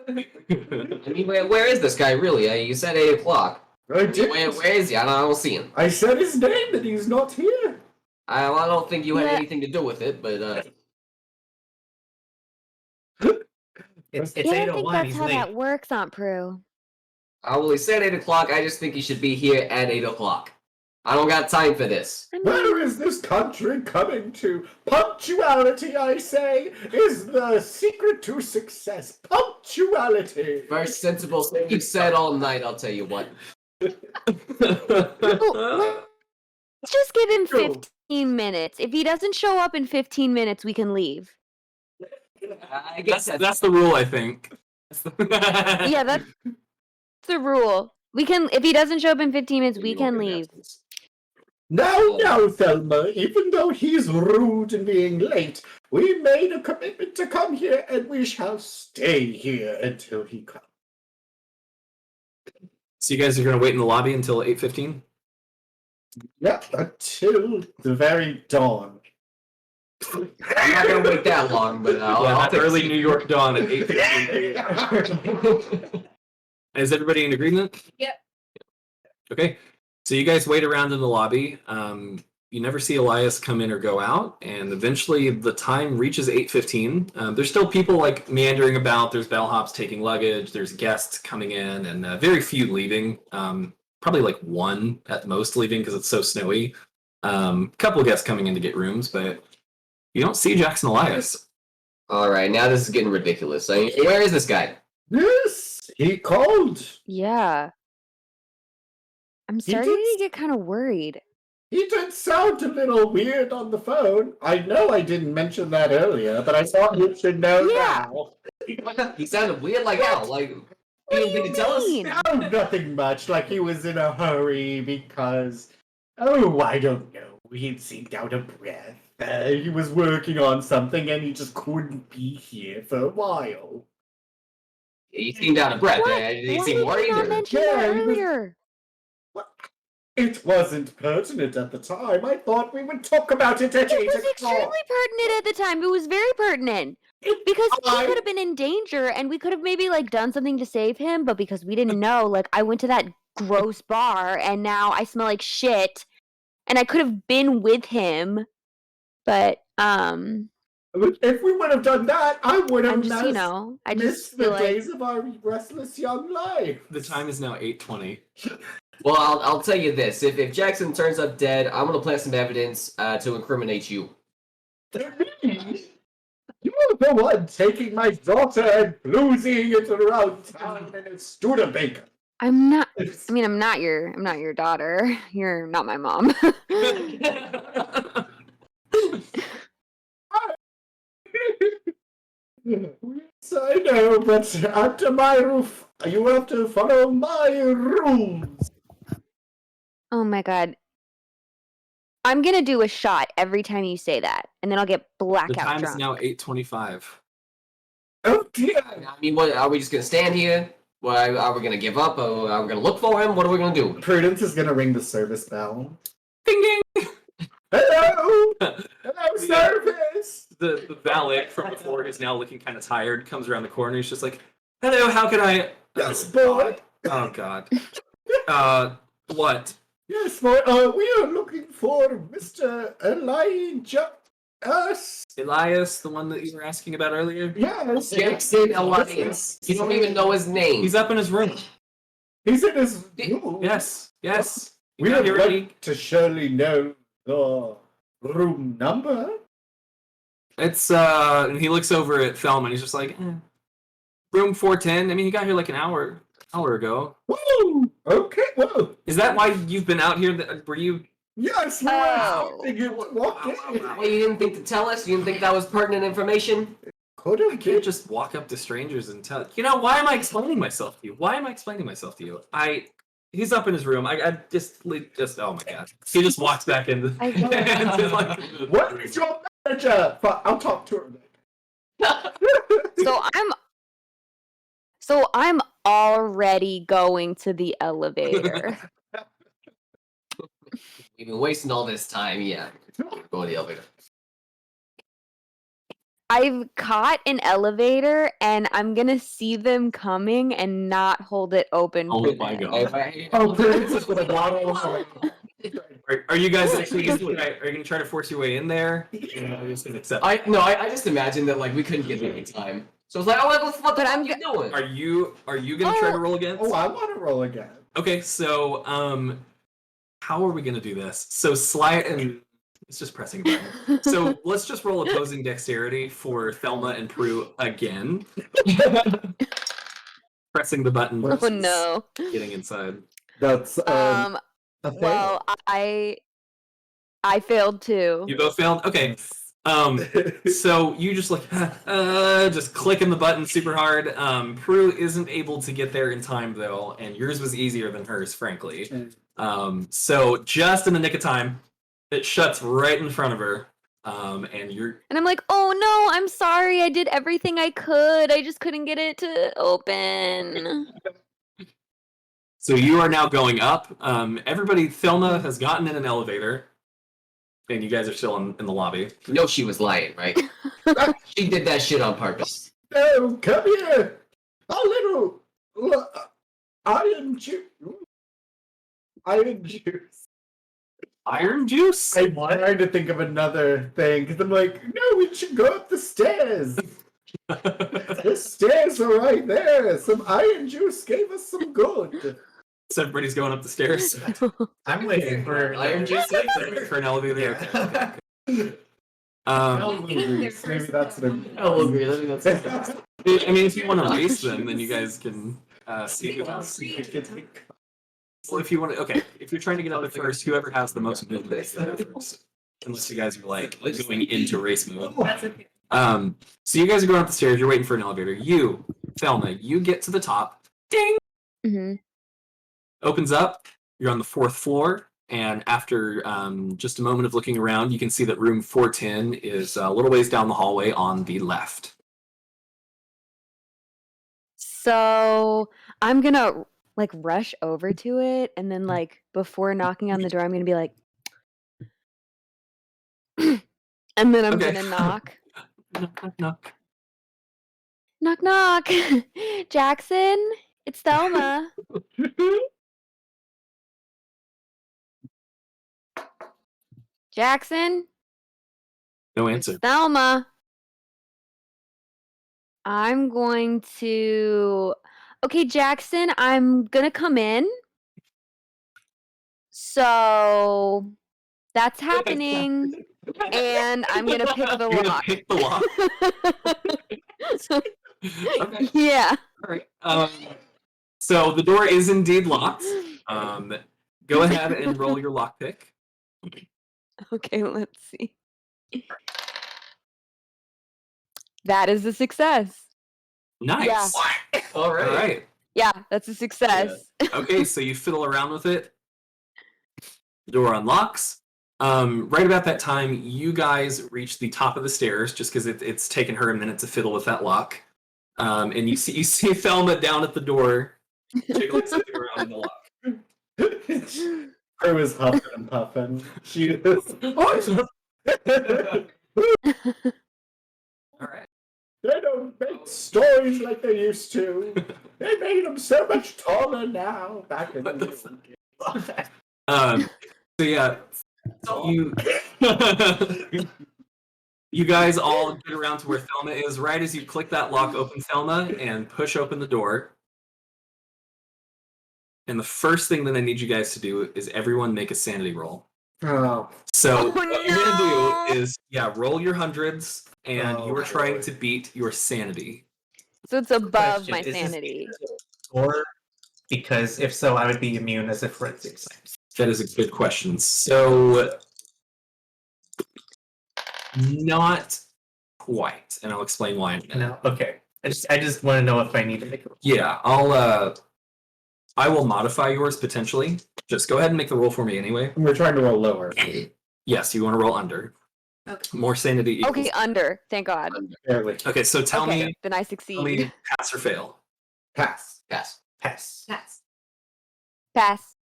I mean, where is this guy really? You said 8 o'clock. I did. Where is he? I don't see him. I said his name and he's not here. I don't think you had Yeah. anything to do with it, but It's Yeah, I don't think 8:01. that's He's how late. that works, Aunt Prue. well, he said 8 o'clock. I just think he should be here at 8 o'clock. I don't got time for this. I mean, Where is this country coming to? Punctuality, I say, is the secret to success. Punctuality. First sensible thing you said all night, I'll tell you what. let's just give him Go. 15 minutes. If he doesn't show up in 15 minutes, we can leave. I guess That's the rule, I think. Yeah, that's the rule. We can, if he doesn't show up in 15 minutes, we can leave. Now, Thelma, even though he's rude and being late, we made a commitment to come here and we shall stay here until he comes. So you guys are going to wait in the lobby until 8:15? Yep, until the very dawn. I'm not gonna wait that long, but I'll take early New York dawn at 8:15. Is everybody in agreement? Yep. Okay. So you guys wait around in the lobby. You never see Elias come in or go out, and eventually the time reaches 8:15. There's still people like meandering about. There's bellhops taking luggage. There's guests coming in, and very few leaving. Probably like one at most leaving because it's so snowy. Couple of guests coming in to get rooms, but you don't see Jackson Elias. All right, now this is getting ridiculous. I mean, where is this guy? Yes, he called. Yeah. I'm starting to get kind of worried. He did sound a little weird on the phone. I know I didn't mention that earlier, but I thought you should know Yeah. now. He sounded weird like hell. Like, he didn't think to tell us. mean? No, nothing much. Like he was in a hurry because, oh, I don't know. He seemed out of breath. He was working on something and he just couldn't be here for a while. He seemed out of breath. What? Did he Why seem did you worried? not or- mention Yeah, that he was- earlier? It wasn't pertinent at the time. I thought we would talk about it at It 8 was o'clock. extremely pertinent at the time. It was very pertinent. Because he could have been in danger and we could have maybe like done something to save him, but because we didn't know, like I went to that gross bar and now I smell like shit and I could have been with him. But If we would have done that, I would have I'm just, you know, I just missed feel the like days of our restless young life. The time is now 8:20. Well, I'll tell you this: if Jackson turns up dead, I'm gonna plant some evidence to incriminate you. You are the one taking my daughter and bluesing it around town in a Studebaker. I'm not I'm not your daughter. You're not my mom. Yes, I know, but under my roof, you have to follow my rules. Oh my god. I'm gonna do a shot every time you say that, and then I'll get The blackout time is drunk. now 8:25. Oh dear. I mean, what are we just gonna stand here? What, are we gonna give up? Are we gonna look for him? What are we gonna do? Prudence is gonna ring the service bell. Ding ding! Hello! Hello, service! The valet from before, who's now looking kind of tired, comes around the corner. He's just like, "Hello, how can I?" Yes, Oh, boy. God. Oh God. What? Yes, boy. We are looking for Mr. Elijah. Us. Elias, the one that you were asking about earlier? Yes. Jackson Elias. You don't even know his name. He's up in his room. He's in his room. Yes. Yes. You We got would here ready. like to surely know the room number. It's and he looks over at Thelma and he's just like, room 410. I mean, he got here like an hour ago. Whoa! Okay, whoa. Is that why you've been out here? Were you? Yes, we were Oh. expecting you to walk in. Well, you didn't think to tell us? You didn't think that was pertinent information? Could I have can't just walk up to strangers and tell. You know, why am I explaining myself to you? Why am I explaining myself to you? He's up in his room. I just oh my god. He just walks back into. I into, like, What is your manager? I'll talk to her. So I'm already going to the elevator. We've been wasting all this time. Yeah. Go to the elevator. I've caught an elevator and I'm gonna see them coming and not hold it open Oh for my them. god. Oh, Princess with a bottle. Are you guys actually are you gonna try to force your way in there? You're just gonna accept. I just imagined that like we couldn't get there in time. So I was like, oh, what the But fuck I'm are you doing? Are you gonna try to roll against? Oh, I want to roll again. Okay, so how are we gonna do this? So slide and it's just pressing a button. So let's just roll opposing dexterity for Thelma and Prue again. Pressing the button Oh versus no. getting inside. That's Um. a fail. Well, I failed too. You both failed? Okay. So you just like just clicking the button super hard. Prue isn't able to get there in time though, and yours was easier than hers, frankly. So just in the nick of time, it shuts right in front of her. And you're And I'm like, oh no, I'm sorry. I did everything I could. I just couldn't get it to open. so you are now going up. Everybody, Thelma has gotten in an elevator, and you guys are still in the lobby. You know she was lying, right? She did that shit on purpose. Oh, come here! A little iron juice. Iron juice. Iron juice? I'm trying to think of another thing because I'm like, no, we should go up the stairs. The stairs are right there. Some iron juice gave us some good. So everybody's going up the stairs I'm waiting for Iron juice. for an elevator. Okay. Maybe that's the. I'll agree. I think that's I mean, if you want to race them, then you guys can see who else. Well, if you want to, okay. If you're trying to get out there first, whoever has the most movement is there first. Unless you guys are like going into race mode. That's okay. So you guys are going up the stairs. You're waiting for an elevator. You, Thelma, you get to the top. Ding. Hmm. Opens up. You're on the 4th floor. And after just a moment of looking around, you can see that room 410 is a little ways down the hallway on the left. So I'm gonna like rush over to it, and then like before knocking on the door, I'm gonna be like, and then I'm Okay. gonna knock. Knock, knock, knock. Knock knock. Jackson, it's Thelma. Jackson, No it's answer. Thelma. I'm going to. Okay, Jackson, I'm gonna come in. So that's happening, and I'm gonna pick the You're gonna lock. pick the lock. Okay. Yeah. All right. So the door is indeed locked. Go ahead and roll your lockpick. Okay, let's see. That is a success. Nice. Yeah. all All right. right. Yeah, that's a success. Okay, so you fiddle around with it. The door unlocks. Right about that time, you guys reach the top of the stairs, just because it's taken her a minute to fiddle with that lock. And you see Thelma down at the door, jiggling something around in the lock. Prue is huffing and puffing. She is. All right. They don't make stories like they used to. They made them so much taller now. Back in the So yeah, you you guys all get around to where Thelma is. Right as you click that lock, open Thelma and push open the door. And the first thing that I need you guys to do is everyone make a sanity roll. Oh, So Oh, what you're no. gonna do is roll your hundreds, and Oh, you are trying boy. to beat your sanity. So it's above Question, my is this sanity. Or because if so, I would be immune as a forensic science. That is a good question. So not quite, and I'll explain why in a minute. No, okay. I just want to know if I need to make a roll. Yeah, I will modify yours potentially. Just go ahead and make the roll for me anyway. we're trying to roll lower. Yes, you want to roll under. Okay. More sanity equals. Okay, under. Thank God. Barely. Okay, so tell Okay, me then I succeed. pass or fail. Pass. Pass. Pass. Pass. Pass.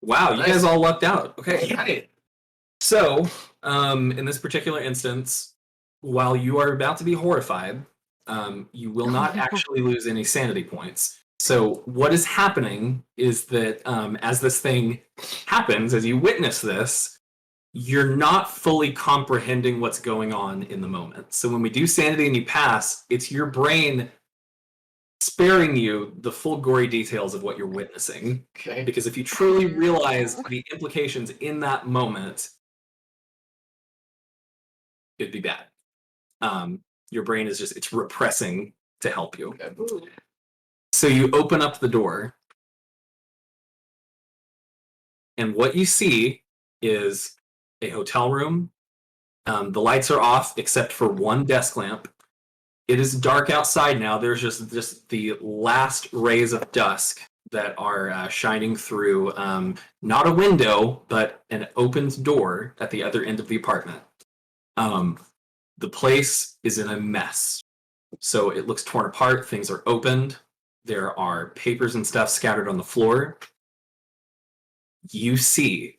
Wow, you Nice. guys all lucked out. Okay. Got it. So, in this particular instance, while you are about to be horrified, you will not no. actually lose any sanity points. So what is happening is that as this thing happens, as you witness this, you're not fully comprehending what's going on in the moment. So when we do sanity and you pass, it's your brain sparing you the full gory details of what you're witnessing. Okay. Because if you truly realize the implications in that moment, it'd be bad. Your brain is it's repressing to help you. Okay. So you open up the door, and what you see is a hotel room. The lights are off except for one desk lamp. It is dark outside now. There's just the last rays of dusk that are shining through not a window, but an opened door at the other end of the apartment. The place is in a mess. So it looks torn apart. Things are opened. There are papers and stuff scattered on the floor. You see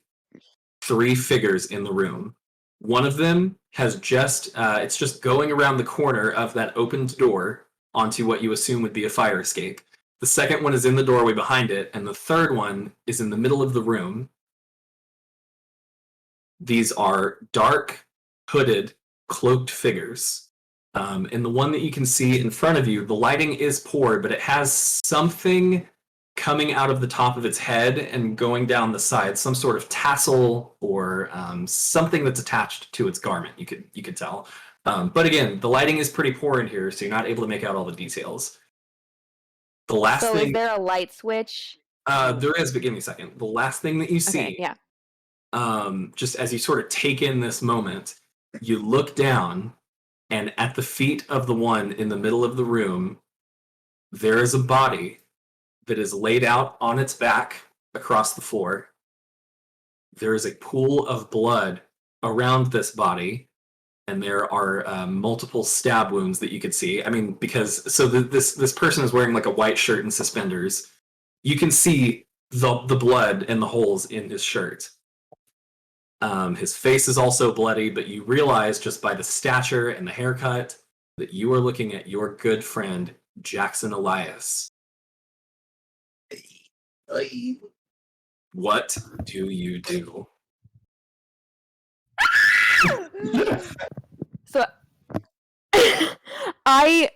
3 figures in the room. One of them has it's just going around the corner of that opened door onto what you assume would be a fire escape. The second one is in the doorway behind it, and the third one is in the middle of the room. These are dark, hooded, cloaked figures. And the one that you can see in front of you, the lighting is poor, but it has something coming out of the top of its head and going down the side, some sort of tassel or something that's attached to its garment. You could tell. But again, the lighting is pretty poor in here, so you're not able to make out all the details. The last So thing is there a light switch? there is, but give me a second. The last thing that you see, Okay, yeah. just as you sort of take in this moment, you look down, and at the feet of the one in the middle of the room, there is a body that is laid out on its back across the floor. There is a pool of blood around this body, and there are multiple stab wounds that you could see. I mean, because this person is wearing like a white shirt and suspenders. You can see the blood and the holes in his shirt. His face is also bloody, but you realize just by the stature and the haircut that you are looking at your good friend, Jackson Elias. What do you do? So I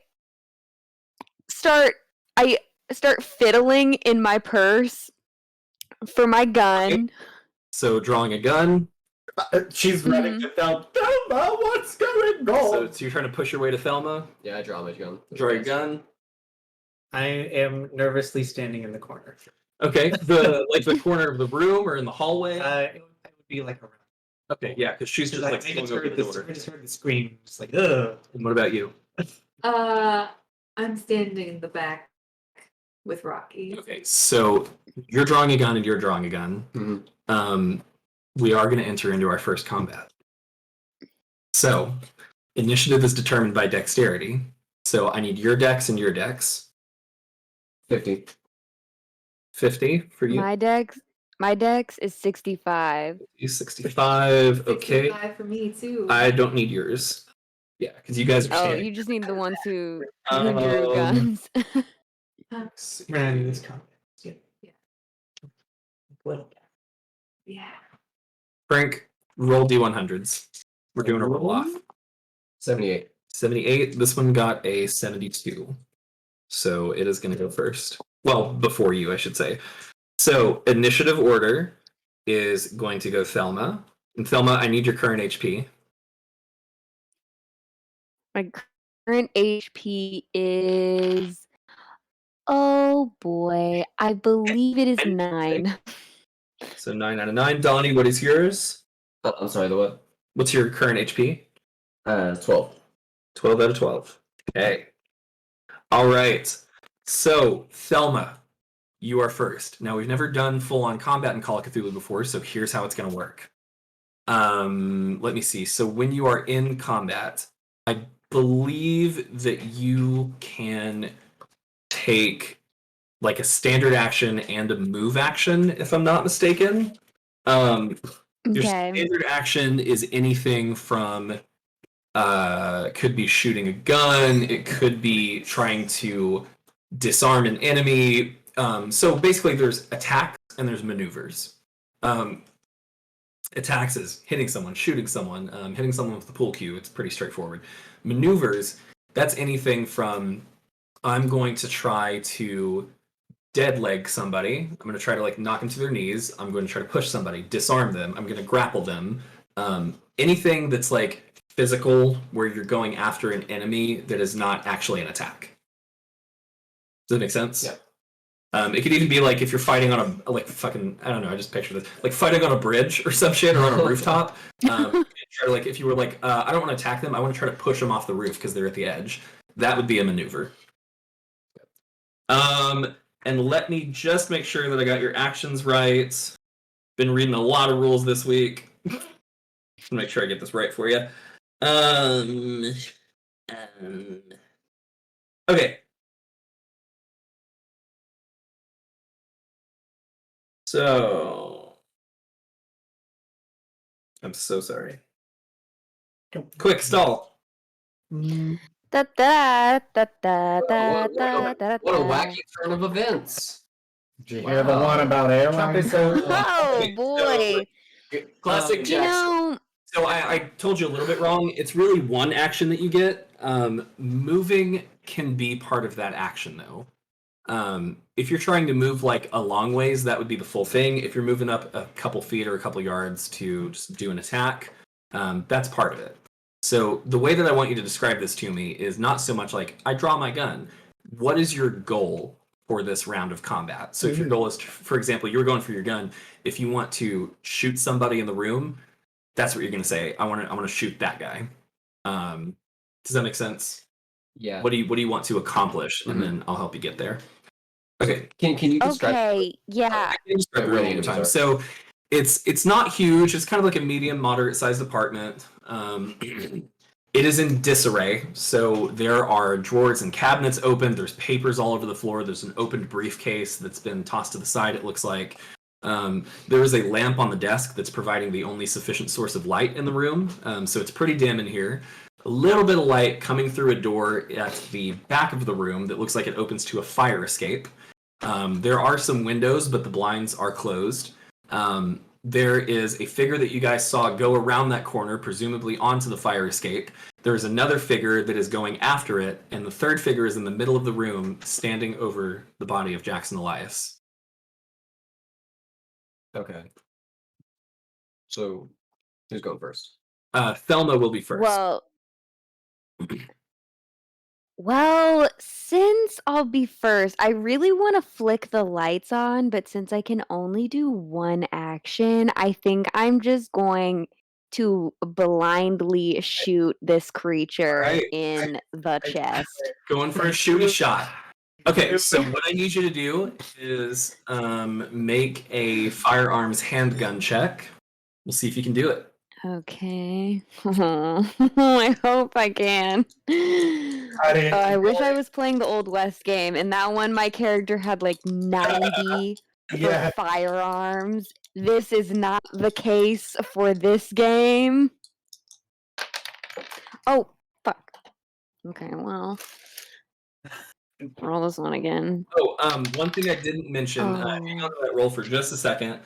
start fiddling in my purse for my gun. So drawing a gun. She's running to Thelma. Thelma, what's going on? So you're trying to push your way to Thelma. Yeah, I draw my gun. Draw your gun. I am nervously standing in the corner. Okay, the corner of the room or in the hallway. It would be like around. Okay, yeah, because she's just like I just swung over heard the this. door. I just heard the scream. Just like, ugh. And what about you? I'm standing in the back with Rocky. Okay, so you're drawing a gun and you're drawing a gun. Mhm. We are going to enter into our first combat. So, initiative is determined by dexterity. So I need your dex and your dex. 50. 50 for you. My dex is 65. You 65. Okay. 65 for me too. I don't need yours. Yeah, because you guys are Oh, standing. you just need the ones who Um, drew guns. Running this combat. Yeah. Yeah. Little. Yeah. Frank, roll D100s. We're doing a roll off. 78. 78. This one got a 72. So it is going to go first. Well, before you, I should say. So initiative order is going to go Thelma. And Thelma, I need your current HP. My current HP is, oh boy, I believe it is 9. So 9 out of 9. Donnie, what is yours? Oh, I'm sorry, the what? What's your current HP? 12. 12 out of 12. Okay. All right. So, Thelma, you are first. Now, we've never done full-on combat in Call of Cthulhu before, so here's how it's going to work. Let me see. So, when you are in combat, I believe that you can take like a standard action and a move action, if I'm not mistaken. Your Okay. standard action is anything from could be shooting a gun. It could be trying to disarm an enemy. So basically, there's attacks and there's maneuvers. Attacks is hitting someone, shooting someone, hitting someone with the pool cue. It's pretty straightforward. Maneuvers, that's anything from I'm going to try to dead leg somebody. I'm going to try to like knock them to their knees. I'm going to try to push somebody, disarm them. I'm going to grapple them. Anything that's like physical, where you're going after an enemy that is not actually an attack. Does that make sense? Yeah. It could even be like if you're fighting on a like fucking I don't know. I just picture this like fighting on a bridge or some shit or on a rooftop. Or like if you were like I don't want to attack them. I want to try to push them off the roof because they're at the edge. That would be a maneuver. And let me just make sure that I got your actions right. Been reading a lot of rules this week. Just make sure I get this right for you. Okay. So, I'm so sorry. Quick stall. Da da da da da What da da. a wacky turn of events. Did you hear the one about airlines? Oh Okay, boy! Classic You Jackson. know, So I told you a little bit wrong. It's really one action that you get. Moving can be part of that action, though. If you're trying to move like a long ways, that would be the full thing. If you're moving up a couple feet or a couple yards to just do an attack, that's part of it. So the way that I want you to describe this to me is not so much like I draw my gun. What is your goal for this round of combat? So if your goal is, for example, you're going for your gun. If you want to shoot somebody in the room, that's what you're going to say. I want to shoot that guy. Does that make sense? Yeah. What do you want to accomplish, and then I'll help you get there. Okay. Can you describe? okay, yeah. I can describe it Where the one more enemies time. are. So it's not huge. It's kind of like a medium, moderate sized apartment. It is in disarray. So there are drawers and cabinets open. There's papers all over the floor. There's an opened briefcase that's been tossed to the side, it looks like. There is a lamp on the desk that's providing the only sufficient source of light in the room. So it's pretty dim in here. A little bit of light coming through a door at the back of the room that looks like it opens to a fire escape. There are some windows, but the blinds are closed. There is a figure that you guys saw go around that corner, presumably onto the fire escape. There's another figure that is going after it, and the third figure is in the middle of the room, standing over the body of Jackson Elias. Okay. So, who's going first? Thelma will be first. Well, since I'll be first, I really want to flick the lights on, but since I can only do one action, I think I'm just going to blindly shoot this creature Alright. in the chest. Going for a shooty shot. Okay, so what I need you to do is make a firearms handgun check. We'll see if you can do it. Okay. I hope I can. I wish I was playing the Old West game. In that one, my character had like 90 Yeah. for firearms. This is not the case for this game. Oh, fuck. Okay, well. Roll this one again. Oh, one thing I didn't mention, hang Oh. on to that roll for just a second.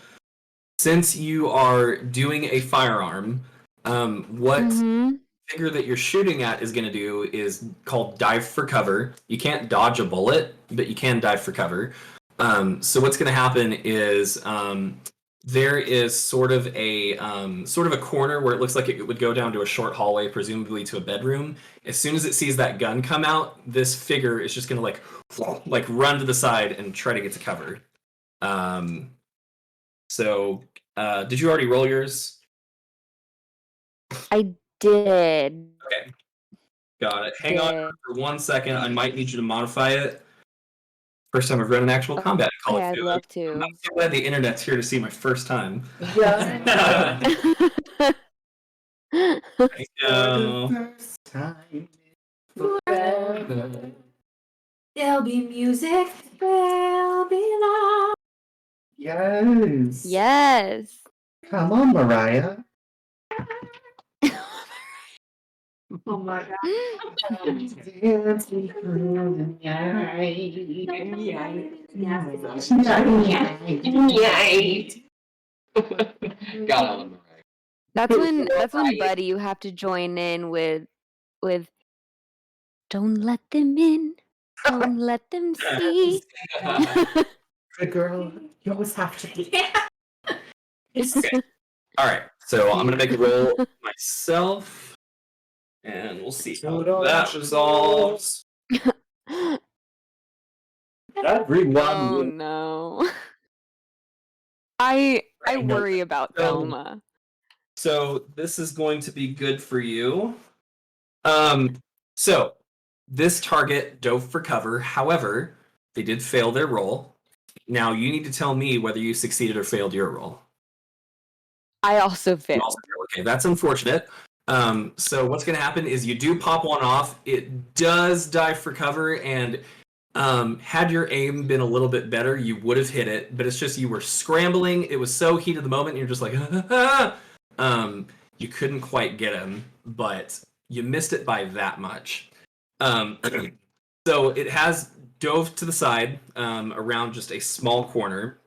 Since you are doing a firearm, what Mhm. figure that you're shooting at is going to do is called dive for cover. You can't dodge a bullet, but you can dive for cover. So what's going to happen is there is sort of a corner where it looks like it would go down to a short hallway, presumably to a bedroom. As soon as it sees that gun come out, this figure is just going to like run to the side and try to get to cover. So did you already roll yours? I did. Okay. Got it. Hang on for 1 second. I might need you to modify it. First time I've run an actual combat in Call Okay, of I'd Duty. love I'm to. so glad the internet's here to see my first time. Yeah. Thank you. First time. There'll be music. There'll be love. Yes. Yes. Come on, Mariah. Oh my god. Got all of them right. That's when Buddy you have to join in with don't let them in. Don't let them see. Good girl. You always have to be. Okay. All right. So I'm gonna make a roll myself, and we'll see how that resolves. Everyone. Oh no. I worry about So- Thelma. So this is going to be good for you. So this target dove for cover. However, they did fail their roll. Now you need to tell me whether you succeeded or failed your roll. I also You failed. also failed. Okay, that's unfortunate. So what's going to happen is you do pop one off. It does dive for cover, and had your aim been a little bit better, you would have hit it. But it's just you were scrambling. It was so heat of the moment. You're just like, you couldn't quite get him, but you missed it by that much. So it has dove to the side around just a small corner.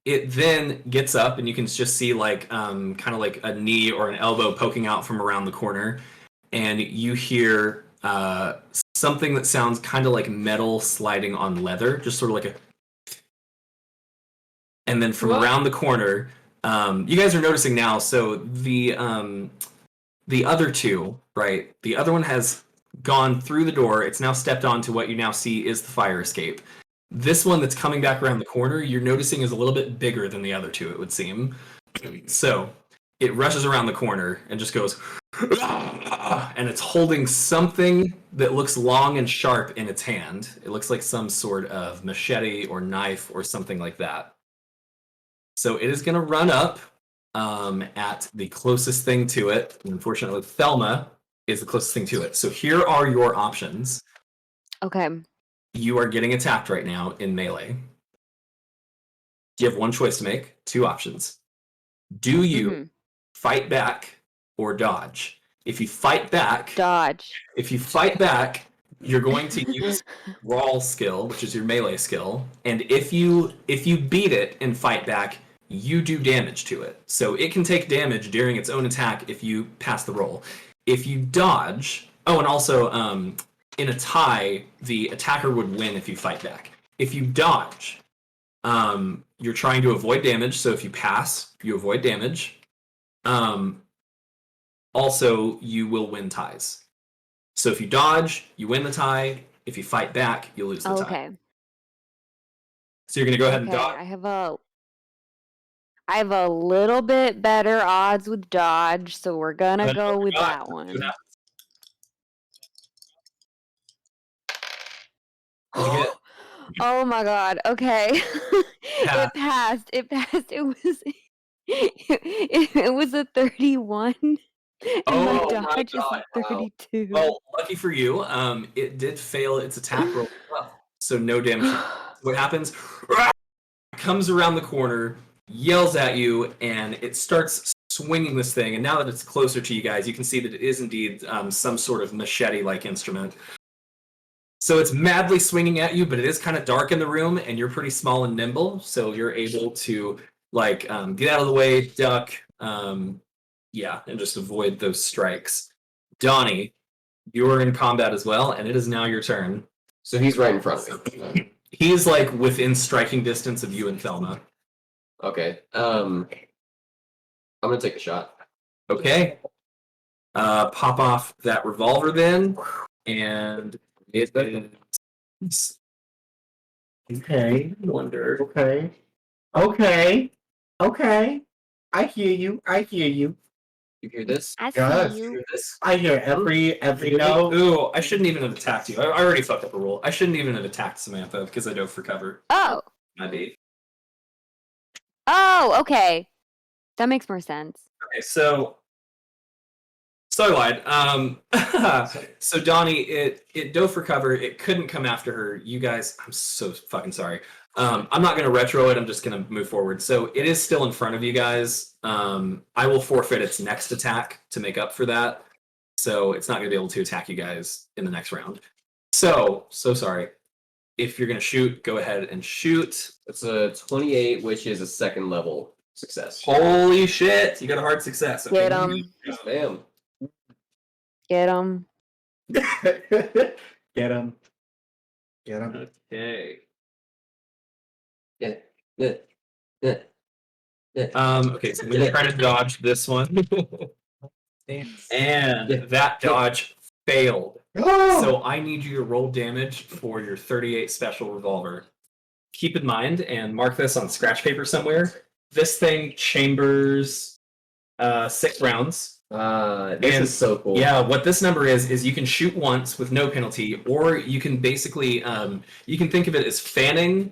It then gets up, and you can just see like kind of like a knee or an elbow poking out from around the corner, and you hear something that sounds kind of like metal sliding on leather, just sort of like a. And then from around the corner, you guys are noticing now. So the other two, right? The other one has gone through the door. It's now stepped onto what you now see is the fire escape. This one that's coming back around the corner, you're noticing is a little bit bigger than the other two, it would seem. So it rushes around the corner and just goes, and it's holding something that looks long and sharp in its hand. It looks like some sort of machete or knife or something like that. So it is going to run up at the closest thing to it. And unfortunately, Thelma is the closest thing to it. So here are your options. Okay. You are getting attacked right now in melee. You have one choice to make, two options. Do you fight back or dodge? If you fight back, Dodge. you're going to use brawl skill, which is your melee skill, and if you beat it and fight back, you do damage to it. So it can take damage during its own attack if you pass the roll. If you dodge, and also in a tie, the attacker would win if you fight back. If you dodge, you're trying to avoid damage, so if you pass, you avoid damage. Also, you will win ties. So if you dodge, you win the tie. If you fight back, you lose the tie. Okay. So you're going to go ahead and Okay, dodge. I have a little bit better odds with dodge, so we're gonna go with that See what one. happens. What'd you get? Oh my god. Okay. Yeah. It passed. It passed. It was a 31. And my Oh my dodge is God, a wow. 32. Well, lucky for you, it did fail its attack roll as well. So no damage. What happens? Comes around the corner, yells at you, and it starts swinging this thing. And now that it's closer to you guys, you can see that it is indeed some sort of machete-like instrument. So it's madly swinging at you, but it is kind of dark in the room, and you're pretty small and nimble, so you're able to like get out of the way, duck, and just avoid those strikes. Donnie, you're in combat as well, and it is now your turn. So he's right in front of me. He is like within striking distance of you and Thelma. Okay. I'm gonna take a shot. Okay. Pop off that revolver then, and it is. Okay. Wonder. Okay. I hear you. You hear this? I Yes. see You you. hear this? I hear every note. Ooh, I shouldn't even have attacked you. I already fucked up a roll. I shouldn't even have attacked Samantha because I dove for cover. Oh. My bad. Oh, okay. That makes more sense. Okay, so I lied. So Donnie, it dove for cover. It couldn't come after her. You guys, I'm so fucking sorry. I'm not gonna retro it. I'm just gonna move forward. So it is still in front of you guys. I will forfeit its next attack to make up for that. so it's not going to be able to attack you guys in the next round. So sorry. If you're going to shoot, go ahead and shoot. It's a 28, which is a second level success. Holy shit! You got a hard success. Get him. Bam. Get him. Get him. Get him. Okay. Yeah. Okay, so I'm going to try to dodge this one. And that dodge failed. So I need you to roll damage for your 38 special revolver. Keep in mind, and mark this on scratch paper somewhere, this thing chambers 6 rounds. This And- is so cool. Yeah, what this number is you can shoot once with no penalty, or you can basically, you can think of it as fanning,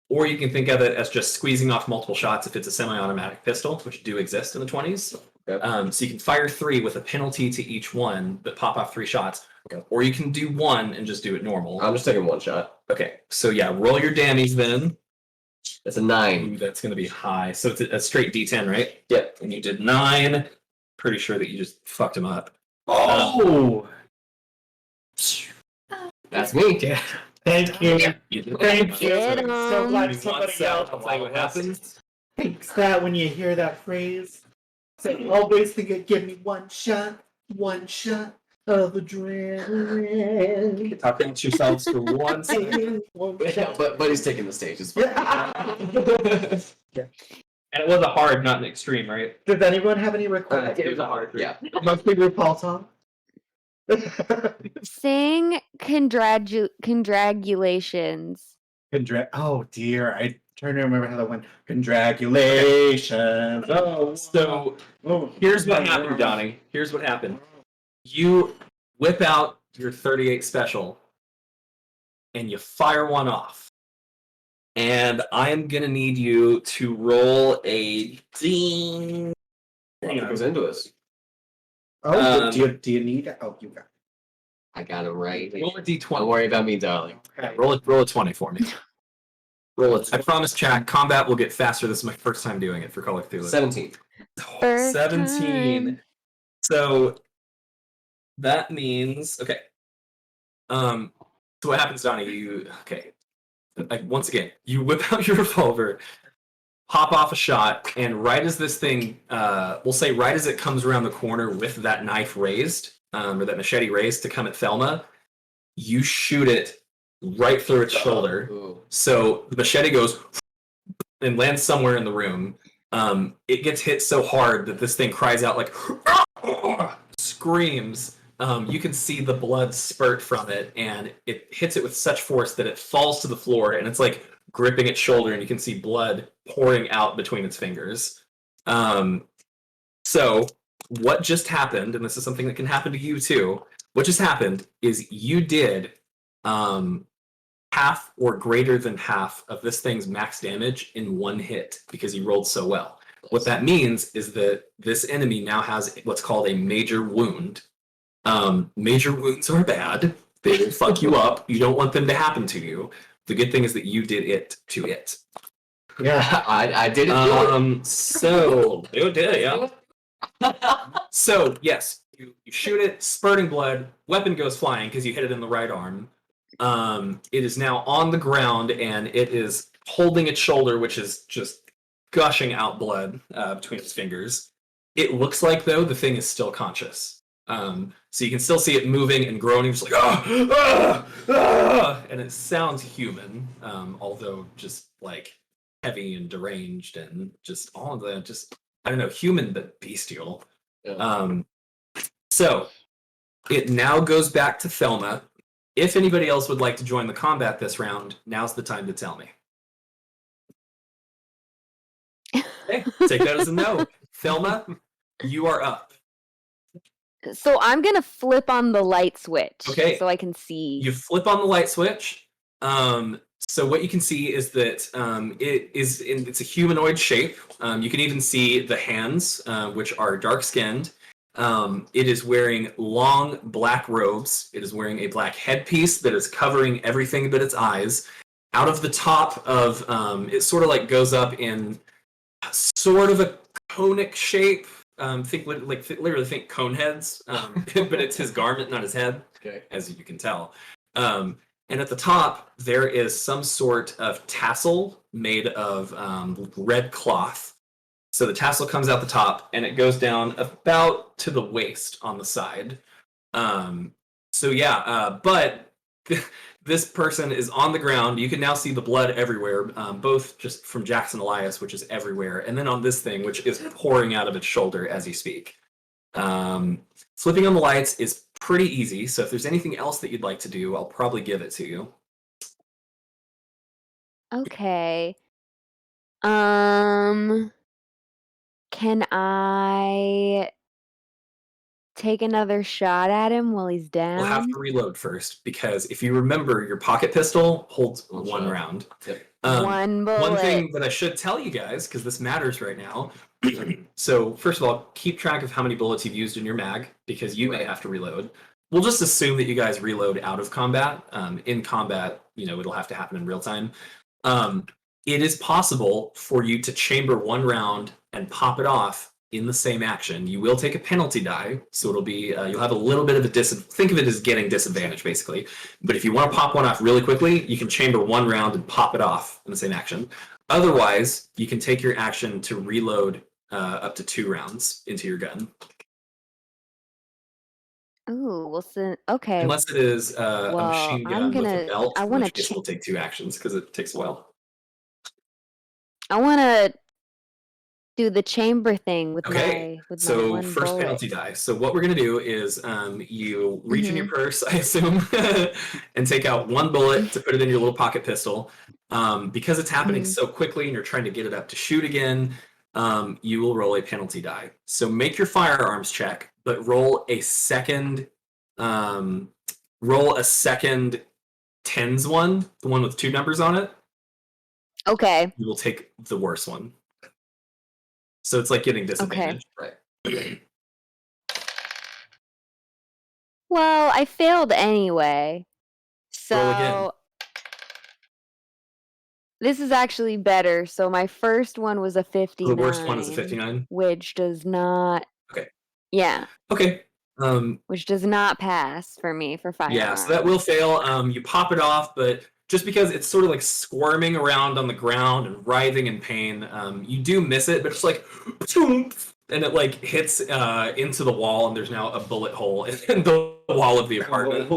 or you can think of it as just squeezing off multiple shots if it's a semi-automatic pistol, which do exist in the 20s. Okay. So you can fire 3 with a penalty to each one, but pop off 3 shots. Okay. Or you can do 1 and just do it normal. I'm just taking one shot. Okay, so yeah, roll your damage then. That's a 9. Ooh, that's going to be high. So it's a straight D10, right? Yep. And you did 9. Pretty sure that you just fucked him up. Oh! That's me. Yeah. Thank you. You did Thank you. Get So him. glad somebody else I'll tell you what happens. thinks that when you hear that phrase. So always think it give me one shot of adrenaline. Talk amongst yourselves for 1 second. Yeah, but he's taking the stage. It's fine. Yeah. And it was a hard, not an extreme, right? Does anyone have any requests? It was a hard. Yeah. Mostly RuPaul song. Sing congratulations. Oh dear, I trying to remember how that went. Congratulations. Oh, So here's what happened, Donnie. Here's what happened. You whip out your 38 special and you fire one off. And I'm gonna need you to roll a ding. What goes into this? Oh, do you need it? Oh, you got it. I got him right. Roll a Don't d20. worry about me, darling. Okay. Roll a 20 for me. Roll it. I promise, chat. Combat will get faster. This is my first time doing it for Call of Cthulhu. 17. First 17. time. So that means okay. So what happens, Donnie? Once again, you whip out your revolver, pop off a shot, and right as this thing, we'll say right as it comes around the corner with that knife raised, or that machete raised to come at Thelma, you shoot it right through its shoulder. Ooh. So the machete goes and lands somewhere in the room. It gets hit so hard that this thing cries out like screams. You can see the blood spurt from it, and it hits it with such force that it falls to the floor, and it's like gripping its shoulder, and you can see blood pouring out between its fingers. So what just happened, and this is something that can happen to you too, what just happened is you did half or greater than half of this thing's max damage in one hit because you rolled so well. What that means is that this enemy now has what's called a major wound. Major wounds are bad. They will fuck you up. You don't want them to happen to you. The good thing is that you did it to it. Yeah. I did it. So you did, yeah. So yes, you shoot it, spurting blood. Weapon goes flying because you hit it in the right arm. It is now on the ground and it is holding its shoulder, which is just gushing out blood between its fingers. It looks like though the thing is still conscious. So you can still see it moving and groaning, just like and it sounds human, although just like heavy and deranged and just all of that, just I don't know, human but bestial. Yeah. So it now goes back to Thelma. If anybody else would like to join the combat this round, now's the time to tell me. Okay, take that as a no. Thelma, you are up. So I'm gonna flip on the light switch. Okay. So I can see. You flip on the light switch. So what you can see is that it's a humanoid shape. You can even see the hands, which are dark skinned. It is wearing long black robes. It is wearing a black headpiece that is covering everything but its eyes. Out of the top of it sort of like goes up in sort of a conic shape. Literally think cone heads, but it's his garment, not his head, Okay. as you can tell. And at the top, there is some sort of tassel made of red cloth. So the tassel comes out the top, and it goes down about to the waist on the side. But this person is on the ground. You can now see the blood everywhere, both just from Jackson Elias, which is everywhere, and then on this thing, which is pouring out of its shoulder as you speak. Flipping on the lights is pretty easy, so if there's anything else that you'd like to do, I'll probably give it to you. Okay. Can I take another shot at him while he's We'll have down? to reload first, because if you remember, your pocket pistol holds one shot. round. Yep. One bullet. One thing that I should tell you guys, because this matters right now. So, first of all, keep track of how many bullets you've used in your mag, because you may have to reload. We'll just assume that you guys reload out of combat. In combat, it'll have to happen in real time. It is possible for you to chamber one round and pop it off in the same action. You will take a penalty die, so it'll be you'll have a little bit of a think of it as getting disadvantage, basically. But if you want to pop one off really quickly, you can chamber one round and pop it off in the same action. Otherwise, you can take your action to reload up to 2 rounds into your gun. Ooh, okay. Unless it is a machine gun with a belt, I in want which case to. we'll take 2 actions because it takes a while. I want to do the chamber thing with Okay, my so one first bullet. penalty die. So what we're gonna do is you reach in your purse, I assume, and take out 1 bullet to put it in your little pocket pistol. Because it's happening so quickly and you're trying to get it up to shoot again, you will roll a penalty die. So make your firearms check, but roll a second tens one, the one with 2 numbers on it. Okay. You will take the worst one. So it's like getting disadvantage. Right. Well, I failed anyway. Roll again. So this is actually better. So my first one was a 59. The worst one is a 59? Which does not. Okay. Yeah. Okay. Which does not pass for me for firearms. Yeah, so that will fail. You pop it off, but just because it's sort of like squirming around on the ground and writhing in pain, you do miss it, but it's like, and it like hits into the wall, and there's now a bullet hole in the wall of the apartment.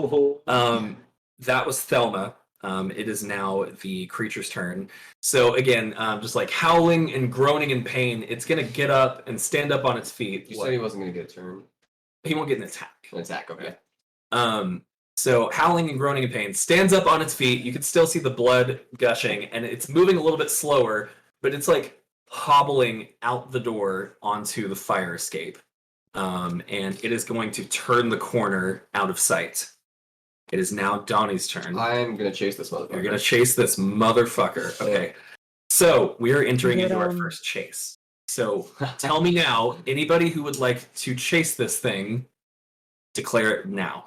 That was Thelma. It is now the creature's turn. So again, just like howling and groaning in pain, it's gonna get up and stand up on its feet. You said he wasn't gonna get a turn. He won't get an attack. An attack, okay. So howling and groaning in pain, stands up on its feet. You can still see the blood gushing, and it's moving a little bit slower, but it's like hobbling out the door onto the fire escape. And it is going to turn the corner out of sight. It is now Donnie's turn. I'm gonna chase this motherfucker. You're gonna chase this motherfucker. Okay. So we are entering into our first chase. So tell me now, anybody who would like to chase this thing, declare it now.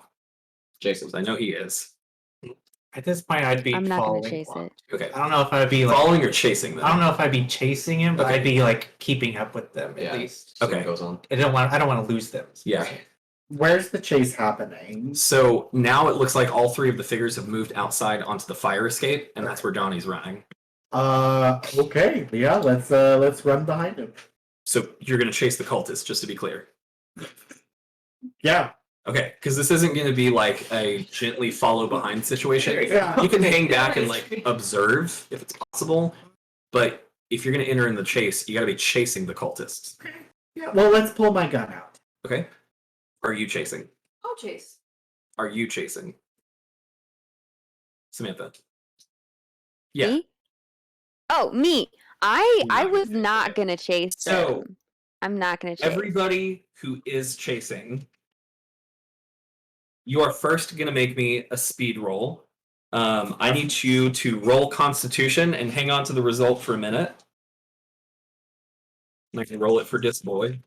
Jason. I know he is. At this point, I'd be I'm not following. going to chase it. Okay. I don't know if I'd be like Following or chasing them? I don't know if I'd be chasing him, but Okay. I'd be like keeping up with them Yeah. at least. So Okay. it goes on. I don't want to lose them. Yeah. Where's the chase happening? So now it looks like all 3 of the figures have moved outside onto the fire escape, and that's where Donnie's running. Okay. Yeah, let's run behind him. So you're gonna chase the cultist, just to be clear. Yeah. Okay, because this isn't gonna be like a gently follow behind situation. Yeah. You can hang back and like observe if it's possible, but if you're gonna enter in the chase, you gotta be chasing the cultists. Yeah. Well, let's pull my gun out. Okay? Are you chasing? I'll chase. Are you chasing? Samantha. Yeah. Me? Oh, me. I Not was gonna not chase. going to chase So, them. I'm not going to chase. Everybody who is chasing, you are first going to make me a speed roll. I need you to roll Constitution and hang on to the result for a minute. And I can roll it for Disboy.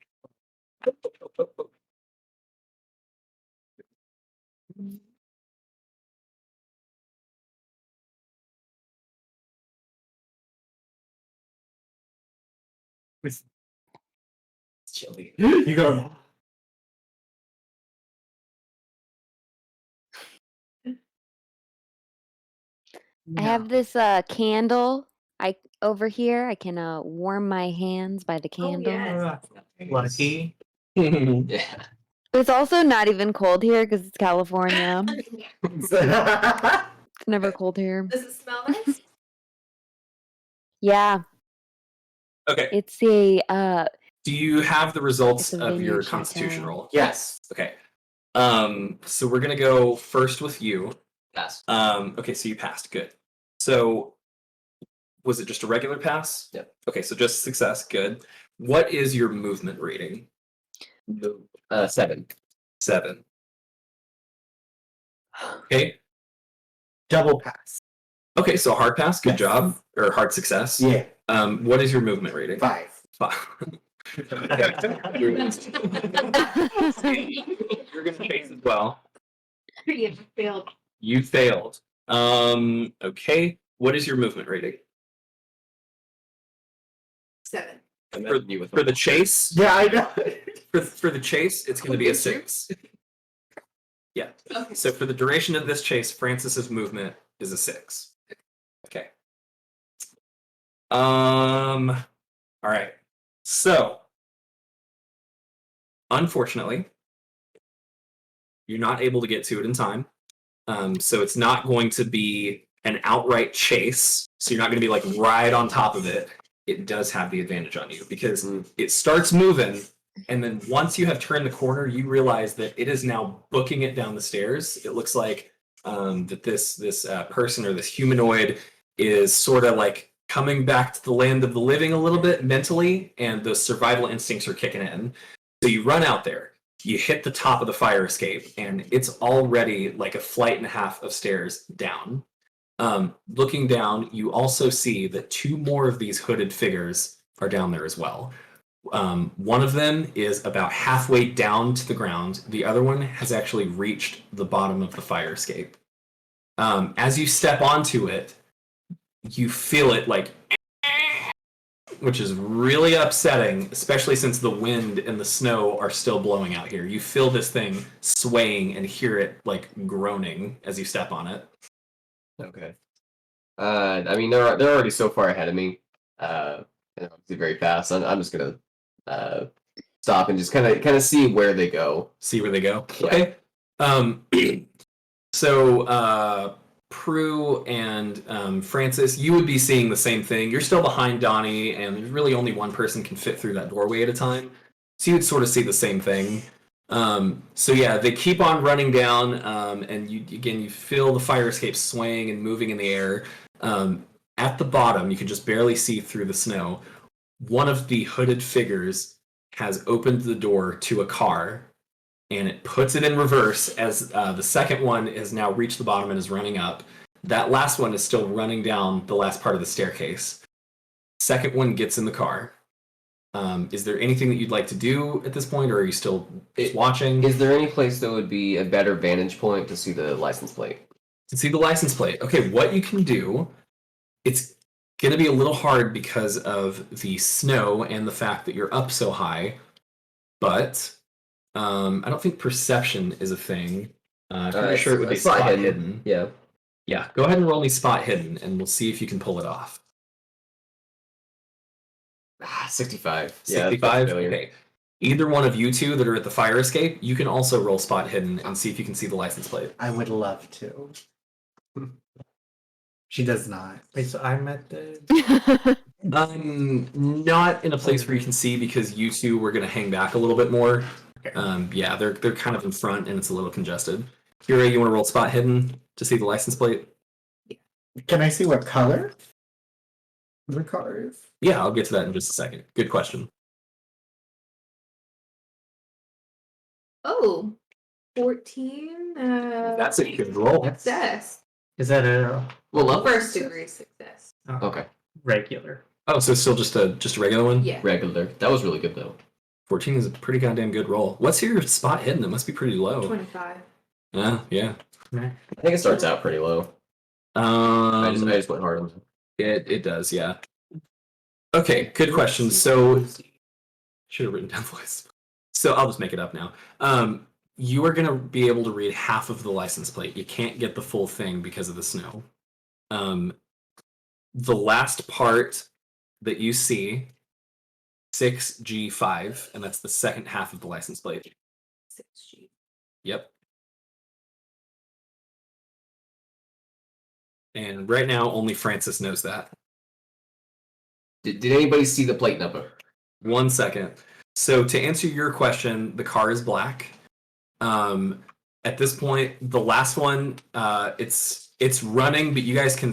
chilly. You go. I have this candle over here. I can warm my hands by the candle. yes. Lucky. Yeah. It's also not even cold here because it's California. It's never cold here. Does it smell nice? Yeah, Okay. it's a Do you have the results It's a of your vineyard constitution chateau. roll? Yes. Okay. So we're gonna go first with you. Pass. Okay, so you passed. Good. So was it just a regular pass? Yep. Okay, so just success. Good. What is your movement rating? 7. 7. Okay. Double pass. Okay, so hard pass. Good Yes. job. Or hard success. Yeah. What is your movement rating? 5. 5. You're gonna chase as well. Yeah, failed. You failed. Okay. What is your movement rating? 7. For the chase? Yeah, I know. For the chase, it's going to be a 6. Yeah. Okay. So for the duration of this chase, Francis's movement is a 6. Okay. All right. So, unfortunately, you're not able to get to it in time. So it's not going to be an outright chase. So you're not going to be like right on top of it. It does have the advantage on you because it starts moving, and then once you have turned the corner, you realize that it is now booking it down the stairs. It looks like that this person or this humanoid is sort of like coming back to the land of the living a little bit mentally, and those survival instincts are kicking in. So you run out there, you hit the top of the fire escape, and it's already like a flight and a half of stairs down. Looking down, you also see that 2 more of these hooded figures are down there as well. One of them is about halfway down to the ground. The other one has actually reached the bottom of the fire escape. As you step onto it, you feel it like, which is really upsetting, especially since the wind and the snow are still blowing out here. You feel this thing swaying and hear it like groaning as you step on it. Okay. I mean, they're already so far ahead of me. And obviously very fast. I'm just gonna stop and just kind of see where they go. See where they go. Yeah. Okay. So Prue and Francis, you would be seeing the same thing. You're still behind Donnie, and there's really only one person can fit through that doorway at a time. So you would sort of see the same thing. So yeah, they keep on running down, and you feel the fire escape swaying and moving in the air. At the bottom, you can just barely see through the snow. One of the hooded figures has opened the door to a car, and it puts it in reverse as the second one has now reached the bottom and is running up. That last one is still running down the last part of the staircase. Second one gets in the car. Is there anything that you'd like to do at this point, or are you still watching? Is there any place that would be a better vantage point to see the license plate? To see the license plate. Okay, what you can do, it's going to be a little hard because of the snow and the fact that you're up so high, but I don't think perception is a thing. I'm pretty sure it would be spot hidden. Yeah. Yeah, go ahead and roll me spot hidden, and we'll see if you can pull it off. 65. 65? Okay. Either one of you two that are at the fire escape, you can also roll spot hidden and see if you can see the license plate. I would love to. She does not. Wait, so I'm at the. Not in a place where you can see because you two were going to hang back a little bit more. Yeah, they're kind of in front and it's a little congested. Kira, you want to roll spot hidden to see the license plate? Can I see what color the car is? Yeah, I'll get to that in just a second. Good question. Oh, 14. That's a good roll. Success. Is that a Well, up. First degree success. Okay. regular? Oh, so it's still just a regular one? Yeah. Regular. That was really good though. 14 is a pretty goddamn good roll. What's your spot hidden? It must be pretty low. 25. Yeah. I think it starts out pretty low. I just went hard on it. It does, yeah. Okay, good question. So Should have written down the license plate. So I'll just make it up now. You are going to be able to read half of the license plate. You can't get the full thing because of the snow. The last part that you see, 6G5, and that's the second half of the license plate. 6G. Yep. And right now, only Francis knows that. Did anybody see the plate number? 1 second. So to answer your question, the car is black. At this point, the last one, it's running, but you guys who can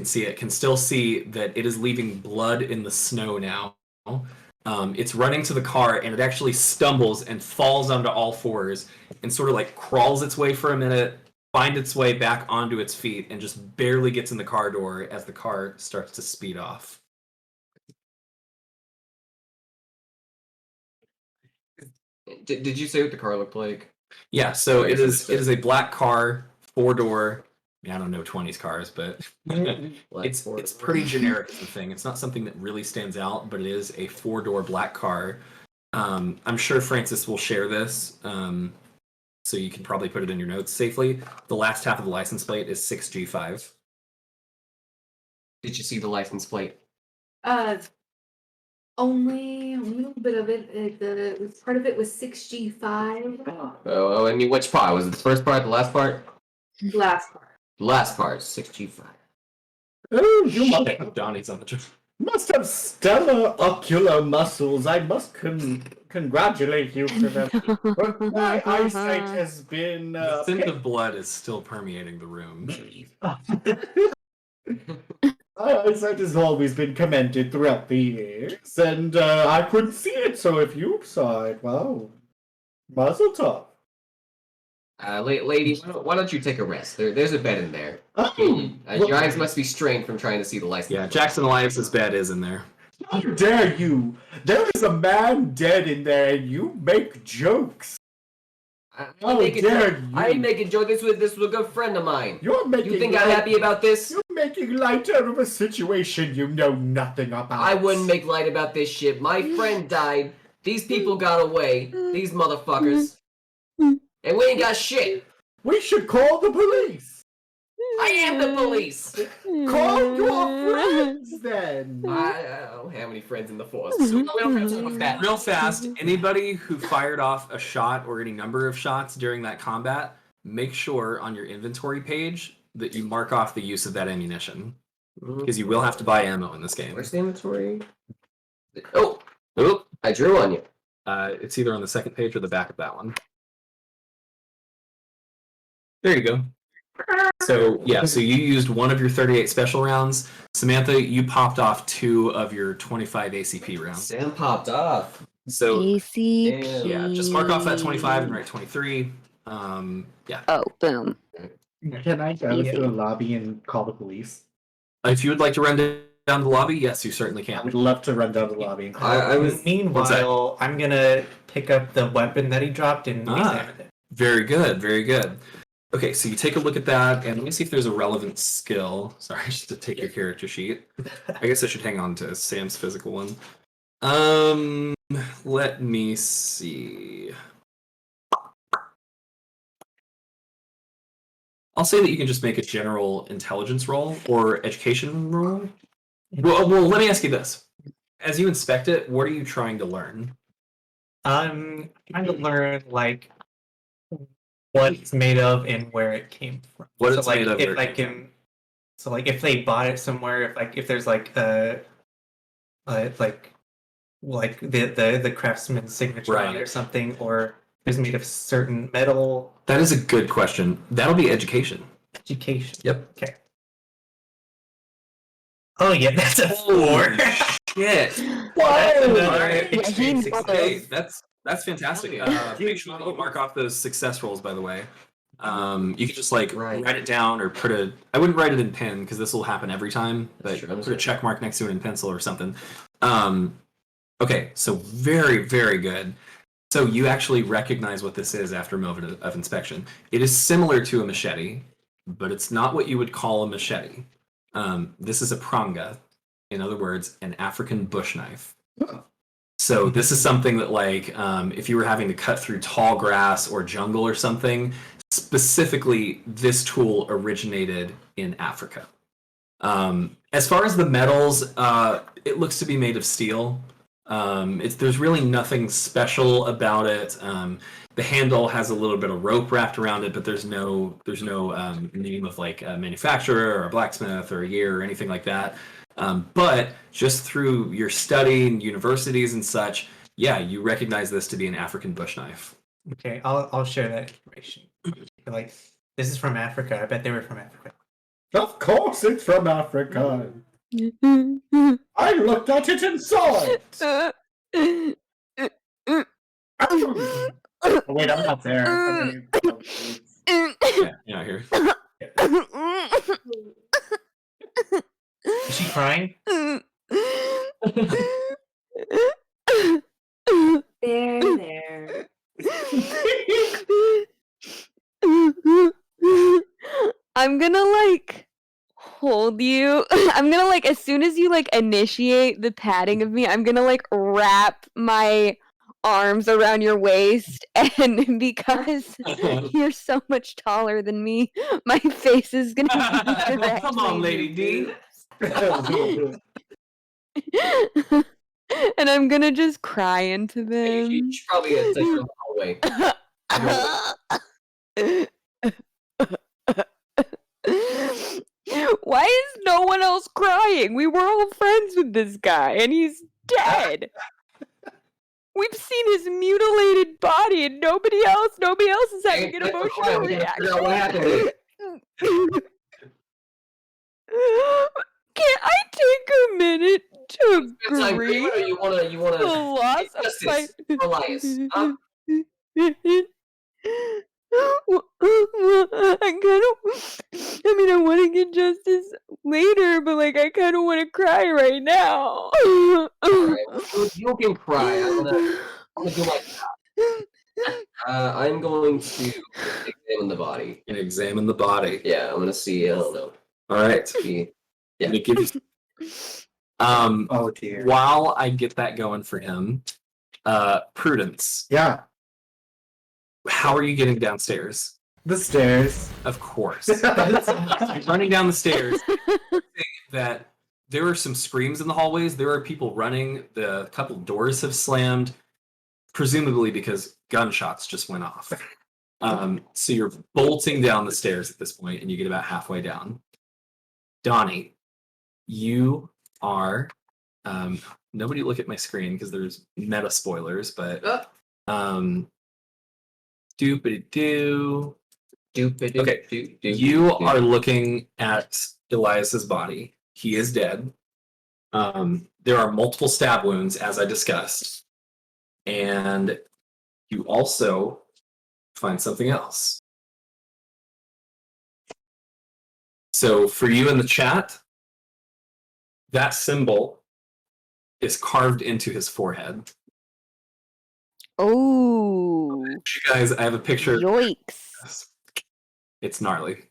see it, can still see that it is leaving blood in the snow now. It's running to the car, and it actually stumbles and falls onto all fours and sort of like crawls its way for a minute, finds its way back onto its feet, and just barely gets in the car door as the car starts to speed off. Did you say what the car looked like? Yeah, so it is a black car, 4-door. I don't know 20s cars, but it's pretty generic as a thing. It's not something that really stands out, but it is a 4-door black car. I'm sure Francis will share this, so you can probably put it in your notes safely. The last half of the license plate is 6G5. Did you see the license plate? Only a little bit of it. The part of it was 6G5. Oh, I mean, which part? Was it the first part, the last part? Last part. The last part, 6G5. Oh, you Donnie's on the job. must have stellar ocular muscles. I must congratulate you for them. But my eyesight has been. The scent of blood is still permeating the room. My eyesight has always been commended throughout the years, and I couldn't see it, so if you saw it, wow. Mazel tov. Lady, why don't you take a rest? There's a bed in there. Oh, Your eyes must be strained from trying to see the license. Yeah, Jackson Elias's bed is in there. how dare you? There is a man dead in there, and you make jokes. I make a joke. This was a good friend of mine. You're making. You think I'm happy about this? You're making light out of a situation you know nothing about. I wouldn't make light about this shit. My friend died. These people got away. These motherfuckers. And we ain't got shit. We should call the police. I am the police. Call your friends then. I don't have any friends in the force. So we don't have to talk about that. Real fast, anybody who fired off a shot or any number of shots during that combat, make sure on your inventory page that you mark off the use of that ammunition. Because you will have to buy ammo in this game. Where's the inventory? Oh, I drew on you. It's either on the second page or the back of that one. There you go. So yeah, so you used one of your 38 special rounds. Samantha, you popped off 2 of your 25 ACP rounds. Sam popped off. So ACP. yeah, just mark off that 25 and write 23. Yeah. Oh, boom. Can I go to the lobby and call the police? If you would like to run down the lobby, yes, you certainly I can. would love to run down the lobby and call the police. Meanwhile, I'm gonna pick up the weapon that he dropped and examine it. Very good, very good. Okay, so you take a look at that, and let me see if there's a relevant skill. Sorry, just to take your character sheet. I guess I should hang on to Sam's physical one. Let me see. I'll say that you can just make a general intelligence roll or education roll. Well, let me ask you this. As you inspect it, what are you trying to learn? I'm trying to learn like what it's made of and where it came from. What so, it's like, made of, if where it I came can, so like if they bought it somewhere, if there's like the craftsman's signature on it or something, or it's made of certain metal. That is a good question. That'll be education. Education. Yep. Okay. Oh yeah, that's a 4. Shit. That's another Alright. extreme Yeah, Okay, success. that's fantastic. Make sure that you mark off those success rolls, by the way. You can just like write it down or put a. I wouldn't write it in pen because this will happen every time. But put a check mark next to it in pencil or something. Okay, so very, very good. So you actually recognize what this is after a moment of inspection. It is similar to a machete, but it's not what you would call a machete. This is a pranga. In other words, an African bush knife. So this is something that, like, if you were having to cut through tall grass or jungle or something, specifically, this tool originated in Africa. As far as the metals, it looks to be made of steel. There's really nothing special about it. The handle has a little bit of rope wrapped around it, but there's no name of like a manufacturer or a blacksmith or a year or anything like that. But just through your study in universities and such, yeah, you recognize this to be an African bush knife. Okay, I'll share that information. Like, this is from Africa. I bet they were from Africa. Of course it's from Africa. I looked at it and saw it. Oh, wait, I'm not there. Yeah, you're not here. Is she crying? There. I'm gonna like hold you. I'm gonna like as soon as you like initiate the patting of me, I'm gonna like wrap my arms around your waist, and because you're so much taller than me, my face is gonna be directly. Come on, Lady D. And I'm gonna just cry into them. You should probably take them away. Why is no one else crying? We were all friends with this guy, and he's dead. We've seen his mutilated body, and nobody else is having an emotional reaction. What happened? Can I take a minute to grieve Or you wanna the loss of my... Elias? Huh? I want to get justice later, but like I kind of want to cry right now. Alright, you can cry. I'm gonna do my job. I'm going to examine the body. And examine the body. Yeah, I'm gonna see. I don't know. All right. See. Yeah. Let me give you... Oh dear. While I get that going for him, Prudence, Yeah, how are you getting downstairs? the stairs. Of course. Running down the stairs. That there are some screams in the hallways. There are people running. The couple doors have slammed, presumably because gunshots just went off. So you're bolting down the stairs at this point, and you get about halfway down. Donnie, you are. Nobody look at my screen because there's meta spoilers, but doopity-doo. Okay, you are looking at Elias's body. He is dead. There are multiple stab wounds, as I discussed. And you also find something else. So for you in the chat, that symbol is carved into his forehead. Oh, You guys, I have a picture. yoicks. It's gnarly.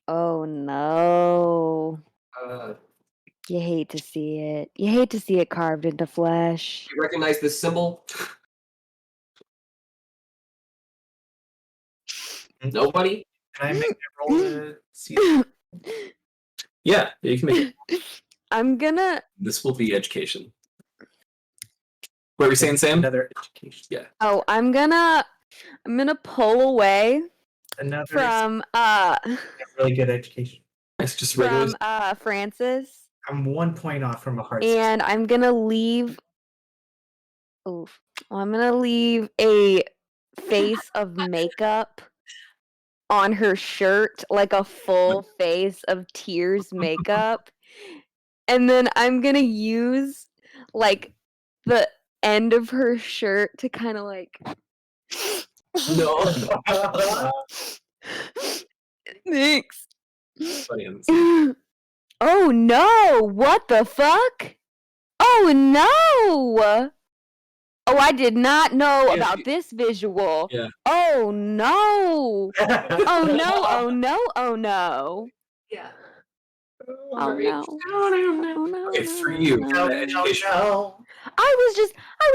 Oh no. You hate to see it. You hate to see it carved into flesh. You recognize this symbol? Nobody? Can I make that roll to see it? Yeah, you can make it. I'm gonna... This will be education. What were you saying, Sam? Another education. Yeah. Oh, I'm gonna pull away Another from really good education. It's just regular. Francis, I'm 1 point off from a hard and I'm gonna leave. Oof. I'm gonna leave a face of makeup on her shirt, like a full face of tears makeup, and then I'm gonna use like the end of her shirt to kind of like. No. Thanks. Funny on this. Oh no! What the fuck? Oh no! Oh, I did not know about this visual. Yeah. Oh no! Oh no! Oh no! Oh no! Yeah. Oh no. Oh no. Okay, for you, education. I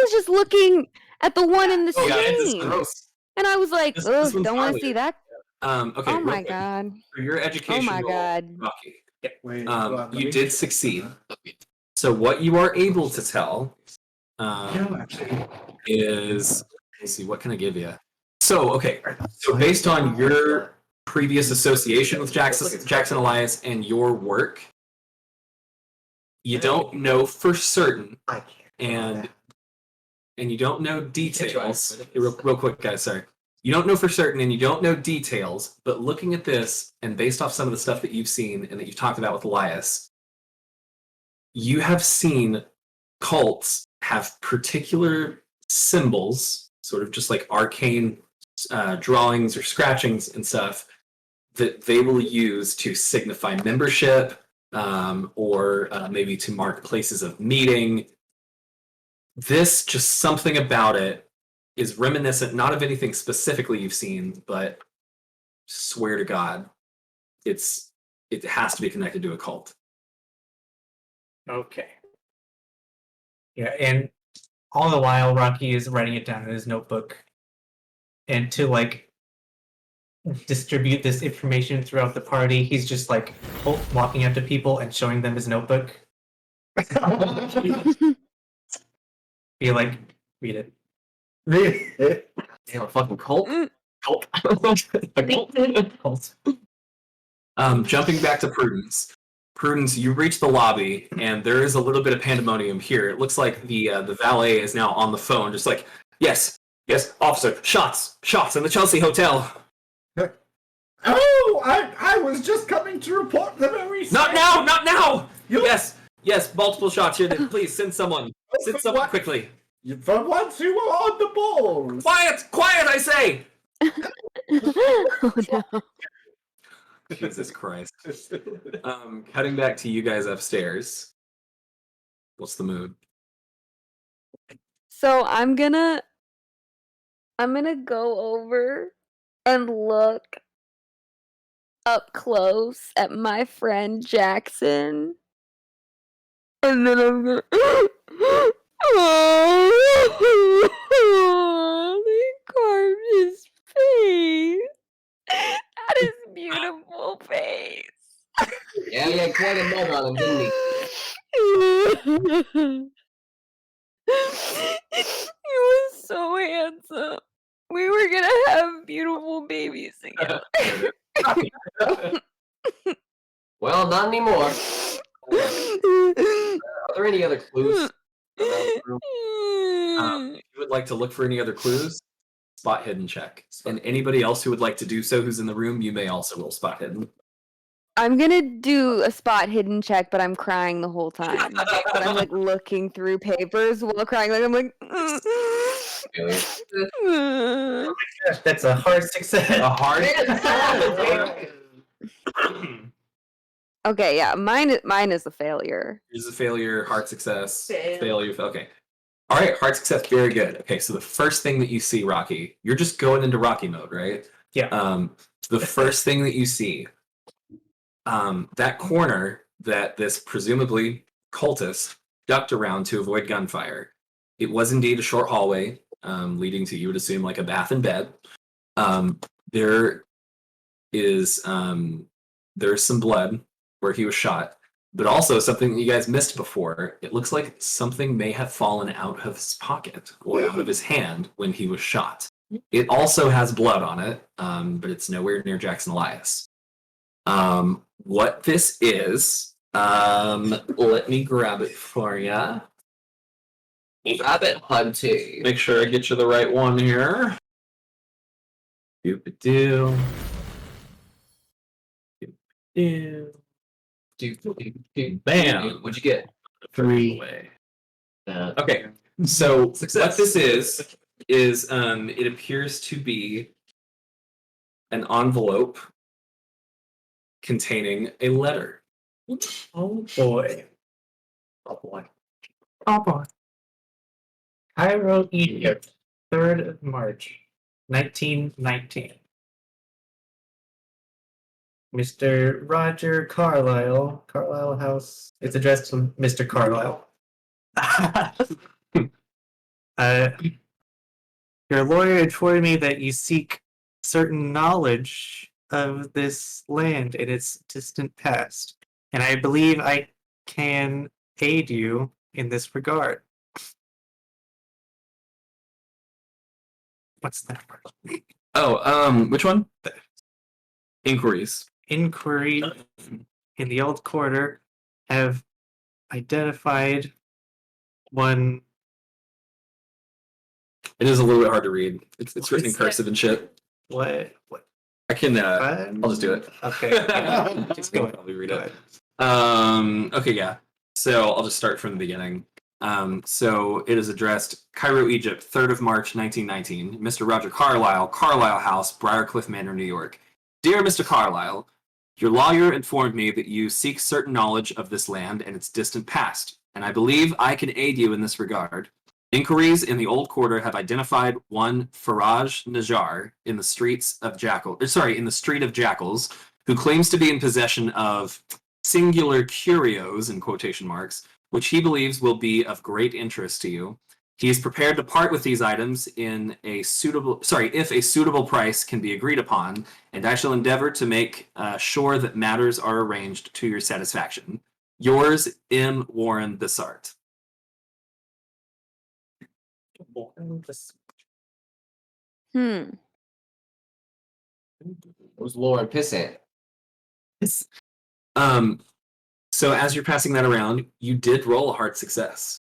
was just looking at the one in the Oh yeah, it's screen. gross. And I was like, This ugh, one's don't want to funnier. see that. Okay. Oh real my quick, god. For your education Oh my roll, god. Rocky, Wait, hold on, let you me- did succeed. So what you are able to tell Actually, is, let's see, what can I give you? So, okay, so based on your previous association with Jackson Elias and your work, you don't know for certain, I can't. and you don't know details. Real quick, guys, sorry. You don't know for certain, and you don't know details, but looking at this, and based off some of the stuff that you've seen and that you've talked about with Elias, you have seen cults have particular symbols, sort of just like arcane drawings or scratchings and stuff, that they will use to signify membership, or maybe to mark places of meeting. This, just something about it, is reminiscent not of anything specifically you've seen, but swear to God, it has to be connected to a cult. Okay. Yeah, and all the while Rocky is writing it down in his notebook. And to like distribute this information throughout the party, he's just like walking up to people and showing them his notebook. Be like, read it. Damn, a fucking cult. Cult. A cult. Cult. Jumping back to Prudence. Prudence, you reach the lobby, and there is a little bit of pandemonium here. It looks like the valet is now on the phone, just like, yes, officer, shots in the Chelsea Hotel. Oh, I was just coming to report the very. Not now! Yes, multiple shots here. Please send someone. Send someone quickly. For once, you were on the ball. Quiet, I say. Oh no. Jesus Christ. Cutting back to you guys upstairs. What's the mood? So I'm gonna go over and look up close at my friend Jackson. And then I'm gonna oh, they carved his face. That is a beautiful face. Yeah, he had quite a mug on him, didn't he? He was so handsome. We were gonna have beautiful babies together. Well, not anymore. Are there any other clues around the room? If you would like to look for any other clues, spot hidden check. And anybody else who would like to do so who's in the room, you may also roll spot hidden. I'm gonna do a spot hidden check, but I'm crying the whole time. But I'm like looking through papers while crying. Like I'm like. That's a hard success. A hard. Okay, yeah, mine is a failure. Here's a failure, hard success, Fail. failure. Okay. All right, hard success, very good. Okay, so the first thing that you see, Rocky, you're just going into Rocky mode, right? Yeah. The first thing that you see, that corner that this presumably cultist ducked around to avoid gunfire. It was indeed a short hallway, leading to, you would assume, like a bath and bed. There is there's some blood where he was shot, but also something that you guys missed before. It looks like something may have fallen out of his pocket or out of his hand when he was shot. It also has blood on it, but it's nowhere near Jackson Elias. What this is, let me grab it for ya. Rabbit hunting. Make sure I get you the right one here. Doop-a-doo. Doop-a-doo. Bam. What'd you get? 3. Away. Okay, so what this is it appears to be an envelope containing a letter. Oh boy. Oh boy. Oh boy. Cairo, Egypt, 3rd of March, 1919. Mr. Roger Carlyle, Carlyle House. It's addressed to Mr. Carlyle. Your lawyer informed me that you seek certain knowledge of this land in its distant past, and I believe I can aid you in this regard. What's that word? Oh, which one? Inquiries. Inquiry in the old quarter have identified one. It is a little bit hard to read. It's written in What's that? cursive and shit. What? I can. I'll just do it. Okay. Just go ahead. I'll read it. Okay, yeah. So I'll just start from the beginning. So it is addressed Cairo, Egypt, 3rd of March, 1919. Mr. Roger Carlyle, Carlyle House, Briarcliff Manor, New York. Dear Mr. Carlyle, your lawyer informed me that you seek certain knowledge of this land and its distant past, and I believe I can aid you in this regard. Inquiries in the old quarter have identified one Faraj Najjar in the streets of in the Street of Jackals, who claims to be in possession of singular curios in quotation marks, which he believes will be of great interest to you. He is prepared to part with these items if a suitable price can be agreed upon, and I shall endeavor to make sure that matters are arranged to your satisfaction. Yours, M. Warren Bessart. Who's Lauren Pissant? So as you're passing that around, you did roll a hard success.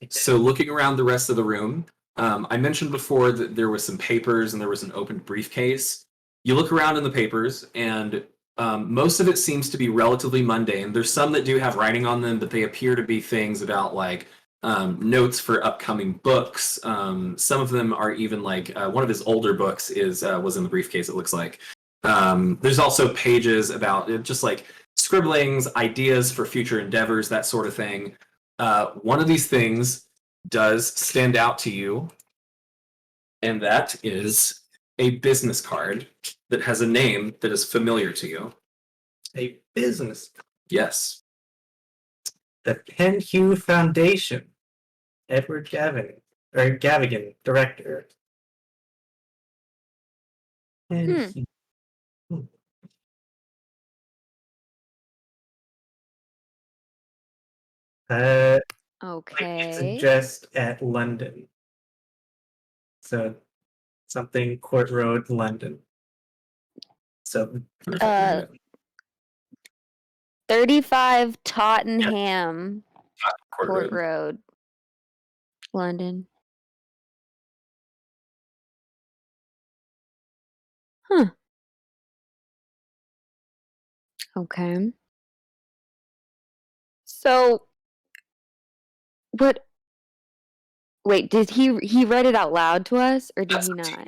So looking around the rest of the room, I mentioned before that there was some papers and there was an open briefcase. You look around in the papers, and most of it seems to be relatively mundane. There's some that do have writing on them, but they appear to be things about like notes for upcoming books. Some of them are even like one of his older books was in the briefcase, it looks like. There's also pages about just like scribblings, ideas for future endeavors, that sort of thing. One of these things does stand out to you, and that is a business card that has a name that is familiar to you. A business. Yes. The Penhew Foundation. Edward Gavigan, director. Penhew. Okay. It's addressed at London. So something Court Road, London. So 35 Tottenham Court Court Road. Road, London. Huh. Okay. So, what? Wait, did he read it out loud to us, or did That's he up to not?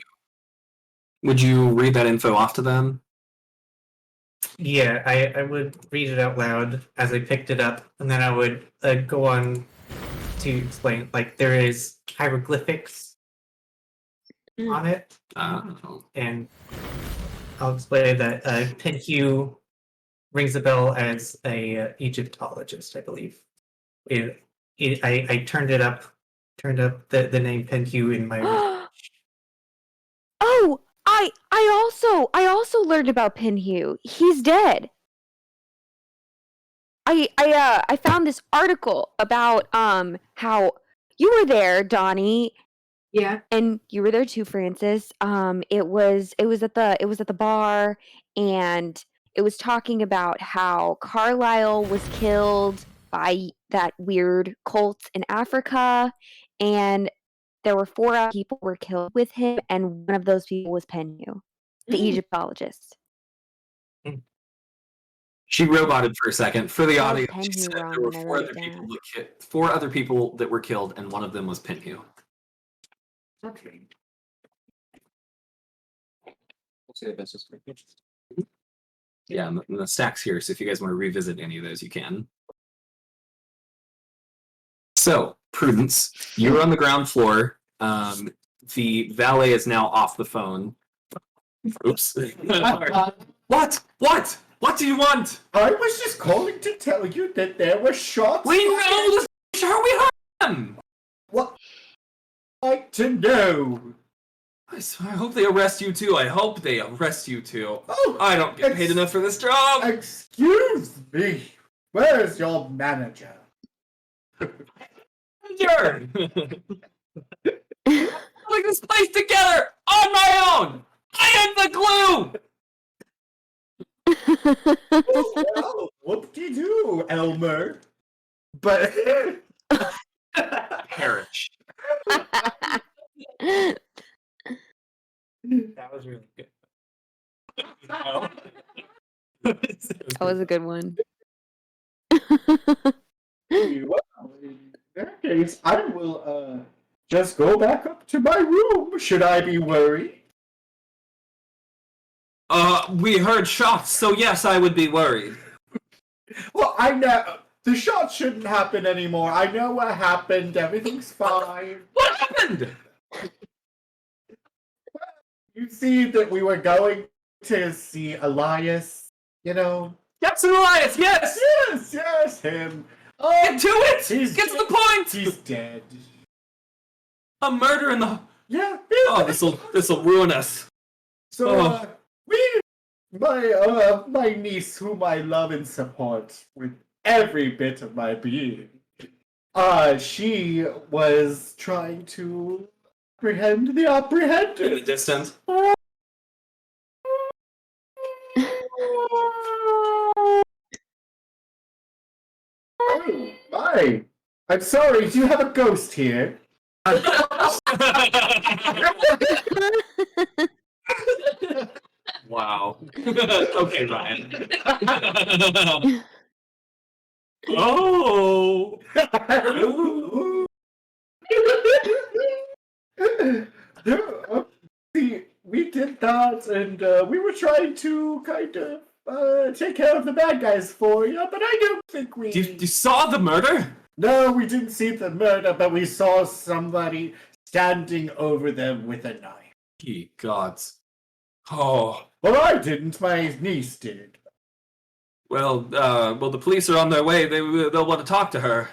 Would you read that info off to them? yeah, I would read it out loud as I picked it up, and then I would go on to explain. Like there is hieroglyphics on it, and I'll explain that Penhew rings a bell as a Egyptologist, I believe. I turned up the name Penhew in my. Oh, I also learned about Penhew. He's dead. I found this article about how you were there, Donnie, Yeah. and you were there too, Francis. It was at the bar, and it was talking about how Carlisle was killed by that weird cult in Africa, and there were 4 other people were killed with him, and one of those people was Penhew, the Egyptologist. She roboted for a second. For the Spelled audience, she Penhew said wrong there were when I 4 wrote other it people down. 4 other people that were killed, and one of them was Penhew. Okay. Yeah, and the stack's here, so if you guys want to revisit any of those, you can. So, Prudence, you're on the ground floor. The valet is now off the phone. Oops. What? What do you want? I was just calling to tell you that there were shots. We know the sure we heard them. What? I'd like to know. I hope they arrest you too. I hope they arrest you too. Oh, I don't get paid enough for this job. excuse me. Where's your manager? Sure. Putting this place together on my own. I am the glue. Well, whoop-de-doo, Elmer. But Perish. That was really good. That was a good one. well, in that case, I will just go back up to my room. Should I be worried? We heard shots, so yes, I would be worried. Well, I know the shots shouldn't happen anymore. I know what happened. Everything's fine. What happened? You see that we were going to see Elias, you know? Captain Elias, yes! Yes, him. Get to it! He's Get to the point! He's dead. A murder in the... Yeah. Oh, this'll ruin us. So, my niece, whom I love and support with every bit of my being, she was trying to apprehend the apprehended. In the distance. Oh, my. I'm sorry, do you have a ghost here? Wow. Okay, Ryan. Oh. See, we did that, and we were trying to kind of take care of the bad guys for you, but I don't think we... You saw the murder? No, we didn't see the murder, but we saw somebody standing over them with a knife. Ye gods. Oh. Well, I didn't. My niece did. Well, the police are on their way. They'll want to talk to her.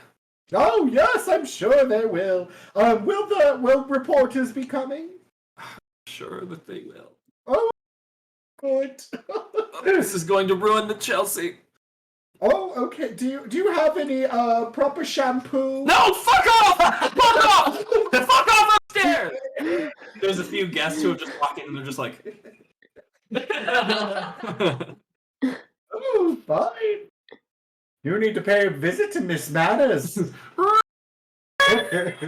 Oh, yes, I'm sure they will. Will reporters be coming? Sure that they will. Oh, good. This is going to ruin the Chelsea. Oh, okay. Do you have any proper shampoo? No, fuck off! Fuck off! Fuck off upstairs! There's a few guests who have just walked in and they're just like... Oh, fine. You need to pay a visit to Miss Manners.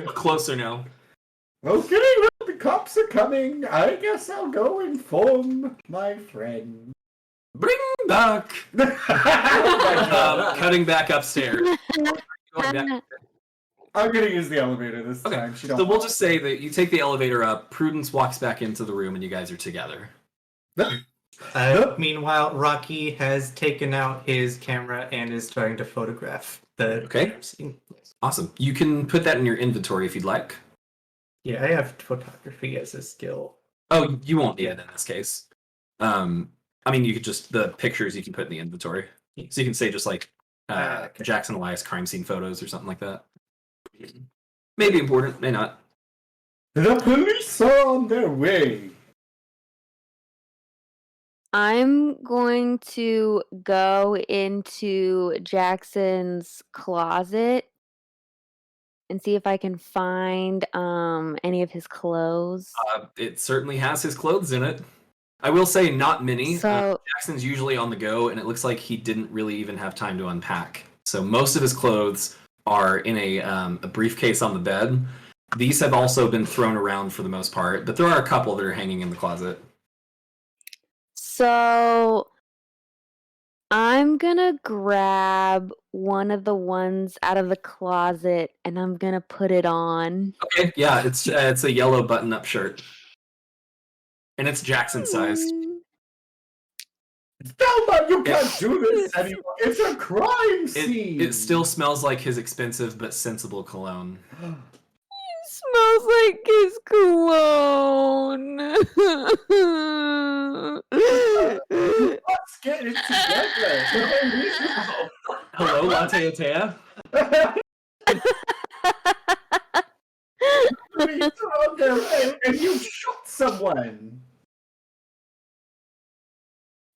Closer now. Okay, well, the cops are coming. I guess I'll go inform my friend. Bring back. Cutting back upstairs. Going back. I'm gonna use the elevator this time. So we'll just say that you take the elevator up. Prudence walks back into the room, and you guys are together. Meanwhile, Rocky has taken out his camera and is starting to photograph the Okay. scene. Awesome. You can put that in your inventory if you'd like. Yeah, I have photography as a skill. Oh, you won't need it in this case. I mean, you could just the pictures you can put in the inventory. So you can say just like Okay. Jackson Elias crime scene photos or something like that. Maybe important, may not. The police are on their way. I'm going to go into Jackson's closet and see if I can find any of his clothes. It certainly has his clothes in it. I will say not many. So Jackson's usually on the go, and it looks like he didn't really even have time to unpack. So most of his clothes are in a briefcase on the bed. These have also been thrown around for the most part, but there are a couple that are hanging in the closet. So I'm gonna grab one of the ones out of the closet and I'm gonna put it on. Okay, yeah, it's a yellow button-up shirt, and it's Jackson sized. Thelma, you can't do this anymore. It's a crime scene. It still smells like his expensive but sensible cologne. Smells like his cologne. Let's get it together. Teo. You told them and you shot someone.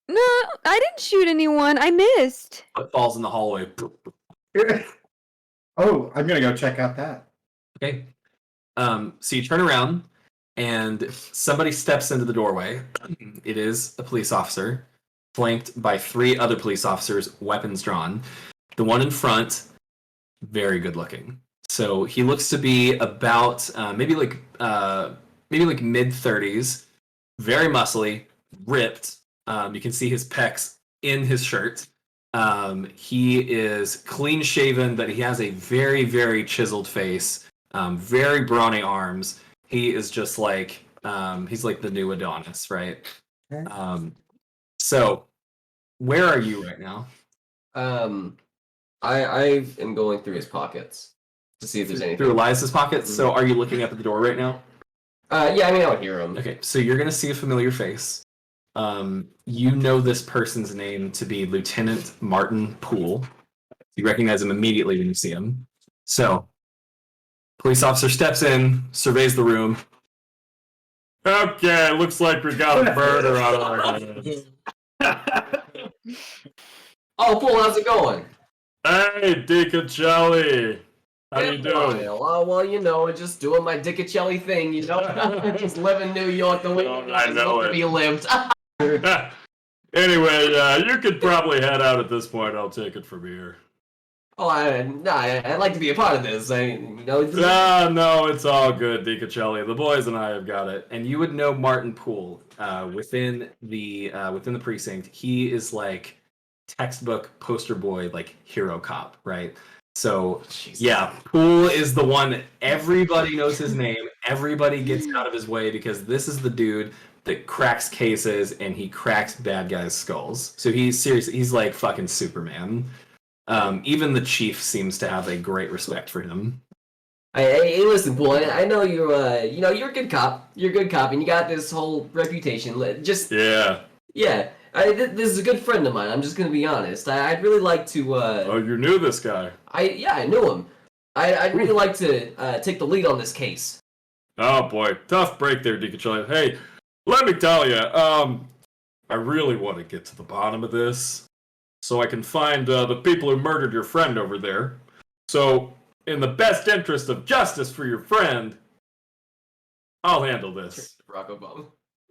No, I didn't shoot anyone. I missed. It falls in the hallway. Oh, I'm gonna go check out that. Okay. So you turn around, and somebody steps into the doorway. It is a police officer, flanked by 3 other police officers, weapons drawn. The one in front, very good looking. So he looks to be about maybe like mid-30s, very muscly, ripped. You can see his pecs in his shirt. He is clean shaven, but he has a very, very chiseled face, very brawny arms. He is just like he's like the new Adonis, right? So where are you right now? I am going through his pockets to see if there's anything. Through Elias's pockets. So are you looking up at the door right now? Yeah, I mean, I would hear him. Okay, so you're gonna see a familiar face. You know this person's name to be Lieutenant Martin Poole. You recognize him immediately when you see him. So, police officer steps in, surveys the room. Okay, looks like we got a murder on our hands. Oh, Poole, how's it going? Hey, Dicacelli. How you doing? Well, you know, just doing my Dicacelli thing, you know? Just living New York the way I know to be lived. Anyway, you could probably head out at this point. I'll take it from here. Oh, I'd like to be a part of this. No, it's all good, Dicacelli. The boys and I have got it. And you would know Martin Poole within the precinct. He is like textbook poster boy, like hero cop, right? So yeah, Poole is the one that everybody knows his name. Everybody gets out of his way because this is the dude that cracks cases and he cracks bad guys' skulls. So he's like fucking Superman. Even the chief seems to have a great respect for him. Hey, listen, Poole. I know you're a good cop. You're a good cop, and you got this whole reputation. Yeah. This is a good friend of mine. I'm just gonna be honest. I'd really like to. Oh, you knew this guy? I knew him. I'd really like to take the lead on this case. Oh boy, tough break there, Dicacelli. Hey, let me tell you, I really want to get to the bottom of this, so I can find the people who murdered your friend over there. So, in the best interest of justice for your friend, I'll handle this. Barack Obama.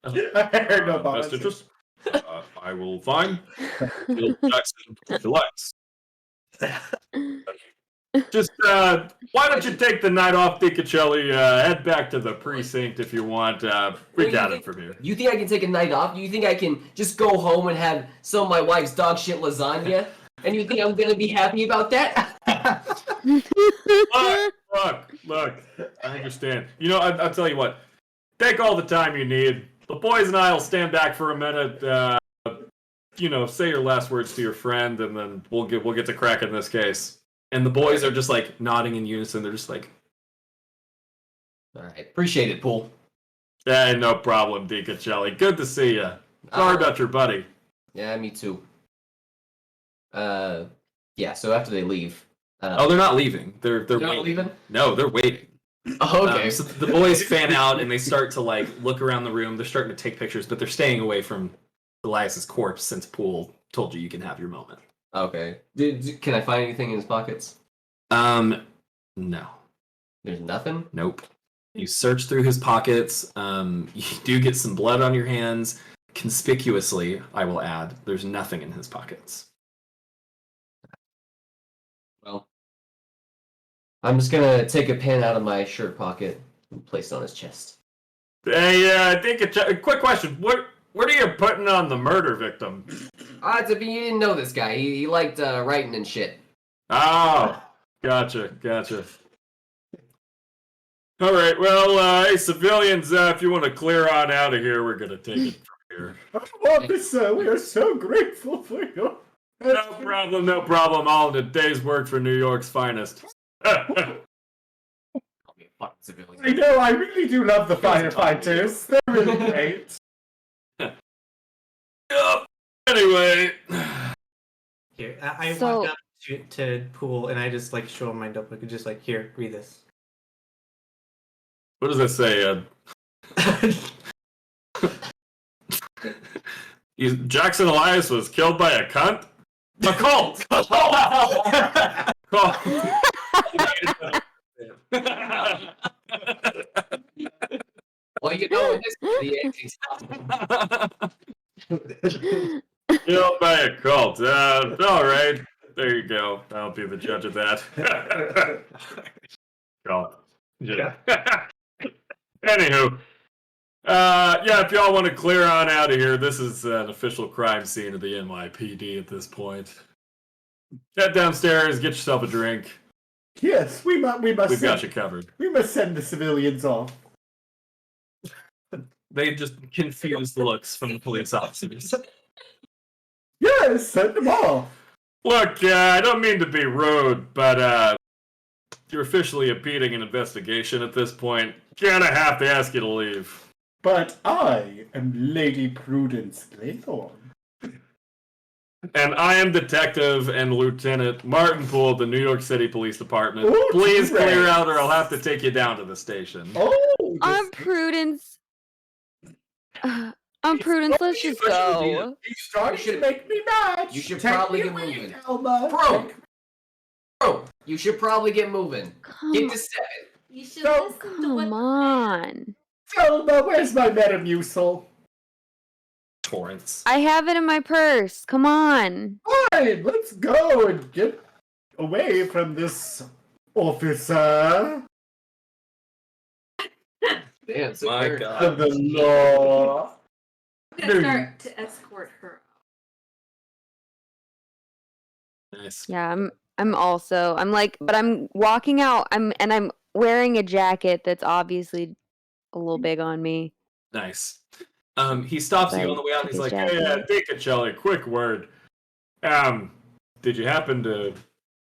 I heard no Best interest. I will find Bill Jackson if he likes. Just why don't you take the night off, Dicacelli? Head back to the precinct if you want. We got it from here. You think I can take a night off? You think I can just go home and have some of my wife's dog shit lasagna? And you think I'm gonna be happy about that? Look. I understand. You know, I'll tell you what. Take all the time you need. The boys and I will stand back for a minute. Say your last words to your friend, and then we'll get to cracking this case. And the boys are just like nodding in unison. They're just like, all right, appreciate it, Poole. Hey, no problem, Dicacelli. Good to see you. Sorry about your buddy. Yeah, me too. Yeah. So after they leave. They're not leaving. They're not waiting. leaving? No, they're waiting. Oh, okay. So the boys fan out and they start to like look around the room. They're starting to take pictures, but they're staying away from Elias's corpse since Poole told you can have your moment. Okay. Can I find anything in his pockets? No. There's nothing? Nope. You search through his pockets. You do get some blood on your hands. Conspicuously, I will add, there's nothing in his pockets. Well, I'm just gonna take a pen out of my shirt pocket and place it on his chest. Hey, I think a quick question. What are you putting on the murder victim? You didn't know this guy. He liked writing and shit. Oh, gotcha. All right, well, hey, civilians, if you want to clear on out of here, we're going to take it from here. Officer, we are so grateful for you. No problem. All in a day's work for New York's finest. I'll be a fucking civilian. I know, I really do love the firefighters. They're really great. Anyway. Here, I So- walk up to Pool, and I just like show him my notebook and just like, here, read this. What does that say, Jackson Elias was killed by a cunt? A cult! Cult! Well, you know, in this the Killed by a cult. All right. There you go. I'll be the judge of that. Cult. Yeah. Anywho. Yeah, if y'all want to clear on out of here, this is an official crime scene of the NYPD at this point. Head downstairs, get yourself a drink. Yes, we must We've got send, you covered. we must send the civilians off. They just confused looks from the police officers. Yes, send them off. Look, I don't mean to be rude, but you're officially impeding an investigation at this point. Gonna have to ask you to leave. But I am Lady Prudence Glaythorne. And I am Detective and Lieutenant Martin Poole of the New York City Police Department. Oh, Please great. clear out or I'll have to take you down to the station. Oh, I'm Prudence. I'm Prudence. Let's just go. you started should- to make me mad. you should Take probably me get away, moving. Elma. Bro, you should probably get moving. Come, Get to 7. You should So listen to what come on. Elma, where's my Metamucil? Torrance. I have it in my purse. Come on. Fine, let's go and get away from this officer Damn, so My weird. God. of the law. I'm gonna start to escort her. Nice. Yeah, I'm like, but I'm walking out. I'm wearing a jacket that's obviously a little big on me. Nice. He stops you on the way out and he's like, Like, hey, Dicacelli, quick word. Did you happen to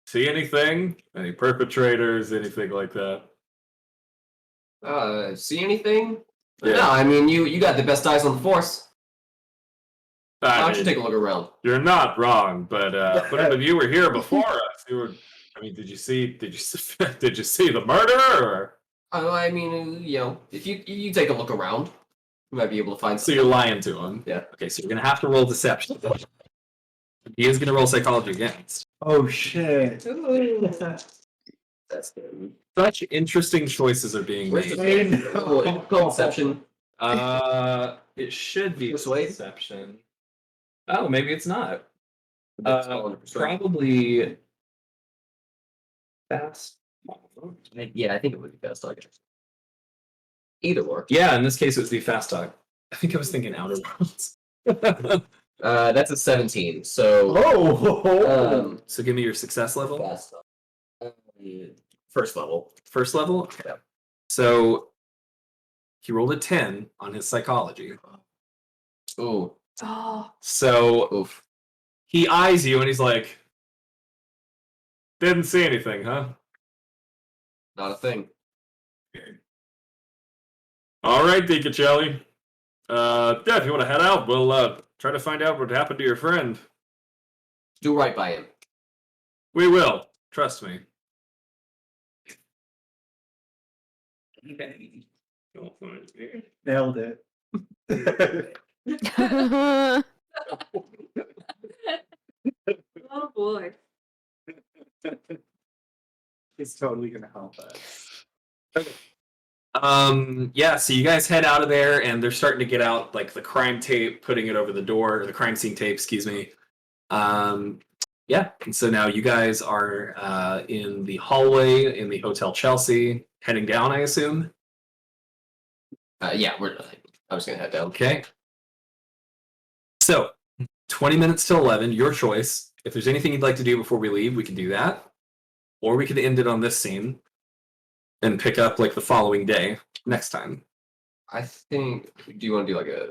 see anything? Any perpetrators, anything like that? See anything? Yeah. No, I mean, you got the best eyes on the force. Why I don't you mean, take a look around? you're not wrong, but if you were here before us, you were. I mean, did you see the murderer? Or? I mean, you know, if you take a look around, you might be able to find So something. you're lying to him. Yeah. Okay, so you're gonna have to roll deception. He is gonna roll psychology against. Oh shit. That's good. Such interesting choices are being Where's made. the I know. Conception? It should be This way? deception. Oh, maybe it's not. That's all under perception. Probably fast. Yeah, I think it would be best. I guess. Either or. Yeah, in this case it was the fast talk. I think I was thinking outer worlds. That's a 17. So Oh. So give me your success level. fast. First level. First level? Okay. Yeah. So he rolled a 10 on his psychology. Ooh. Oh, So Oof. he eyes you and he's like, didn't see anything, huh? Not a thing. All right, Dicacelli. Yeah, if you want to head out, we'll try to find out what happened to your friend. Do right by him. We will. Trust me. Okay. Nailed it. oh boy. It's totally gonna help us. Yeah, so you guys head out of there and they're starting to get out like the crime tape, putting it over the door, or the crime scene tape, excuse me. Yeah, and so now you guys are in the hallway in the Hotel Chelsea, heading down, I assume. Yeah, I was gonna head down. Okay. So, 20 minutes till 11, your choice. If there's anything you'd like to do before we leave, we can do that. Or we could end it on this scene and pick up like the following day next time. I think. Do you want to do like a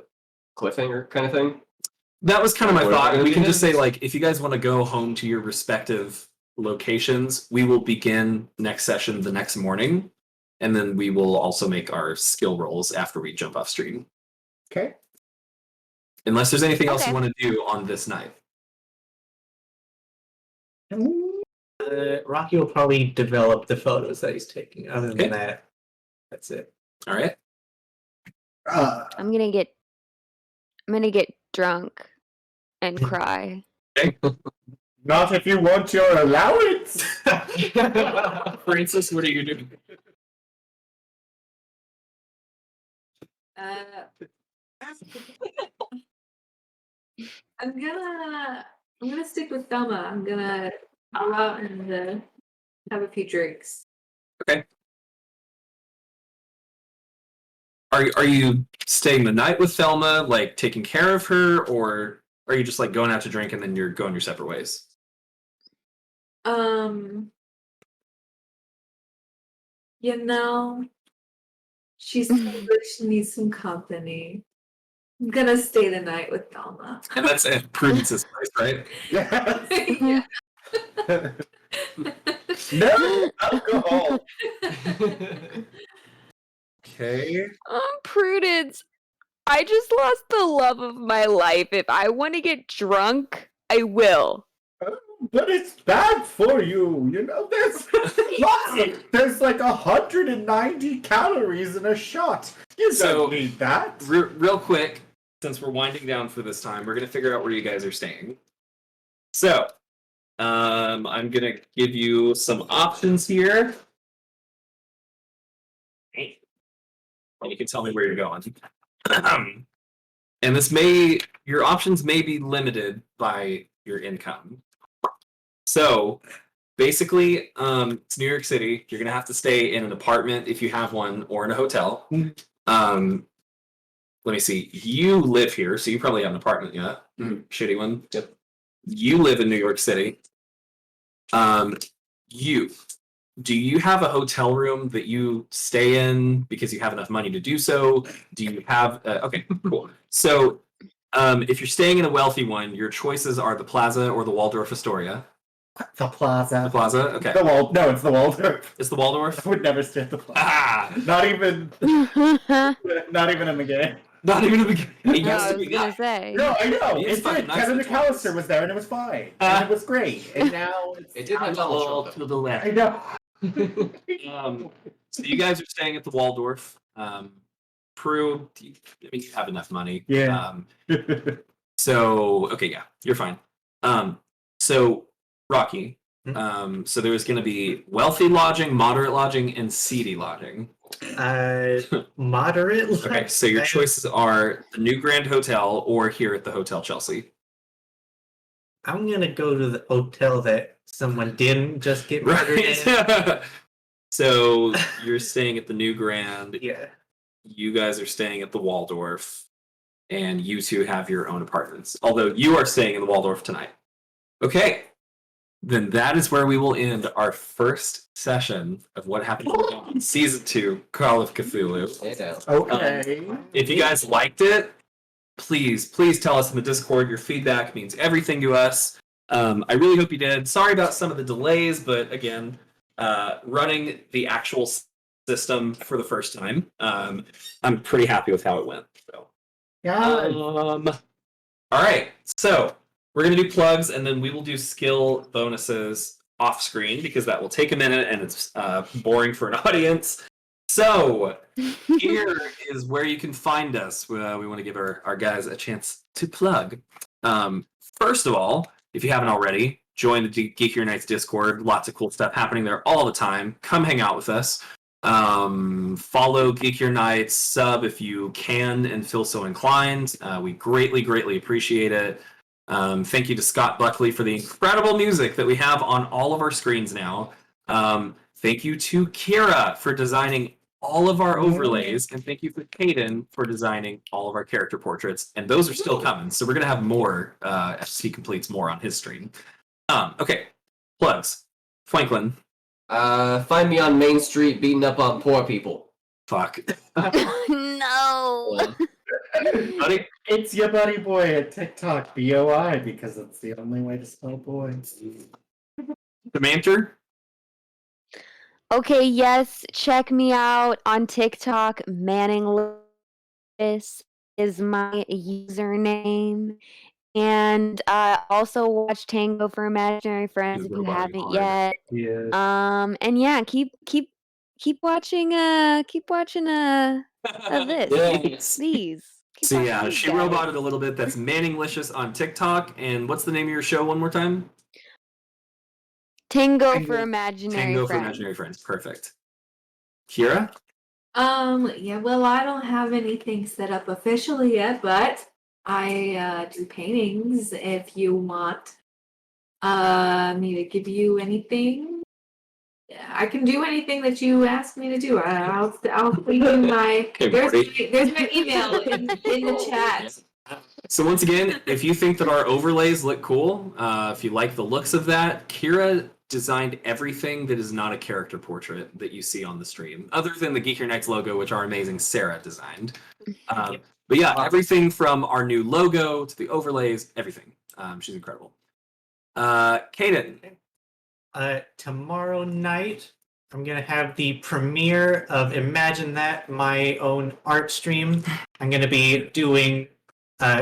cliffhanger kind of thing? That was kind of my Or thought. we're We can gonna just say, like, if you guys want to go home to your respective locations, we will begin next session the next morning. And then we will also make our skill rolls after we jump off stream. Okay. Unless there's anything else you Okay. want to do on this night. Rocky will probably develop the photos that he's taking. Other than Okay. that, that's it. All right. I'm gonna get drunk and cry. Not if you want your allowance. Francis, what are you doing? I'm gonna stick with Thelma. I'm gonna go out and have a few drinks. Are you staying the night with Thelma, like taking care of her, or are you just like going out to drink and then you're going your separate ways? You know, she needs some company. I'm gonna stay the night with Thelma. And that's Prudence's place, right? Yes. No alcohol. Okay. Prudence, I just lost the love of my life. If I want to get drunk, I will. But it's bad for you. You know, there's like 190 calories in a shot. You So, don't need that. Real quick, since we're winding down for this time, we're gonna figure out where you guys are staying. So, I'm gonna give you some options here, and you can tell me where you're going. And your options may be limited by your income. So, basically, it's New York City. You're gonna have to stay in an apartment if you have one, or in a hotel. Let me see. You live here, so you probably have an apartment yet. Shitty one. Yep. You live in New York City. Do you have a hotel room that you stay in because you have enough money to do so? Do you have okay, cool. So if you're staying in a wealthy one, your choices are the Plaza or the Waldorf Astoria. The Plaza. The Plaza, okay. No, it's the Waldorf. It's the Waldorf? I would never stay at the Plaza. Ah! Not even in the game. Not even in the I was gonna say. No, I know. It's It fucking did. nice Kevin and McAllister was there, and it was fine, and it was great. And now It did have a little to the left. I know. So you guys are staying at the Waldorf. Prue, I mean, you have enough money. Yeah. So okay, yeah, you're fine. So Rocky, so there's going to be wealthy lodging, moderate lodging, and seedy lodging. Moderate. Okay, so your choices are the New Grand Hotel or here at the Hotel Chelsea. I'm gonna go to the hotel that someone didn't just get murdered in. Right. So you're staying at the New Grand. Yeah. You guys are staying at the Waldorf, and you two have your own apartments. Although you are staying in the Waldorf tonight. Okay, then that is where we will end our first session of What Happened in Season 2, Call of Cthulhu. Okay. If you guys liked it, please tell us in the Discord. Your feedback means everything to us. I really hope you did. Sorry about some of the delays, but again, running the actual system for the first time, I'm pretty happy with how it went. So, all right, so we're gonna do plugs, and then we will do skill bonuses off screen because that will take a minute and it's boring for an audience. So here is where you can find us. We want to give our guys a chance to plug. First of all, if you haven't already, join the Geekier Nights Discord. Lots of cool stuff happening there all the time. Come hang out with us. Follow Geekier Nights, sub if you can and feel so inclined. We greatly appreciate it. Thank you to Scott Buckley for the incredible music that we have on all of our screens now. Thank you to Kira for designing all of our overlays, and thank you for Caden for designing all of our character portraits. And those are still coming, so we're gonna have more as he completes more on his stream. Okay, plugs. Franklin. Find me on Main Street beating up on poor people. Fuck. No. Buddy? It's your buddy boy at TikTok, BOI, because it's the only way to spell boy. Commander? Okay, yes, check me out on TikTok. Manning Lewis is my username. And also watch Tango for Imaginary Friends if you roboting haven't hard. yet. Yeah. And yeah, keep watching this. Yes. These. Keep So watching yeah, these she guys. roboted a little bit. That's Manninglicious on TikTok. And what's the name of your show one more time? Tango for Imaginary Tango for Friends. Imaginary Friends. Perfect. Kira? Yeah, well, I don't have anything set up officially yet, but I do paintings if you want me to give you anything. I can do anything that you ask me to do. I'll put you my Okay, Marty. there's my email in the chat. So once again, if you think that our overlays look cool, if you like the looks of that, Kira designed everything that is not a character portrait that you see on the stream, other than the Geek Your Nights logo, which our amazing Sarah designed. But yeah, everything from our new logo to the overlays, everything. She's incredible. Kaden. Tomorrow night, I'm gonna have the premiere of Imagine That, my own art stream. I'm gonna be doing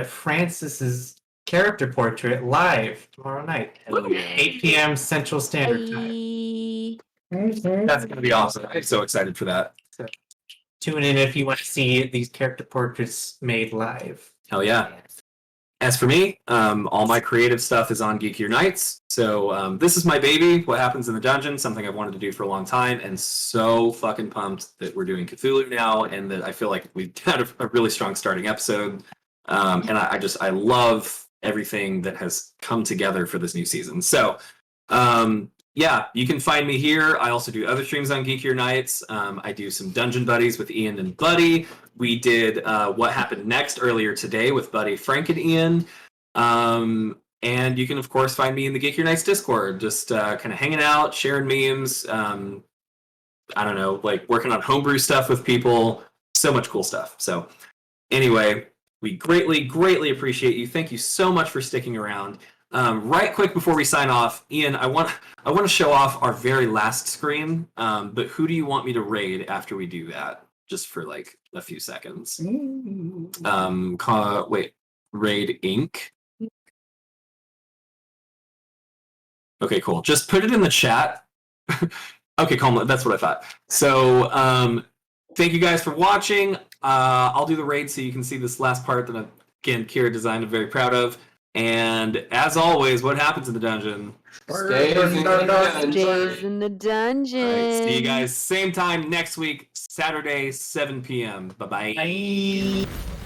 Francis's character portrait live tomorrow night at 8 p.m. Central Standard Time. That's going to be awesome. I'm so excited for that. So, tune in if you want to see these character portraits made live. Hell yeah. As for me, all my creative stuff is on Geek Your Nights. So this is my baby, What Happens in the Dungeon, something I've wanted to do for a long time, and so fucking pumped that we're doing Cthulhu now, and that I feel like we've had a really strong starting episode. And I love everything that has come together for this new season. So yeah, you can find me here. I also do other streams on Geek Your Nights. I do some Dungeon Buddies with Ian and Buddy. We did What Happened Next earlier today with Buddy, Frank, and Ian. And you can, of course, find me in the Geek Your Nights Discord, just kind of hanging out, sharing memes. I don't know, like working on homebrew stuff with people. So much cool stuff. So anyway, we greatly, greatly appreciate you. Thank you so much for sticking around. Right quick before we sign off, Ian, I want to show off our very last screen. But who do you want me to raid after we do that? Just for like a few seconds. Wait, raid Inc. Okay, cool. Just put it in the chat. Okay, calm. That's what I thought. So, thank you guys for watching. I'll do the raid so you can see this last part that, again, Kira designed. I'm very proud of. And as always, what happens in the dungeon? Stays in the dungeon. Stays in the dungeon. All right, see you guys same time next week, Saturday, 7 p.m. Bye-bye. Bye.